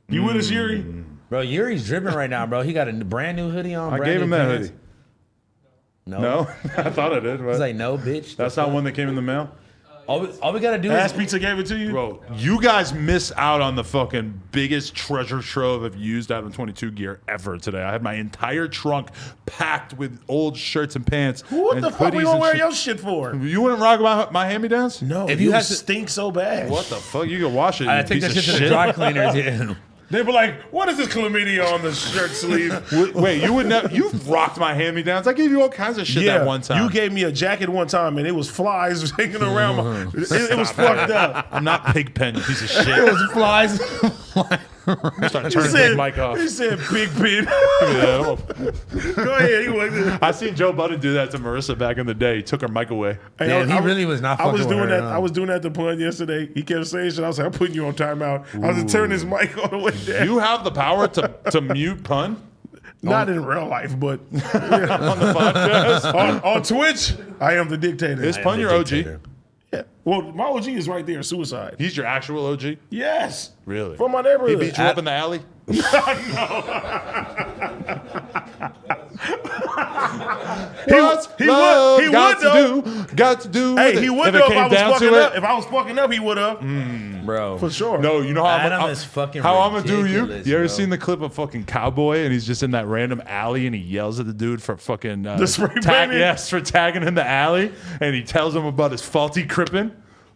You with us, Yuri? Bro, Yuri's dripping right now, bro. He got a brand new hoodie on. I brand gave new him that pants. hoodie. No. No? I thought I did. He's But like, no, bitch. that's not one that came in the mail? All we gotta do Ass is Pizza gave it to you? Bro, you guys miss out on the fucking biggest treasure trove of used Adam 22 gear ever today. I had my entire trunk packed with old shirts and pants. What and the fuck we hoodies gonna and wear shit. your shit for? You wouldn't rock my hand-me-downs? No, If you you had to- stink so bad. What the fuck? You can wash it, I you take piece that of shit to the dry cleaners. Yeah. They be like, what is this chlamydia on the shirt sleeve? Wait, you would never. You've rocked my hand-me-downs. I gave you all kinds of shit that one time. You gave me a jacket one time and it was flies hanging around. It was fucked up. I'm not Pigpen, you piece of shit. It was flies. I'm starting to He turn said, Big Mike off. he said big pin. Yeah, well, Go ahead. He went, I seen Joe Budden do that to Marissa back in the day. He took her mic away. Hey, Damn, he really was not I was fucking doing with her, that. huh? I was doing that to Pun yesterday. He kept saying shit. I was like, I'm putting you on timeout. I was turning his mic all the way down. You have the power to mute Pun Not in real life, but on the podcast. on Twitch, I am the dictator. Is Pun your OG? Yeah. Well, my OG is right there. Suicide. He's your actual OG? Yes. Really? From my He neighborhood. beat you up in the alley? What's he love would got though. to do? Got to do. Hey, with he it. would If though it if came I was down fucking to up. it. If I was fucking up, he would have. Bro. For sure. No, you know how Adam I'm, is fucking how I'm gonna do you? ridiculous, You ever bro. seen the clip of fucking Cowboy and he's just in that random alley and he yells at the dude for fucking The spray painting? yes, for tagging in the alley and he tells him about his faulty cripping.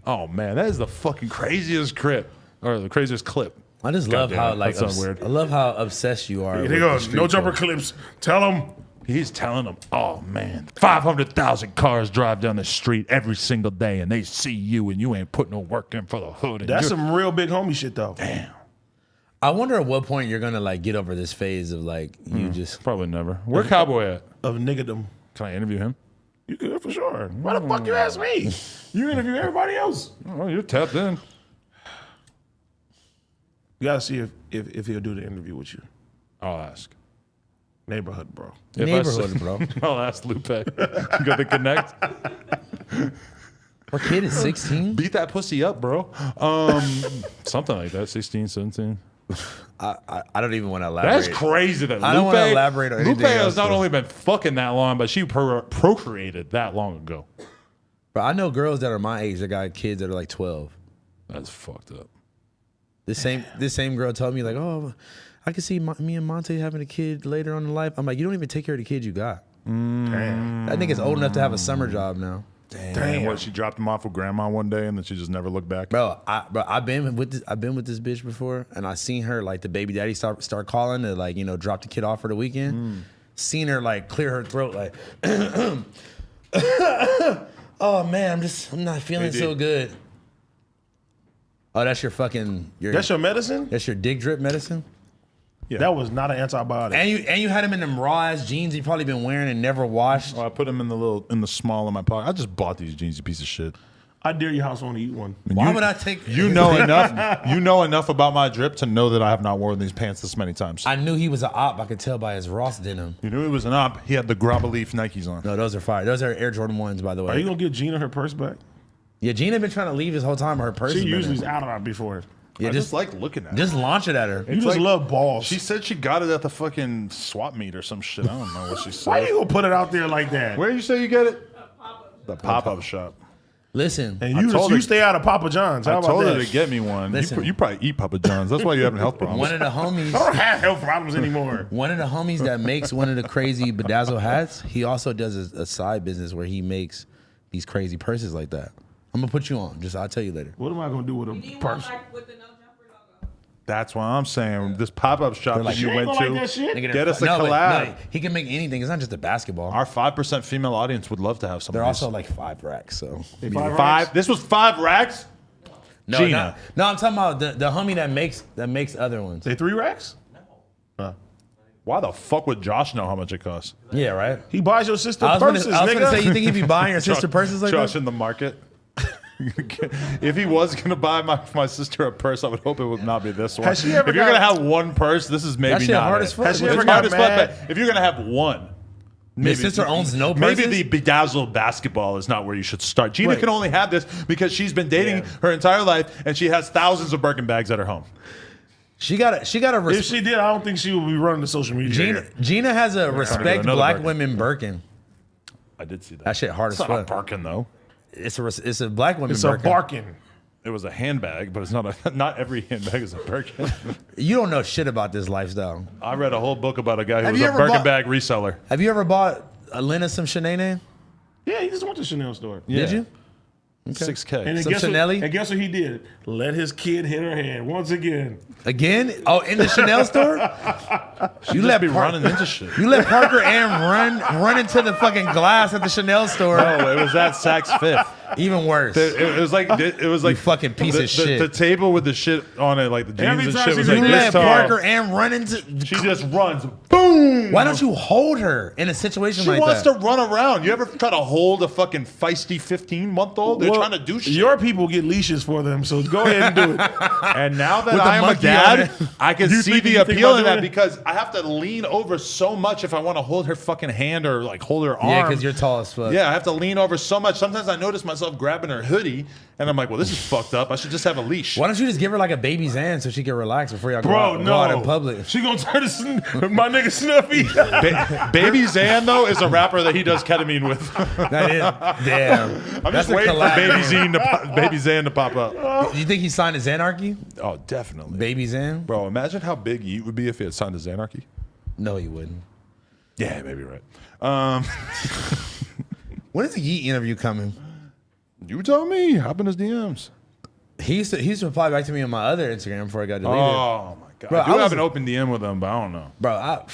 Oh man, that is the fucking craziest clip or the craziest clip. I just God love damn how it, like that sounds weird. I love how obsessed you are. Here with they go. the street No jumper code. clips. Tell him. He's telling them, oh man, 500,000 cars drive down the street every single day and they see you and you ain't putting no work in for the hood. And That's you're- some real big homie shit though. damn. I wonder at what point you're gonna like get over this phase of like you just Probably never. Where Cowboy at? Of niggadom. Can I interview him? You could for sure. Why the fuck you ask me? You interview everybody else. Oh, you're tapped in. You gotta see if he'll do the interview with you. I'll ask. Neighborhood, bro. If I neighborhood, say- bro. I'll ask Lupe. Go to Connect. Our kid is 16. Beat that pussy up, bro. Something like that. 16, 17. I don't even want to elaborate. That's crazy that I don't wanna elaborate on Lupe anything has else, not though. only been fucking that long, but she procreated that long ago. But I know girls that are my age that got kids that are like 12. That's fucked up. This same girl told me like, oh, I can see me and Monte having a kid later on in life. I'm like, you don't even take care of the kid you got. Damn. I think it's old enough to have a summer job now. Damn. What, she dropped him off with grandma one day and then she just never looked back? Bro, I've been with this bitch before, and I seen her like the baby daddy start calling to like drop the kid off for the weekend. Seen her like clear her throat like, oh man, I'm not feeling so good. Oh, that's your fucking That's your medicine? that's your dick drip medicine. That was not an antibiotic. And you had him in them raw ass jeans you probably been wearing and never washed. Oh, I put him in the small of my pocket. I just bought these jeans, you piece of shit. I dare your house want to eat one. Why would I take? You know enough. You know enough about my drip to know that I have not worn these pants this many times. I knew he was an op. I could tell by his Ross denim. You knew he was an op. He had the grabba leaf Nikes on. No, those are fire. Those are Air Jordan 1s, by the way. Are you gonna give Gina her purse back? Yeah, Gina been trying to leave this whole time. Her purse. She has been usually is in. out of it before. Yeah, I just just like looking at it. just launch it at her. You just like- love balls. She said she got it at the fucking swap meet or some shit. I don't know what she said. Why you gonna put it out there like that? Where you say you get it? The pop-up shop. Listen, And I you told you her- stay out of Papa John's. How I about told that? her to get me one. Listen. You probably eat Papa John's. That's why you're having health problems. one of the homies. I don't have health problems anymore. One of the homies that makes one of the crazy bedazzle hats, he also does a side business where he makes these crazy purses like that. I'm gonna put you on. I'll tell you later. What am I gonna do with You a need one purse? like with the no jumper logo. That's what I'm saying. This pop-up shop that like- you You ain't went gonna to, like that shit? Nigga, Get us a but collab. he can make anything. It's not just a basketball. our 5% female audience would love to have some They're of these. also like 5 racks. So Five Five. This was 5 racks? no, Gina. no, I'm talking about the homie that makes other ones. They 3 racks? Why the fuck would Josh know how much it costs? Yeah, right. He buys your sister I was purses, gonna nigga. say, you think he'd be buying your sister purses like Josh that? in the market. If he was gonna buy my sister a purse, I would hope it would not be this one. Has she ever if you're got- gonna have one purse, this is maybe That shit not hard it. as fuck. Has she It's ever hard got as fuck, mad? but if you're gonna have one, Your sister owns no purses? Maybe the bedazzled basketball is not where you should start. Gina Wait. can only have this because she's been dating her entire life and she has thousands of Birkin bags at her home. She got a If she did, I don't think she would be running the social media. Gina has a respect another black Birkin. women Birkin. I did see that. That shit hard It's as not a fuck. Birkin though. It's a black women It's a Birkin. barking. It was a handbag, but it's not not every handbag is a Birkin. You don't know shit about this lifestyle. I read a whole book about a guy who Have was you a ever Birkin bought- bag reseller. Have you ever bought Lena some Shanae? Yeah, he just went to Chanel store. Did you? 6K. And then Some guess what, Chanel-y? and guess what he did? Let his kid hit her hand once again. Again? Oh, in the Chanel store? You let be Par- running into shit. You let Parker Ann run into the fucking glass at the Chanel store. Oh, it was at Saks Fifth. Even worse. It was like You fucking piece the, of shit. The table with the shit on it, like the jeans Every and time shit, she was said, like You this let tall. Parker Ann run into. She just runs. Boom. Why don't you hold her in a situation She like wants that? to run around. You ever try to hold a fucking feisty 15-month-old? They're Well, trying to do shit. Your people get leashes for them, so go ahead and do it. And now that With the I am a monkey on dad, it. I can You see think- the you think appeal about in that doing it? because I have to lean over so much if I want to hold her fucking hand or like hold her arm. Yeah, because you're tall as fuck. Yeah, I have to lean over so much. Sometimes I notice myself grabbing her hoodie, and I'm like, well, this is fucked up. I should just have a leash. Why don't you just give her like a baby's hand so she can relax before y'all go, Bro, out, no. go out in public? She gonna turn to my nigga Snuffy. Baby Zan, though, is a rapper that he does ketamine with. That is damn. I'm That's just a waiting for collab. Baby Zan to pop up. You think he signed to Xanarchy? Oh, definitely. Baby Zan? Bro, imagine how big Yeet would be if he had signed to Xanarchy. No, he wouldn't. Yeah, maybe right. When is the Yeet interview coming? You tell me. Hop in his DMs. He used to reply back to me on my other Instagram before I got deleted. Oh, my God. Bro, I do I was- have an open DM with him, but I don't know. Bro,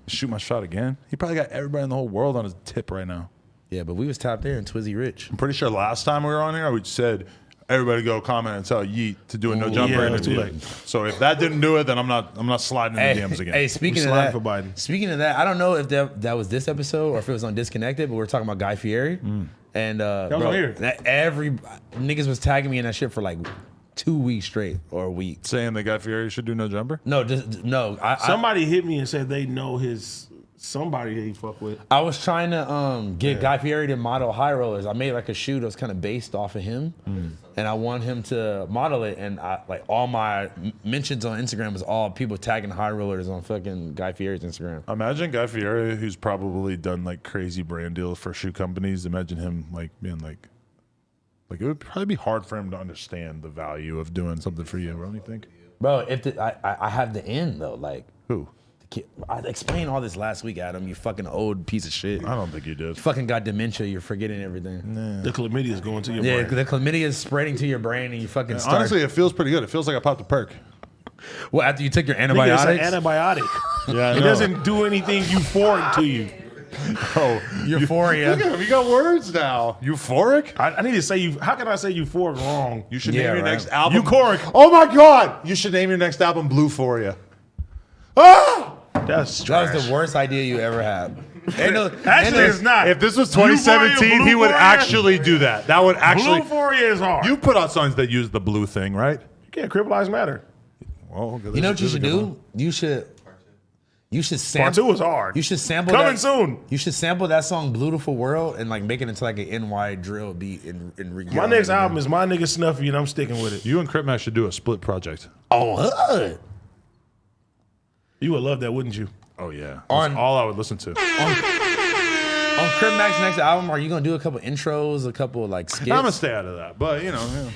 Shoot my shot again. He probably got everybody in the whole world on his tip right now. yeah, but we was top there in Twizzy Rich. I'm pretty sure last time we were on here, we said everybody go comment and tell Yeet to do a no jumper yeah, it's too interview. late. So if that didn't do it, then I'm not sliding in the DMs again. Hey, speaking We of slide that, for Biden. speaking of that, I don't know if that was this episode or if it was on Disconnected, but we were talking about Guy Fieri, and was bro, on here. every niggas was tagging me in that shit for like 2 weeks straight or a week. Saying the Guy Fieri should do no jumper. No, just no. Somebody hit me and said they know his somebody that he fuck with. I was trying to get Guy Fieri to model high rollers. I made like a shoe that was kind of based off of him, and I want him to model it. And I like all my mentions on Instagram was all people tagging high rollers on fucking Guy Fieri's Instagram. Imagine Guy Fieri, who's probably done like crazy brand deals for shoe companies. Imagine him like being like it would probably be hard for him to understand the value of doing something for you. Don't you think? Bro, if I have the end though, like Who? I explained all this last week, Adam. You fucking old piece of shit. I don't think you did. You fucking got dementia. You're forgetting everything. The chlamydia is going to your Yeah, brain. the chlamydia is spreading to your brain, and you fucking start. Honestly, it feels pretty good. It feels like I popped a perk. well, after you took your Nigga, it's antibiotics, an antibiotic. Yeah, I It know. doesn't do anything euphoric to you. Oh, euphoria. look at him. You got words now. Euphoric? I need to say you. How can I say euphoric wrong? You should Yeah, name your right. next album. Euphoric. Oh my God! You should name your next album Blue For You. Ah! That's That trash. was the worst idea you ever had. Actually, it's not. If this was Euphoria, 2017, he would Blue actually do that. That would actually. Blue Fourier is hard. You put out songs that use the blue thing, right? can't Crip Lives Matter. Well, You know what you should do? You should Part sample. 2 is hard. You should sample Coming that, soon. You should sample that song "Beautiful World" and like make it into like an NY drill beat and My next album is My Nigga Snuffy, and I'm sticking with it. You and Crip Mac should do a split project. Oh, Hood. You would love that, wouldn't you? Oh yeah, On- that's all I would listen to. On Crip Mac's next album, are you gonna do a couple intros, a couple like skits? I'm gonna stay out of that, but you know,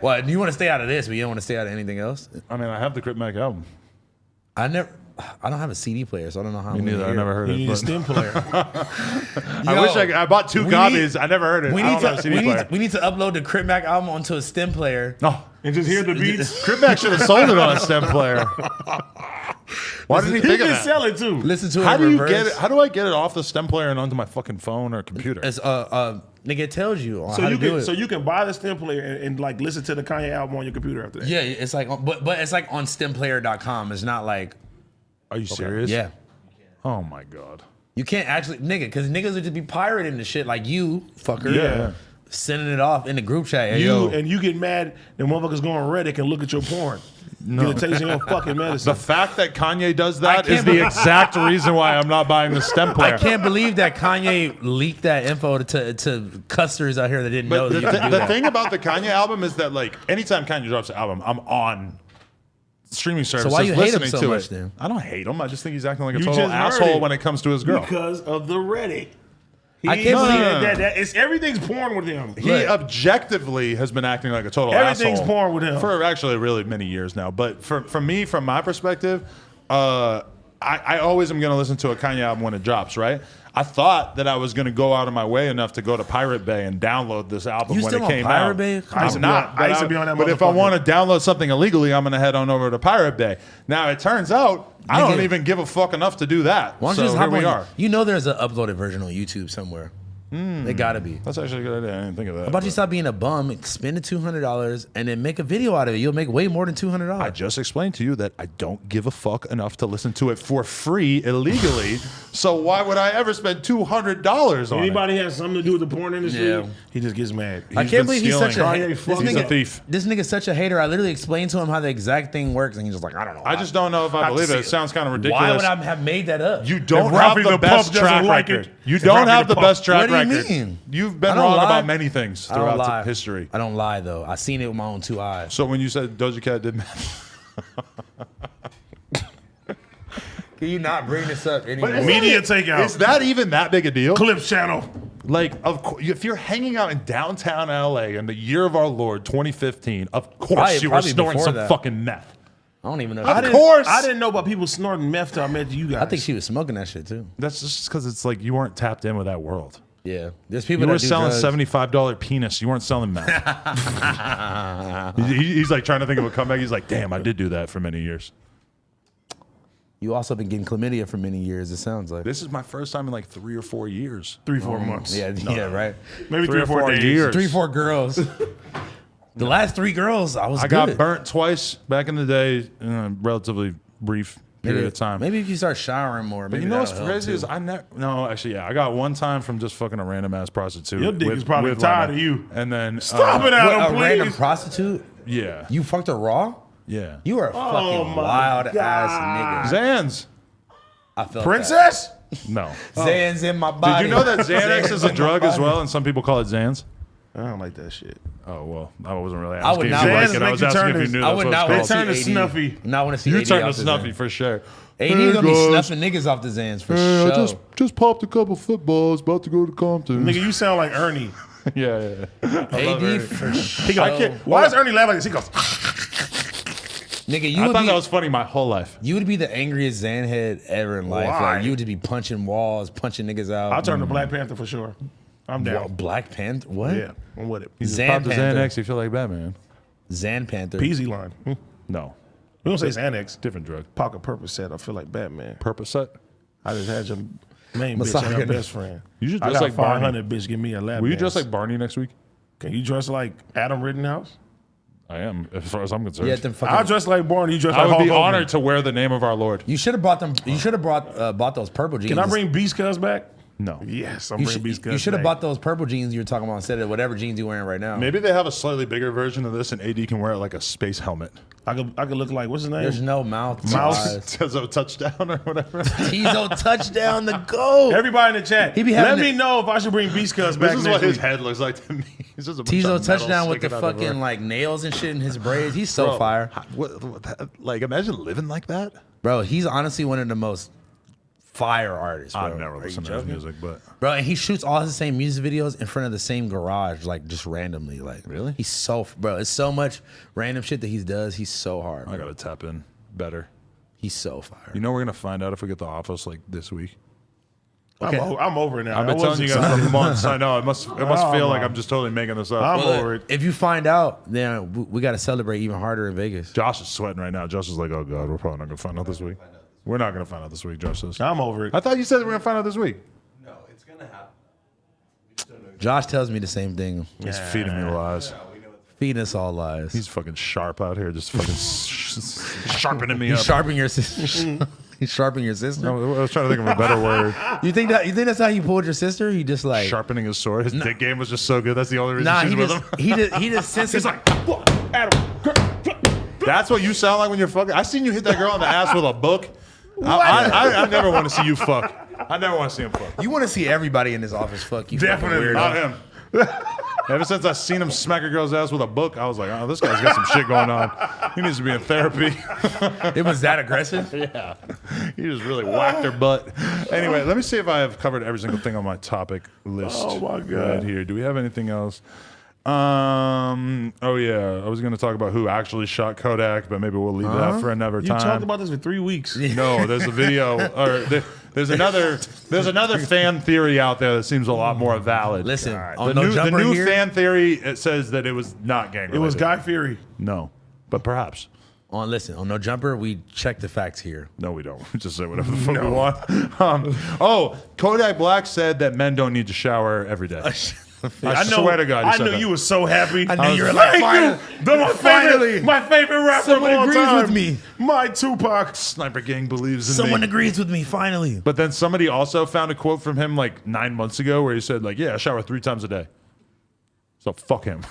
Well, you want to stay out of this, but you don't want to stay out of anything else. I mean, I have the Crip Mac album. I don't have a CD player, so I don't know how. Me I'm gonna neither. I hear never it. heard You it. need a but- stem player. I wish I bought 2 we copies. need- I never heard it. We I need don't have a to CD we player. need, we need to upload the Crip Mac album onto a stem player. No, and just hear the beats. Crip Mac should have sold it on a stem player. Why didn't he He think of can that? sell it too. Listen to it. How in do you reverse. get it? How do I get it off the stem player and onto my fucking phone or computer? It's nigga, it tells you on So how you to do can it. so you can buy the stem player and like listen to the Kanye album on your computer after that. Yeah, it's like, but it's like on stemplayer.com. It's not like Are you serious? Yeah. Oh my god. You can't actually, nigga, because niggas would just be pirating the shit like you, fucker. Yeah. Sending it off in the group chat. Hey, You yo. and you get mad, then motherfuckers go on Reddit and look at your porn. No. Get a taste of your fucking medicine. The fact that Kanye does that is can't the exact reason why I'm not buying the stem player. I can't believe that Kanye leaked that info to customers out here that didn't know But that you could do the that. thing about the Kanye album is that like anytime Kanye drops an album, I'm on streaming services why you hate him listening so to much it. then? I don't hate him. I just think he's acting like a You total just heard asshole it. when it comes to his girl. Because of the Reddit. I can't believe that it's everything's porn with him. He objectively has been acting like a total Everything's asshole. porn with him. For actually really many years now. But for me, from my perspective, I always am going to listen to a Kanye album when it drops, right? I thought that I was going to go out of my way enough to go to Pirate Bay and download this album You when still it on came Pirate out. Bay? I used to I'm be not. on- I used to be on that But if I motherfucker. want to download something illegally, I'm going to head on over to Pirate Bay. Now, it turns out I don't Nigga. even give a fuck enough to do that. Why don't So you just here hop we on? are. You know there's an uploaded version on YouTube somewhere. They gotta be. That's actually a good idea. I didn't think of that. How about you but- stop being a bum, spend the $200, and then make a video out of it? You'll make way more than $200. I just explained to you that I don't give a fuck enough to listen to it for free illegally. So why would I ever spend $200 on Anybody has something to do with the porn industry, Yeah. he just gets mad. I He's can't been believe he's stealing. such a Kanye this fucking- He's a nigga. thief. This nigga's such a hater. I literally explained to him how the exact thing works, and he's just like, I don't know. I just don't know if I believe it. It sounds kind of ridiculous. Why would I have made that up? You don't If have Rafi the the best Pup track doesn't like record. it, You if don't Rafi have the the Pup- best track What do you record. mean? You've been I don't wrong lie. about many things I don't throughout lie. history. I don't lie though. I seen it with my own two eyes. So when you said Doja Cat did Can you not bring this up anymore? Media takeout. is that even that big a deal? Clips channel. Like, of course, if you're hanging out in downtown LA in the year of our Lord 2015, of course Probably- you were probably snorting before some that. fucking meth. I don't even know. Of If course. I didn't know about people snorting meth till I met you guys. I think she was smoking that shit too. That's just because it's like you weren't tapped in with that world. Yeah, there's people You that were do selling drugs. $75 penis. You weren't selling meth. He's like trying to think of a comeback. He's like, damn, I did do that for many years. You also been getting chlamydia for many years. It sounds like. This is my first time in like 3 or 4 years. 3-4 months. Yeah, yeah, right. Maybe 3 or 4 days. years. 3-4 girls. The last 3 girls, I was. I good. got burnt twice back in the day in a relatively brief period of time. Maybe if you start showering more. But Maybe you know what's that'll help, crazy too. is I got one time from just fucking a random ass prostitute. Your dick is probably tired of you. And then Stop it, What, Adam, a random please. prostitute? Yeah, You fucked her raw? yeah. You are a fucking my wild God. ass nigga. Xans. I felt Princess? No. that. Xans in my body. Did you know that Xanax Xans is a in my drug as body. well, and some people call it Xans? I don't like that shit. Oh well, I wasn't really I would asking not if you want like to it. I make was you asking turn if you this- knew I that's would what not it's want called. to Turn see to AD. Snuffy. Not want to see You AD turn to off the Snuffy Xans. for sure. AD Hey, gonna be guys. snuffing niggas off the Xans for I sure. just popped a couple footballs. About to go to Compton. Nigga, you sound like Ernie. yeah. AD for He sure. goes, why is Ernie laughing like this? He goes, Nigga, you I would thought be that was funny my whole life. you would be the angriest Xan head ever in life. Why? Like you would just be punching walls, punching niggas out. I'll turn to Black Panther for sure. I'm What, down. Black Panther? What? Yeah, I'm with it. You just Xan popped the Panther. Xanax. You feel like Batman. Xan Panther. Peasy line. No, We don't say Xanax. different drug. Pocket Purpose said, I feel like Batman. Percocet. I just had your main bitch and her Misogynist. best friend. You should I dress got like Barney. 500 bitch, give me a lap Will you dance. dress like Barney next week? Can you dress like Adam Rittenhouse? I am, as far as I'm concerned. Yeah, them fucking. I'll dress like Barney. You dress I like would Hulk be Hogan. honored to wear the name of our Lord. You should have brought them. You should have bought those purple jeans. Can I bring Beast Cuz back? No. Yes, I'm You bringing Beast Cuz should have back. bought those purple jeans you were talking about instead of whatever jeans you're wearing right now. Maybe they have a slightly bigger version of this, and AD can wear it like a space helmet. I could look like, what's his name? There's no mouth. Mouse. Eyes. Says a touchdown or whatever. Tizo touchdown the goal. Everybody in the chat, He be let having me the- know if I should bring Beast Cuz back This is next what his week. head looks like to me. He's just a bunch Tizo of metal touchdown with the sticking out of fucking everywhere. like nails and shit in his braids. He's so Bro, fire, like, imagine living like that. bro. He's honestly one of the most fire artists. Bro. I've never Are you listened to his joking? music, but Bro, and he shoots all his same music videos in front of the same garage, like just randomly. Like, Really? He's so, bro. It's so much random shit that he does. He's so hard. I Bro. gotta tap in better. He's so fire. You know, we're gonna find out if we get the office like this week. Okay. I'm over it now. I've been I telling wasn't you guys excited. for months. I know it must feel like no. I'm just totally making this up. I'm Well, over it. if you find out, then we got to celebrate even harder in Vegas. Josh is sweating right now. Josh is like, "Oh God, we're probably not gonna find out this week. We're not gonna find out this week." Josh says. I'm over it. I thought you said we were gonna find out this week. No, it's gonna happen. We just don't know. Josh tells me the same thing. He's feeding me lies. We know it's Feeding us all lies. He's fucking sharp out here, just fucking sharpening me He's up. sharpening your sister. He sharpened your sister. No, I was trying to think of a better word. You think that's how he pulled your sister? He just like Sharpening his sword. His dick game was just so good. That's the only reason Nah, she's he with just, him. he just senses He's like, "Fuck, Adam." That's what you sound like when you're fucking. I seen you hit that girl in the ass with a book. I never want to see you fuck. I never want to see him fuck. you want to see everybody in this office fuck you. fucking Definitely weirdo. Not him. Ever since I seen him smack a girl's ass with a book, I was like, oh, this guy's got some shit going on. He needs to be in therapy. It was that aggressive. Yeah. He just really whacked her butt. Anyway, let me see if I have covered every single thing on my topic list. Oh, my God. Right here. Do we have anything else? Oh yeah, I was going to talk about who actually shot Kodak, but maybe we'll leave that for another You time. talked about this for 3 weeks. No, there's a video, or there's another fan theory out there that seems a lot more valid. Listen, the on No new, the Jumper new here- fan theory, it says that it was not gang related. It was Guy Fieri. No, but perhaps. On No Jumper, we check the facts here. No, we don't. We just say whatever the fuck we want. Kodak Black said that men don't need to shower every day. I swear to God, he I said knew that. you were so happy. I knew you were like, Thank you. finally. My favorite rapper Someone of all agrees time. with me. My Tupac. Sniper Gang believes in Someone me. agrees with me, finally. But then somebody also found a quote from him like 9 months ago where he said, like, yeah, I shower 3 times a day. So fuck him.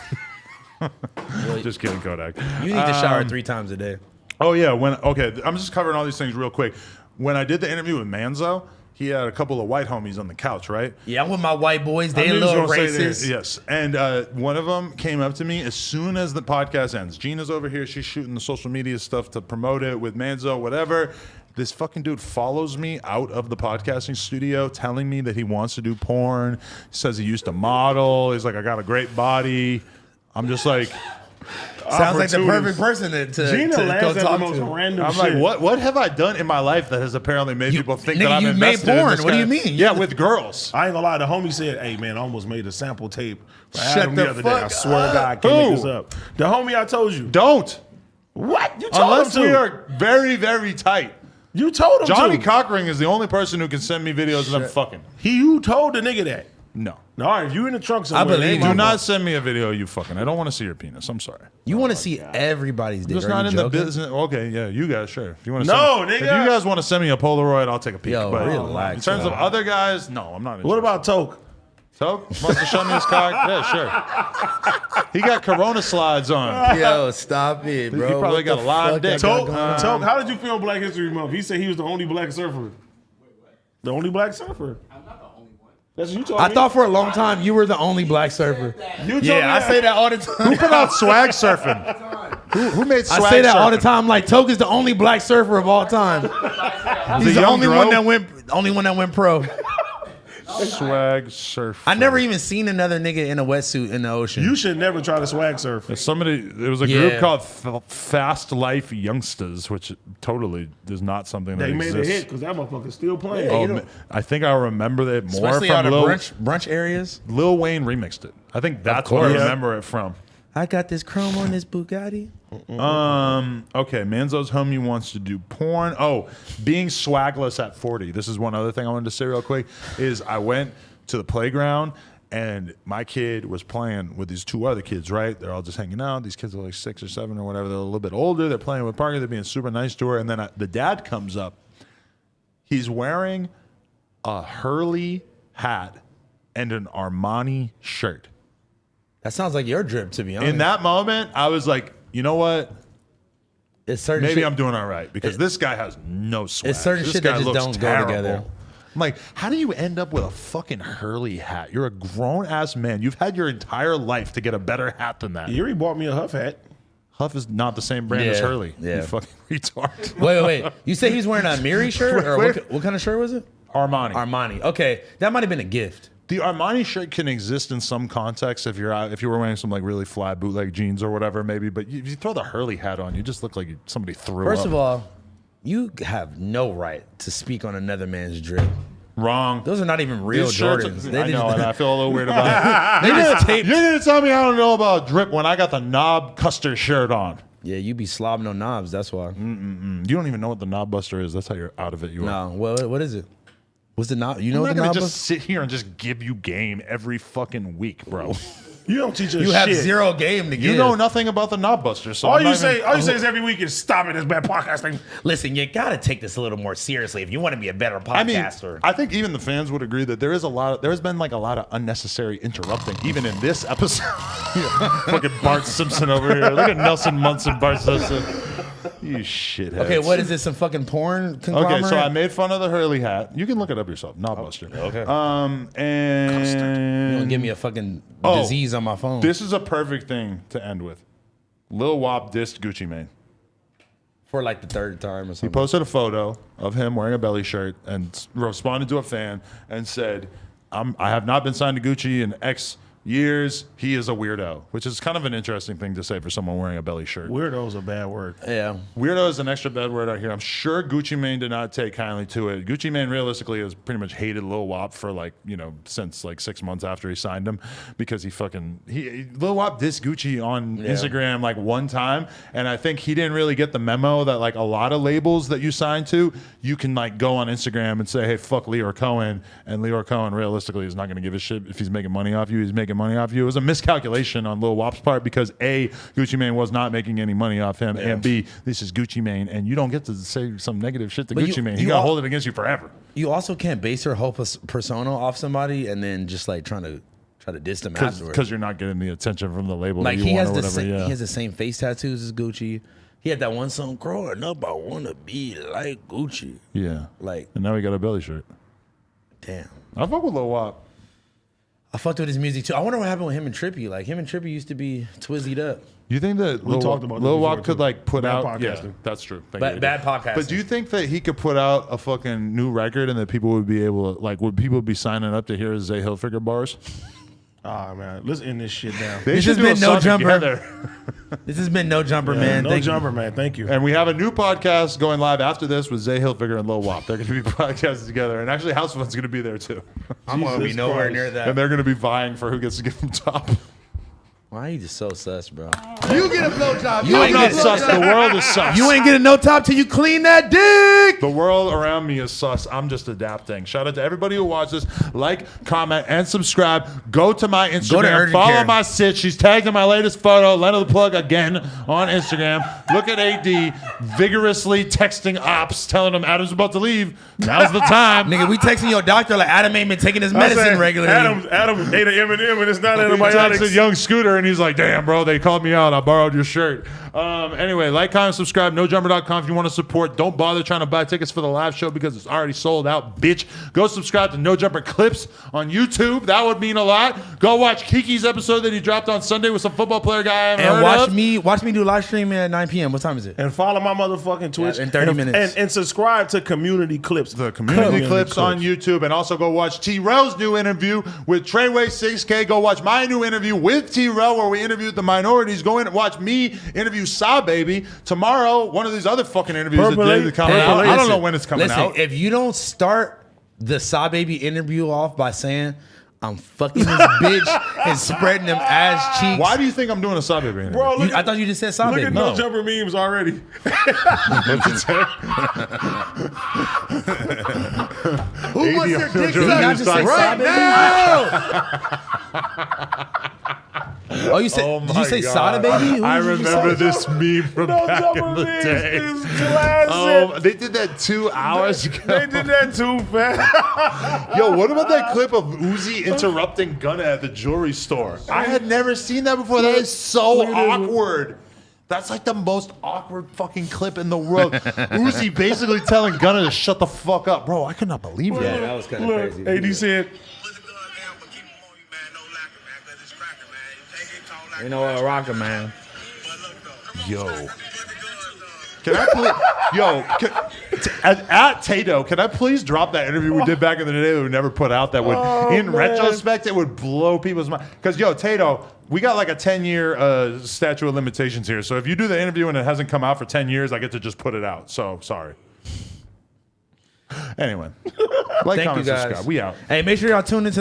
Just kidding, Kodak. You need to shower 3 times a day. Oh yeah, I'm just covering all these things real quick. When I did the interview with Manzo, he had a couple of white homies on the couch, right? Yeah, I'm with my white boys. They I a knew he was little gonna say racist. that. Yes, and one of them came up to me as soon as the podcast ends. Gina's over here; she's shooting the social media stuff to promote it with Manzo, whatever. This fucking dude follows me out of the podcasting studio, telling me that he wants to do porn. He says he used to model. He's like, I got a great body. I'm just like. Sounds like the Opportunities. perfect person to Gina go laughs at the talk most to. random I'm shit. like, what have I done in my life that has apparently made people think that nigga, I'm you made invested in porn. this What do guy? you mean? Yeah, with girls. I ain't gonna lie. The homie said, "Hey man, I almost made a sample tape for Shut Adam the the other day. I fuck swear to God, I can't Who? make this up." The homie I told you. Don't. What? You told Unless him to. we are very, very tight. You told him Johnny to. Cockring is the only person who can send me videos of them fucking. You told the nigga that. No. All right, if you in the trunk somewhere, believe ain't you. my Do fault. not send me a video of you fucking. I don't want to see your penis. I'm sorry. You want to see everybody's dick? Just Are not you in joking? the business. Okay, yeah, you guys, sure. If you want to No, send, nigga. If you guys want to send me a Polaroid, I'll take a peek. Yo, but relax, in terms of bro. other guys, no, I'm not. What about Toke? So? Wants to show me his cock? Yeah, sure. He got Corona slides on. Yo, stop it, bro. He probably What got the a live fuck dick. that got Toke, going on? Toke, how did you feel Black History Month? He said he was the only black surfer. The only black surfer. I'm not the only one. That's what you told me. I thought for a long time you were the only black surfer. You told me Yeah, I that. say that all the time. Who put out swag surfing? Who made swag I say that all the surfing? time. Like Toke is the only black surfer of all time. He's the young only Dro? one that went pro. Swag surf. I never even seen another nigga in a wetsuit in the ocean. You should never try to swag surf. There was a group Yeah. called Fast Life Youngsters, which totally is not something that They made exists. a hit because that motherfucker's still playing. Oh, I think I remember that more Especially from out of Lil, brunch areas. Lil Wayne remixed it. I think that's what I course. remember it from. I got this chrome on this Bugatti. Okay, Manzo's homie wants to do porn. Oh, being swagless at 40. This is one other thing I wanted to say real quick. Is I went to the playground and my kid was playing with these 2 other kids, right? They're all just hanging out. These kids are like 6 or 7 or whatever. They're a little bit older. They're playing with Parker. They're being super nice to her. And then the dad comes up. He's wearing a Hurley hat and an Armani shirt. That sounds like your drip, to be honest. In that moment, I was like, you know what? it's certain Maybe shit, I'm doing all right because this guy has no swag. It's certain This shit that guy just looks don't go terrible. together. I'm like, how do you end up with a fucking Hurley hat? You're a grown ass man. You've had your entire life to get a better hat than that. Yuri bought me a Huff hat. Huff is not the same brand as Yeah, Hurley. yeah. You fucking retard. Wait. You say he was wearing a Miri shirt? Or what kind of shirt was it? Armani. Armani. Okay, that might have been a gift. The Armani shirt can exist in some context if you're out, if you were wearing some like really flat bootleg jeans or whatever, maybe. But if you throw the Hurley hat on, you just look like somebody threw First up. of all, you have no right to speak on another man's drip. Wrong. Those are not even real These shirts- Jordans. I know, and I feel a little weird about it. They just taped. You're gonna tell me I don't know about drip when I got the Knob Custer shirt on. Yeah, you be slobbing on knobs. That's why. You don't even know what the Knob Buster is. That's how you're out of it. You are. No, what is it? What's the knob? You know I'm what not the gonna knob just was? sit here and just give you game every fucking week, bro. You don't teach us You have shit. zero game to give. You know nothing about the knob buster, so All I'm you not say, even- all you say is every week is stop it. It's bad podcasting. Listen, you gotta take this a little more seriously if you want to be a better I mean, podcaster. I think even the fans would agree that there has been like a lot of unnecessary interrupting, even in this episode. Fucking Bart Simpson over here. Look at Nelson Munson, Bart Simpson. You shitheads. Okay, what is this? Some fucking porn conglomerate? Okay, so I made fun of the Hurley hat. You can look it up yourself. Knobbuster. Okay. And You don't give me a fucking Oh, disease on my phone. this is a perfect thing to end with. Lil Wop dissed Gucci Mane. For like the third time or He something. posted a photo of him wearing a belly shirt and responded to a fan and said, I have not been signed to Gucci in X years. He is a weirdo, which is kind of an interesting thing to say for someone wearing a belly shirt. Weirdo's a bad word. Yeah. Weirdo is an extra bad word out here. I'm sure Gucci Mane did not take kindly to it. Gucci Mane realistically has pretty much hated Lil Wop for since like 6 months after he signed him because Lil Wop dissed Gucci on Instagram like one time, and I think he didn't really get the memo that like a lot of labels that you sign to, you can like go on Instagram and say, hey, fuck Leor Cohen, and Leor Cohen realistically is not going to give a shit if he's making money off you. He's making money off you. It was a miscalculation on Lil Wop's part because A, Gucci Mane was not making any money off him, and B, this is Gucci Mane, and you don't get to say some negative shit to But Gucci you- Mane. you He got to al- hold it against you forever. You also can't base your whole persona off somebody and then just like try to diss them afterwards. Because you're not getting the attention from the label Like that you he want has or the whatever. same, Yeah. he has the same face tattoos as Gucci. He had that one song, "Growing Up, I Wanna Be Like Gucci." Yeah. Like, And now we got a belly shirt. damn. I fuck with Lil Wop. I fucked with his music too. I wonder what happened with him and Trippy. Like him and Trippy used to be twizzied up. You think that We talked about this Lil before, Wop could too. like put Bad out? Yeah, podcasting. that's true. Thank Bad- you. bad podcasting. But do you think that he could put out a fucking new record and that people would be able to like? Would people be signing up to hear his Zay Hilfiger bars? Ah, man. Let's end this shit down. They This should has do been a No song Jumper. together. This has been No Jumper, man. No Thank you. jumper, man. Thank you. And we have a new podcast going live after this with Zay Hilfiger and Lil Wop. They're going to be podcasting together, and actually House Fun's going to be there too. I'm gonna be Jesus nowhere Christ. near And that. they're going to be vying for who gets to give them top. Why are you just so sus, bro? You get a blowjob. You I'm ain't not get- sus. The world is sus. You ain't getting no top till you clean that dick. The world around me is sus. I'm just adapting. Shout out to everybody who watches. Like, comment, and subscribe. Go to my Instagram. urgent Follow care. my sis. She's tagged in my latest photo. Lena the Plug again on Instagram. Look at AD vigorously texting ops, telling them Adam's about to leave. Now's the time. Nigga, we texting your doctor like Adam ain't been taking his medicine regularly. Adam ate an M&M and it's not He texted antibiotics. young Scooter and he's like, damn, bro, they called me out. I borrowed your shirt. Anyway, like, comment, subscribe, nojumper.com if you want to support. Don't bother trying to buy tickets for the live show because it's already sold out, bitch. Go subscribe to No Jumper Clips on YouTube. That would mean a lot. Go watch Kiki's episode that he dropped on Sunday with some football player guy I haven't And heard watch me do live stream at 9 p.m. What time is it? And follow my motherfucking Twitch. in 30 minutes. And subscribe to Community Clips. The community clips on YouTube, and also go watch T-Rell's new interview with Treyway 6K. Go watch my new interview with T-Rell where we interviewed the minorities. Go in and watch me interview Saw Baby. Tomorrow, one of these other fucking interviews Percolate. that coming out. I don't know when it's coming Listen, out. if you don't start the Saw Baby interview off by saying, I'm fucking this bitch and spreading them ass cheeks. Why do you think I'm doing a Saw Baby interview? Bro, look I at, thought you just said Saw look Baby. at No. No Jumper memes already. Who wants their dick Joe, Not sucked just say right Saw now? Oh, you said? Did you say Sada Baby? Who I did you remember say? this meme from No back Jumper in the memes day. is classic. Oh, they did that 2 hours ago. They did that too fast. Yo, what about that clip of Uzi interrupting Gunna at the jewelry store? I had never seen that before. That is so awkward. That's like the most awkward fucking clip in the world. Uzi basically telling Gunna to shut the fuck up. Bro, I could not believe that. that was kind of Look, crazy. AD said, You know what, rocker man. Yo. Can I please, at Tato, can I please drop that interview we did back in the day that we never put out that would, in man. retrospect, it would blow people's mind. Because, yo, Tato, we got like a 10-year statute of limitations here. So if you do the interview and it hasn't come out for 10 years, I get to just put it out. So, sorry. Anyway. Like, Thank comment, you guys. subscribe. We out. Hey, make sure y'all tune into